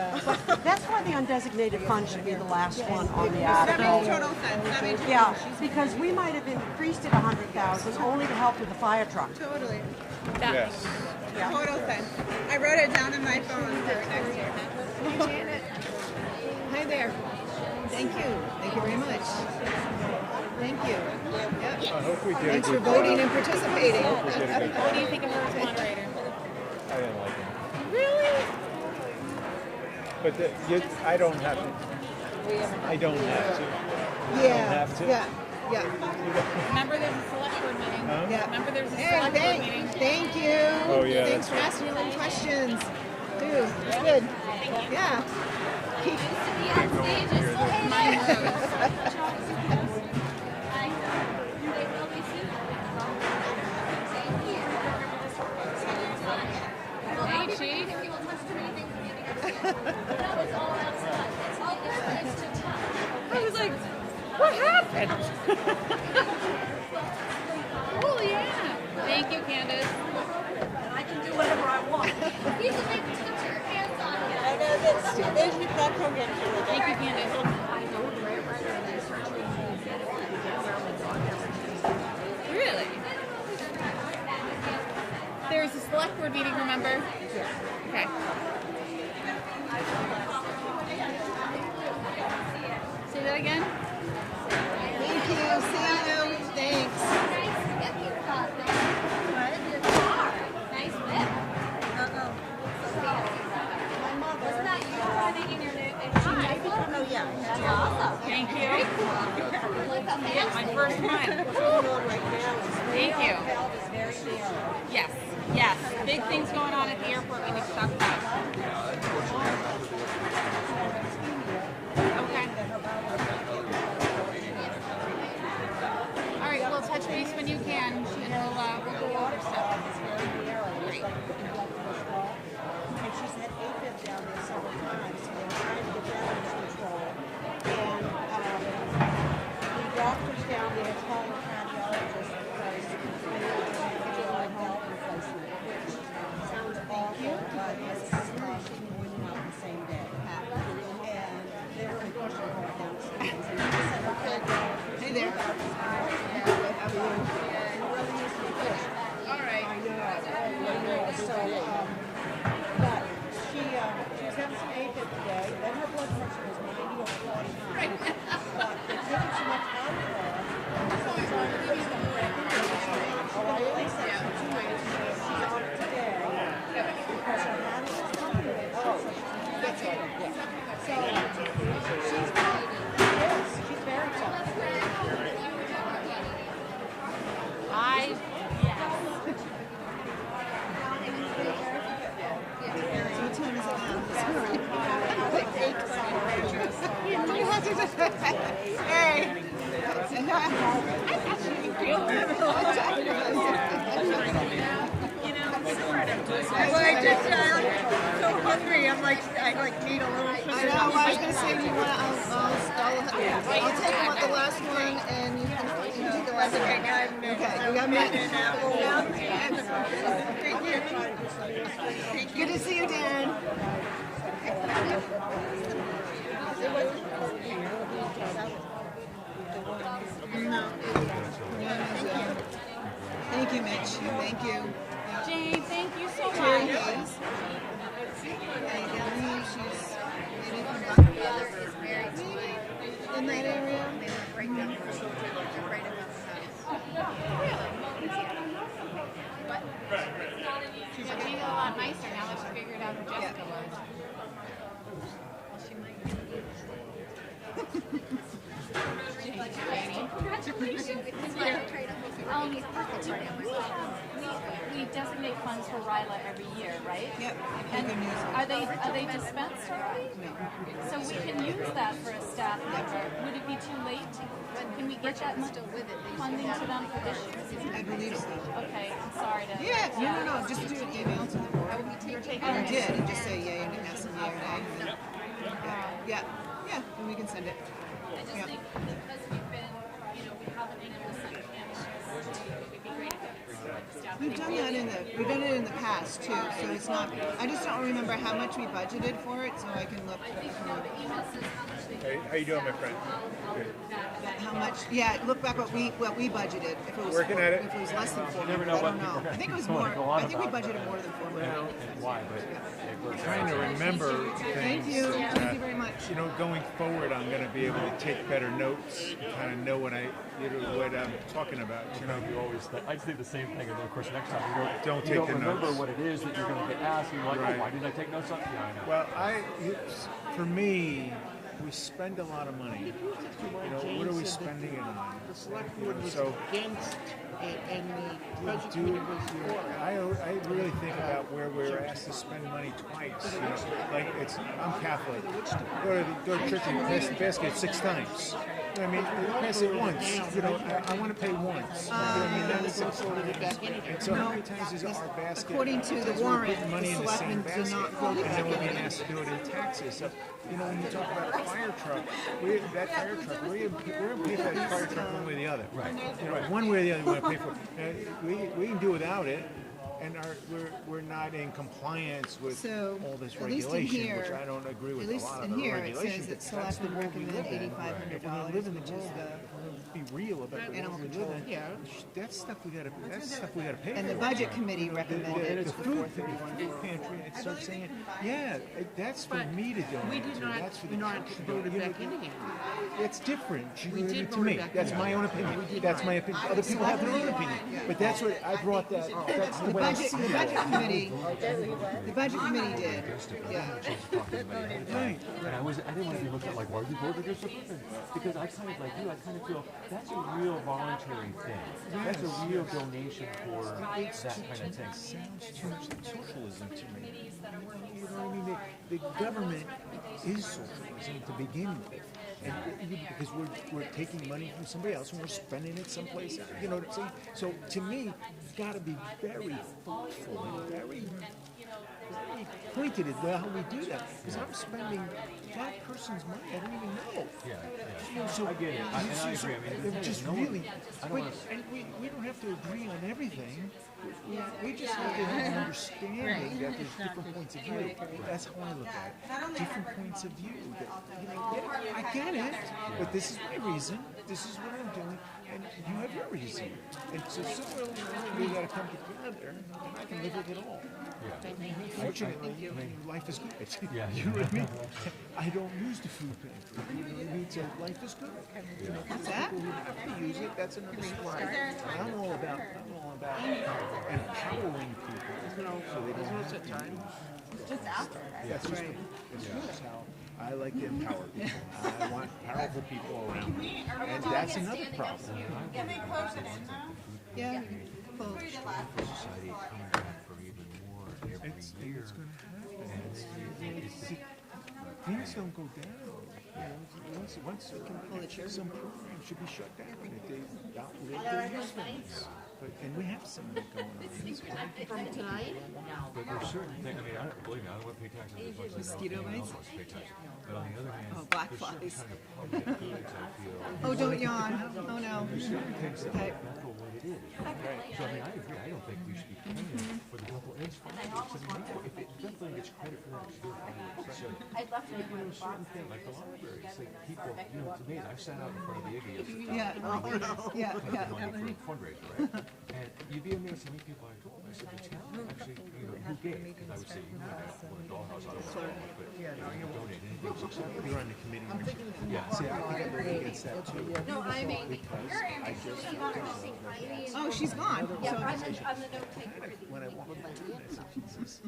But that's why the undesignated fund should be the last one on the That article. makes total sense. That makes total Yeah, sense. because we might have increased it 100,000 only to help with the fire truck. Totally. Yes. Yeah. Total sense. I wrote it down in my phone for next year. Hey, Janet. Hi there. Thank you. Thank you very much. Thank you. Yep. I hope we did a Thanks for good voting job. and participating. I hope we did a good What do you job. think of her as moderator? I didn't like him. Really? But I don't have to. I don't have to. I Yeah. don't have to. Yeah. Yeah. Remember there's a select board meeting. Huh? Yeah. Remember there's a Hey, select board meeting. thank you. Oh, yeah, Thanks for asking your little questions. Dude, it's good. Yeah. Keep. Hey, Chief. I was like, what happened? Oh, yeah. Thank you, Candace. I can do whatever I want. You can make put your hands on it. I know that program. Thank you, Candace. Really? There's a select board meeting, remember? Okay. Say that again? Thank you. See you. Thanks. Nice whip. Wasn't that you running in your new? Oh, yeah. Awesome. Thank you. My first one. Thank you. Yes, yes. Big things going on at the airport we need to talk about. Okay. All right, we'll touch base when you can, and we'll go over stuff. Great. And she's had AFib down there several times, so they're trying to get that under control. And the doctors down there told the cardiologist because they need a valve replacement, which sounds awful, but it's crashing in and out the same day. And they're really pushing hard downstairs. And she said, okay, Hey there. yeah, how are you? It really needs to be pushed. All right. I know. So, but she was having some AFib today, then her blood pressure was 90 over 49. But they're taking so much out of her, so it's on the way back into the machine. She's going to release that for 2 weeks. She's on it today because her hand is comfortable. So that's it. So she's tough. Yes, she's very tough. So what time is it now? Hey. Well, I just so hungry. I'm like, I need a little. I know. I was gonna say, you want? I'll take them at the last one, and you can do the last one right now. Okay, you got me. Good to see you, Dan. No. Thank you, Mitch. Thank you. Jane, thank you so Terry much. Hayes. I believe she's maybe from in that area. She's getting a lot nicer now that she figured out who Jessica was. Well, she might. We designate funds for RILA every year, right? Yep. And are they dispensed already? No. So we can use that for a staff member. Would it be too late? Can we get that funding to them for this year? I believe so. Okay, I'm sorry to. Yeah, no, just do an email to the board. You're taking I it. did, and just say yay and ask them yay or nay. And then- Yeah, and we can send it. I just Yeah. think because we've been, we haven't been able to send candidates, it would be great if we could send the staff. We've done it in the past too, so it's not, I just don't remember how much we budgeted for it, so I can look. Hey, how you doing, my friend? Good. How much, yeah, look back what we budgeted, if it was. Working at it. If it was less than 400, never know I don't what know. people I think it was wanna more, go on I think we about, budgeted more than 400. And why, but we're trying to remember things. Thank you very much. Going forward, I'm going to be able to take better notes, kind of know what I'm talking about. You always, I say the same thing, and then of course next time you Don't you take don't the remember notes. what it is that you're going to get asked. You're like, Right. oh, why didn't I take notes on? Yeah, I know. Well, for me, we spend a lot of money. What are we spending it on? The select board was So- against it, and the budget Do, committee was for it. I really think about where we're asked to spend money twice. Like I'm Catholic. Go to church and pass the basket 6 times. I mean, pass it once. I want to pay once. That's and so how many times is our basket? According to the sometimes we're warrant, putting money the in the same selectmen do basket, not vote and then we're back being in. asked to do it in taxes. So, when you talk about a fire truck, that fire truck, we're going to pay for that fire truck one way or the other. Right. One way or the other, we want to pay for it. We can do without it. And we're not in compliance with all this at least in regulation, here- which I don't agree with at least a lot in of the here, it regulation. says that but that's the selectmen world we live recommend in. $8,500, If we're gonna live in the which is world, be real about the animal world we control. live in. Yeah. That's stuff we got to. That's stuff we got to pay And for. the budget committee recommended the food pantry. It starts saying, that's for me to donate. We did to. not, That's for the not church to vote it donate. back in again. It's different. We did to vote me. it back That's in. my own opinion. That's my opinion. Other people have their own opinion. But that's what I brought that. That's the way I see The it. budget committee, the budget committee did, yeah. Right. And I didn't want to be looked at like, why are you voting against the person? Because I kind of like you, I kind of feel that's a real voluntary thing. That's a real donation for that kind of thing. Sounds too much like socialism to me. You know what I mean? The government is socialism to begin with. And because we're taking money from somebody else and we're spending it someplace else. You know what I'm saying? So to me, you've got to be very thoughtful and very pointed at how we do that. Because I'm spending that person's money I don't even know. So I get it. I agree. I mean, they're just no one- really, I don't wanna- and we don't have to agree on everything. We just have to have an understanding that there's different points of view. That's how I look at it. Different points of view. That, I get it, but this is my reason. This is what I'm doing, and you have your reason. And so somewhere along the way, we got to come together, and I can live with it all. Fortunately, life is good. You know what I mean? I don't use the food pantry. You know what I mean? So life is good. What's that? People who have to use it, that's another story. I'm all about empowering people. So they don't have to use. Just after. That's right. That's how I like to empower people. I want powerful people around me. And that's another problem. Can we close it in now? Yeah. Close. Society coming back for even more every year. It's going to happen. Things don't go down. Once some programs should be shut down if they outlive their usefulness. And we have some of that going on. From tonight? But there's certain things, I mean, believe me, I don't want to pay taxes as much as Mosquito anyone else bites? wants to pay taxes. But on the other hand, Black there's certain flies. kind of public goods I feel. Oh, don't yawn. Oh, no. There's certain things that Okay. make Bethel what it is. So, I mean, I agree. I don't think we should be paying for the Bethel Ed's fire. If Bethel gets credit for that, it's good. So, I'd love to get you know, certain things, like the library, it's like people, it's amazing. I sat out in front of the Iggy yesterday. Yeah. For a fundraiser, right? And you'd be amazed how many people I told. I said, the town actually, who gave? Because I would say, you want a dollhouse, I don't want one, but if you donate anything, it's acceptable. You're on the committee. Yeah. See, I think I'm very against that too. No, I mean, Because you're I just Oh, she's gone. Yeah, So- I'm the note taker for the. when I walk in, I said, Jesus.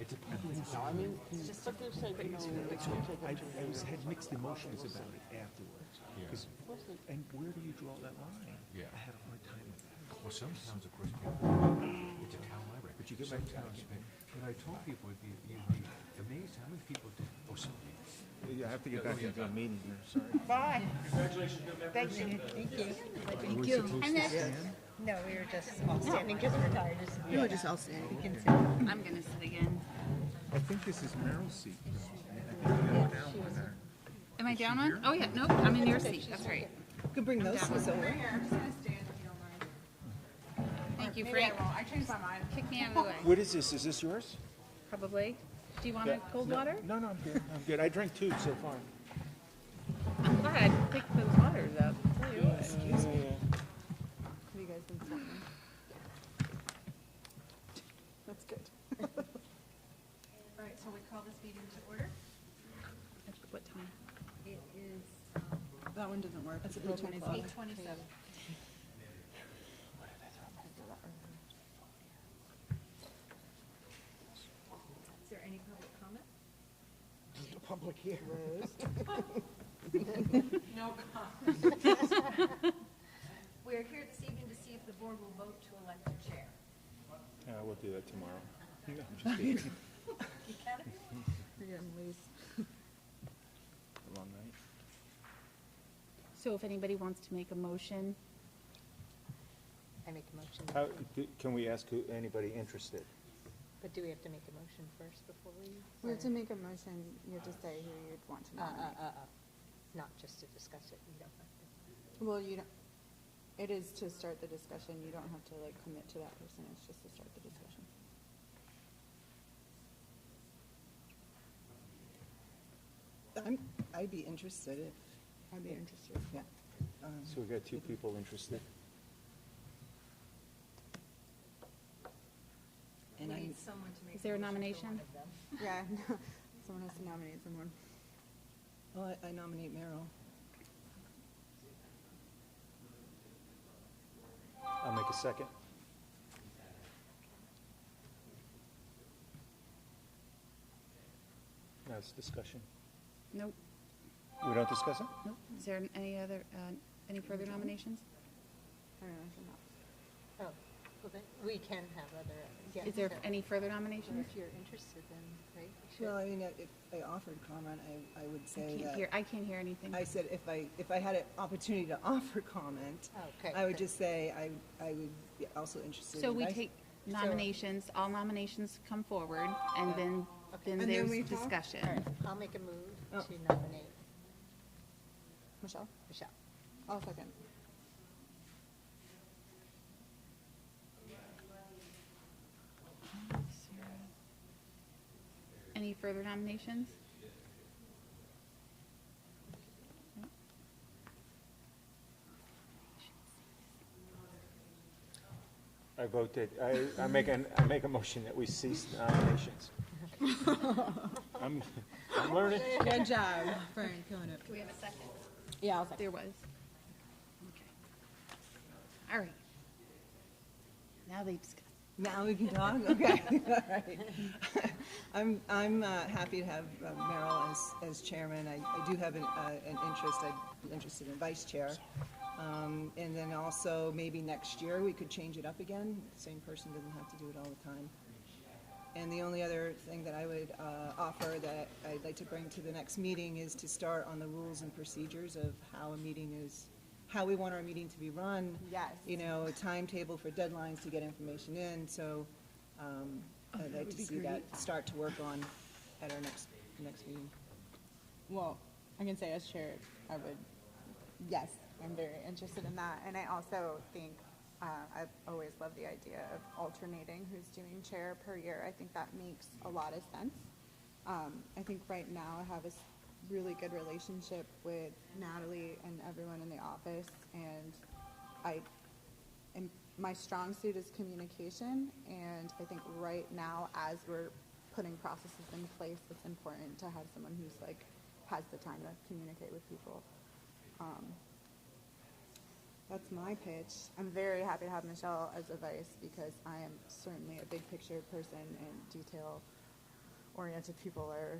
It's a no, I mean, it's just like they're saying, I had mixed emotions about it afterwards. Because, and where do you draw that line? Yeah. I had a hard time with that. Well, some towns, of course, it's a town library. But you get my towns. But I told people, you'd be amazed how many people did. Oh, sorry. Yeah, I have to get back into a meeting here, sorry. Bye. Congratulations, good member. Thank you. Thank you. Thank you. No, we were just all standing because we're tired. You were just all standing. You can sit. I'm gonna sit again. I think this is Meryl's seat. I think you got down with her. Am I down one? Oh, yeah, nope, I'm in your seat, that's right. You can bring those seats over. I'm just gonna stand if you don't mind. Thank you, Frank. I changed my mind. Kick me out of the way. What is this? Is this yours? Probably. Do you want a cold water? No, I'm good. I'm good. I drank two so far. I'm glad I picked those waters up. Tell you what. Excuse me. Have you guys been sitting? That's good. All right, so we call this meeting to order. At what time? It is That one doesn't work. It's 8:27. Is there any public comment? There's no public here. No comment. We're here this evening to see if the board will vote to elect a chair. We'll do that tomorrow. No, I'm just kidding. You can if you want. We're getting loose. A long night. So if anybody wants to make a motion, I make a motion. Can we ask anybody interested? But do we have to make a motion first before we? We have to make a motion. You have to say who you'd want to nominate. Not just to discuss it, you don't have to. Well, you don't, it is to start the discussion. You don't have to like commit to that person. It's just to start the discussion. I'd be interested if. I'd be interested, yeah. So we got two people interested. We And I, need someone to make. is there a motion for nomination? one of them. yeah, someone has to nominate someone. Well, I nominate Meryl. I'll make a second. That's discussion. Nope. We don't discuss it? Nope. Is there any other, any further nominations? I don't know, I should not. Oh, well then, we can have other, yeah. Is there so- any further nominations? If you're interested, then, right? you should. Well, I mean, if I offered comment, I would say that. I can't hear anything. I said if I had an opportunity to offer comment, Okay, I would then. just say I would be also interested. So in we vice- take nominations, all nominations come forward, and then And then there's we talk? discussion. All right, I'll make a move Oh. to nominate Michelle. Michelle. I'll second. Any further nominations? I vote that, I make a motion that we cease nominations. I'm learning. Good job, Fern, killing it. Do we have a second? Yeah, I'll second. There was. Okay. All right. Now they discuss. Now we can talk? Okay, all right. I'm happy to have Meryl as chairman. I do have an interest, I'd be interested in vice chair. And then also, maybe next year, we could change it up again. The same person doesn't have to do it all the time. And the only other thing that I would offer that I'd like to bring to the next meeting is to start on the rules and procedures of how a meeting is, how we want our meeting to be run. Yes. You know, a timetable for deadlines to get information in, so I'd like to see that start to work on at our next meeting. Well, I can say as chair, I would, yes, I'm very interested in that. And I also think, I've always loved the idea of alternating who's doing chair per year. I think that makes a lot of sense. I think right now I have a really good relationship with Natalie and everyone in the office, and my strong suit is communication, and I think right now, as we're putting processes in place, it's important to have someone who's like, has the time to communicate with people. That's my pitch. I'm very happy to have Michelle as a vice, because I am certainly a big picture person and detail oriented people are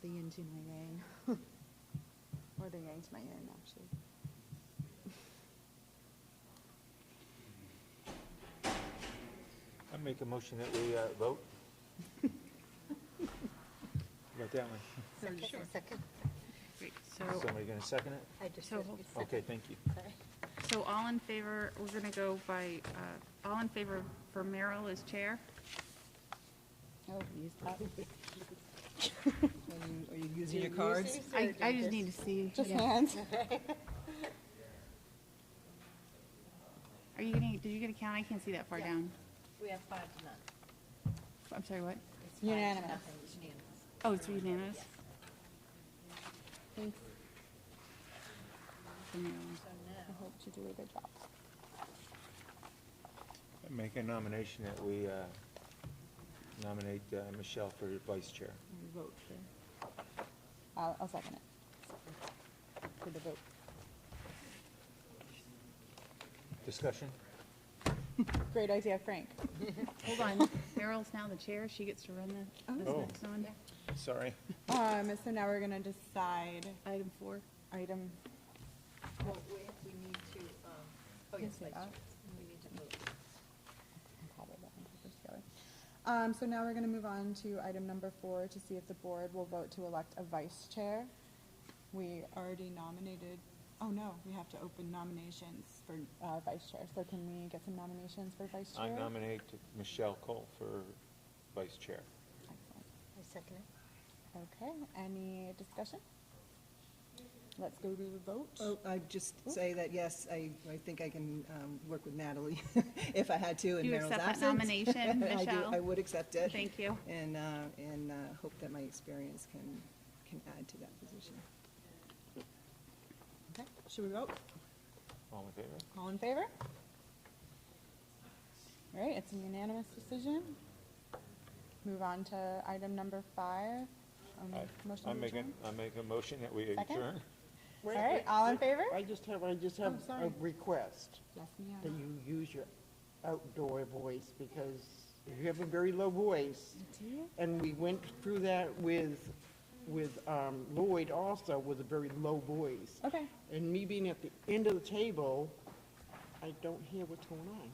the yin to my yang. Or the yang to my yin, actually. I make a motion that we vote. About that one. Second. Great, Somebody gonna second it? I just. So- Okay, thank you. So all in favor, we're going to go by, all in favor for Merrill as chair? Oh, use that. Are you using your cards? I just need to see. Just Yeah. hands. Are you getting, did you get a count? I can't see that far down. We have 5 to none. I'm sorry, what? It's 5 to Unanimous. nothing. It's unanimous. Oh, it's unanimous? Thanks. For Merrill. So now, I hope you do a good job. I make a nomination that we nominate Michelle for vice chair. We vote for. I'll second it. For the vote. Discussion? Great idea, Frank. Hold on, Merrill's now the chair, she gets to run this Oh. next one. Sorry. So now we're gonna decide Item 4. item. well, we need to, oh, yes, Yes, vice chair. We need to vote. So now we're going to move on to item number 4 to see if the board will vote to elect a vice chair. We already nominated, oh no, we have to open nominations for vice chair. So can we get some nominations for vice chair? I nominate Michelle Cole for vice chair. Excellent. I second it. Okay, any discussion? Let's go to the vote. Oh, I'd just say that, yes, I think I can work with Natalie if I had to in Do you Merrill's accept that absence. nomination, I do. Michelle? I would accept it. Thank you. And hope that my experience can add to that position. Okay, should we vote? All in favor? All in favor? All right, it's a unanimous decision. Move on to item number 5. Motion I to adjourn. make a motion that we Second? adjourn. All right, all in favor? I just have Oh, sorry. a request Yes, ma'am. that you use your outdoor voice because you have a very low voice. Do you? And we went through that with Lloyd also with a very low voice. Okay. And me being at the end of the table, I don't hear what's going on.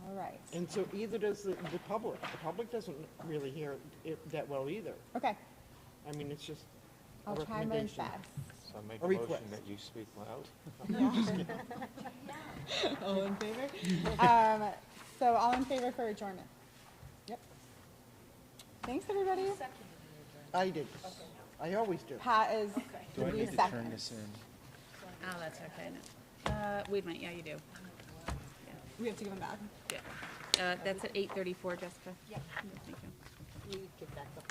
All right. And so either does the public. The public doesn't really hear it that well either. Okay, I mean, it's just a I'll try my recommendation. best. So I make A a motion request. that you speak loud. All in favor? So all in favor for adjournment? Yep. Thanks, everybody. I did. I always do. Pat is Do I the need to second. turn this in? Oh, that's okay. Wait a minute, yeah, you do. We have to give him back. Yeah. That's at 8:34, Jessica. Yep. Thank you. You give back the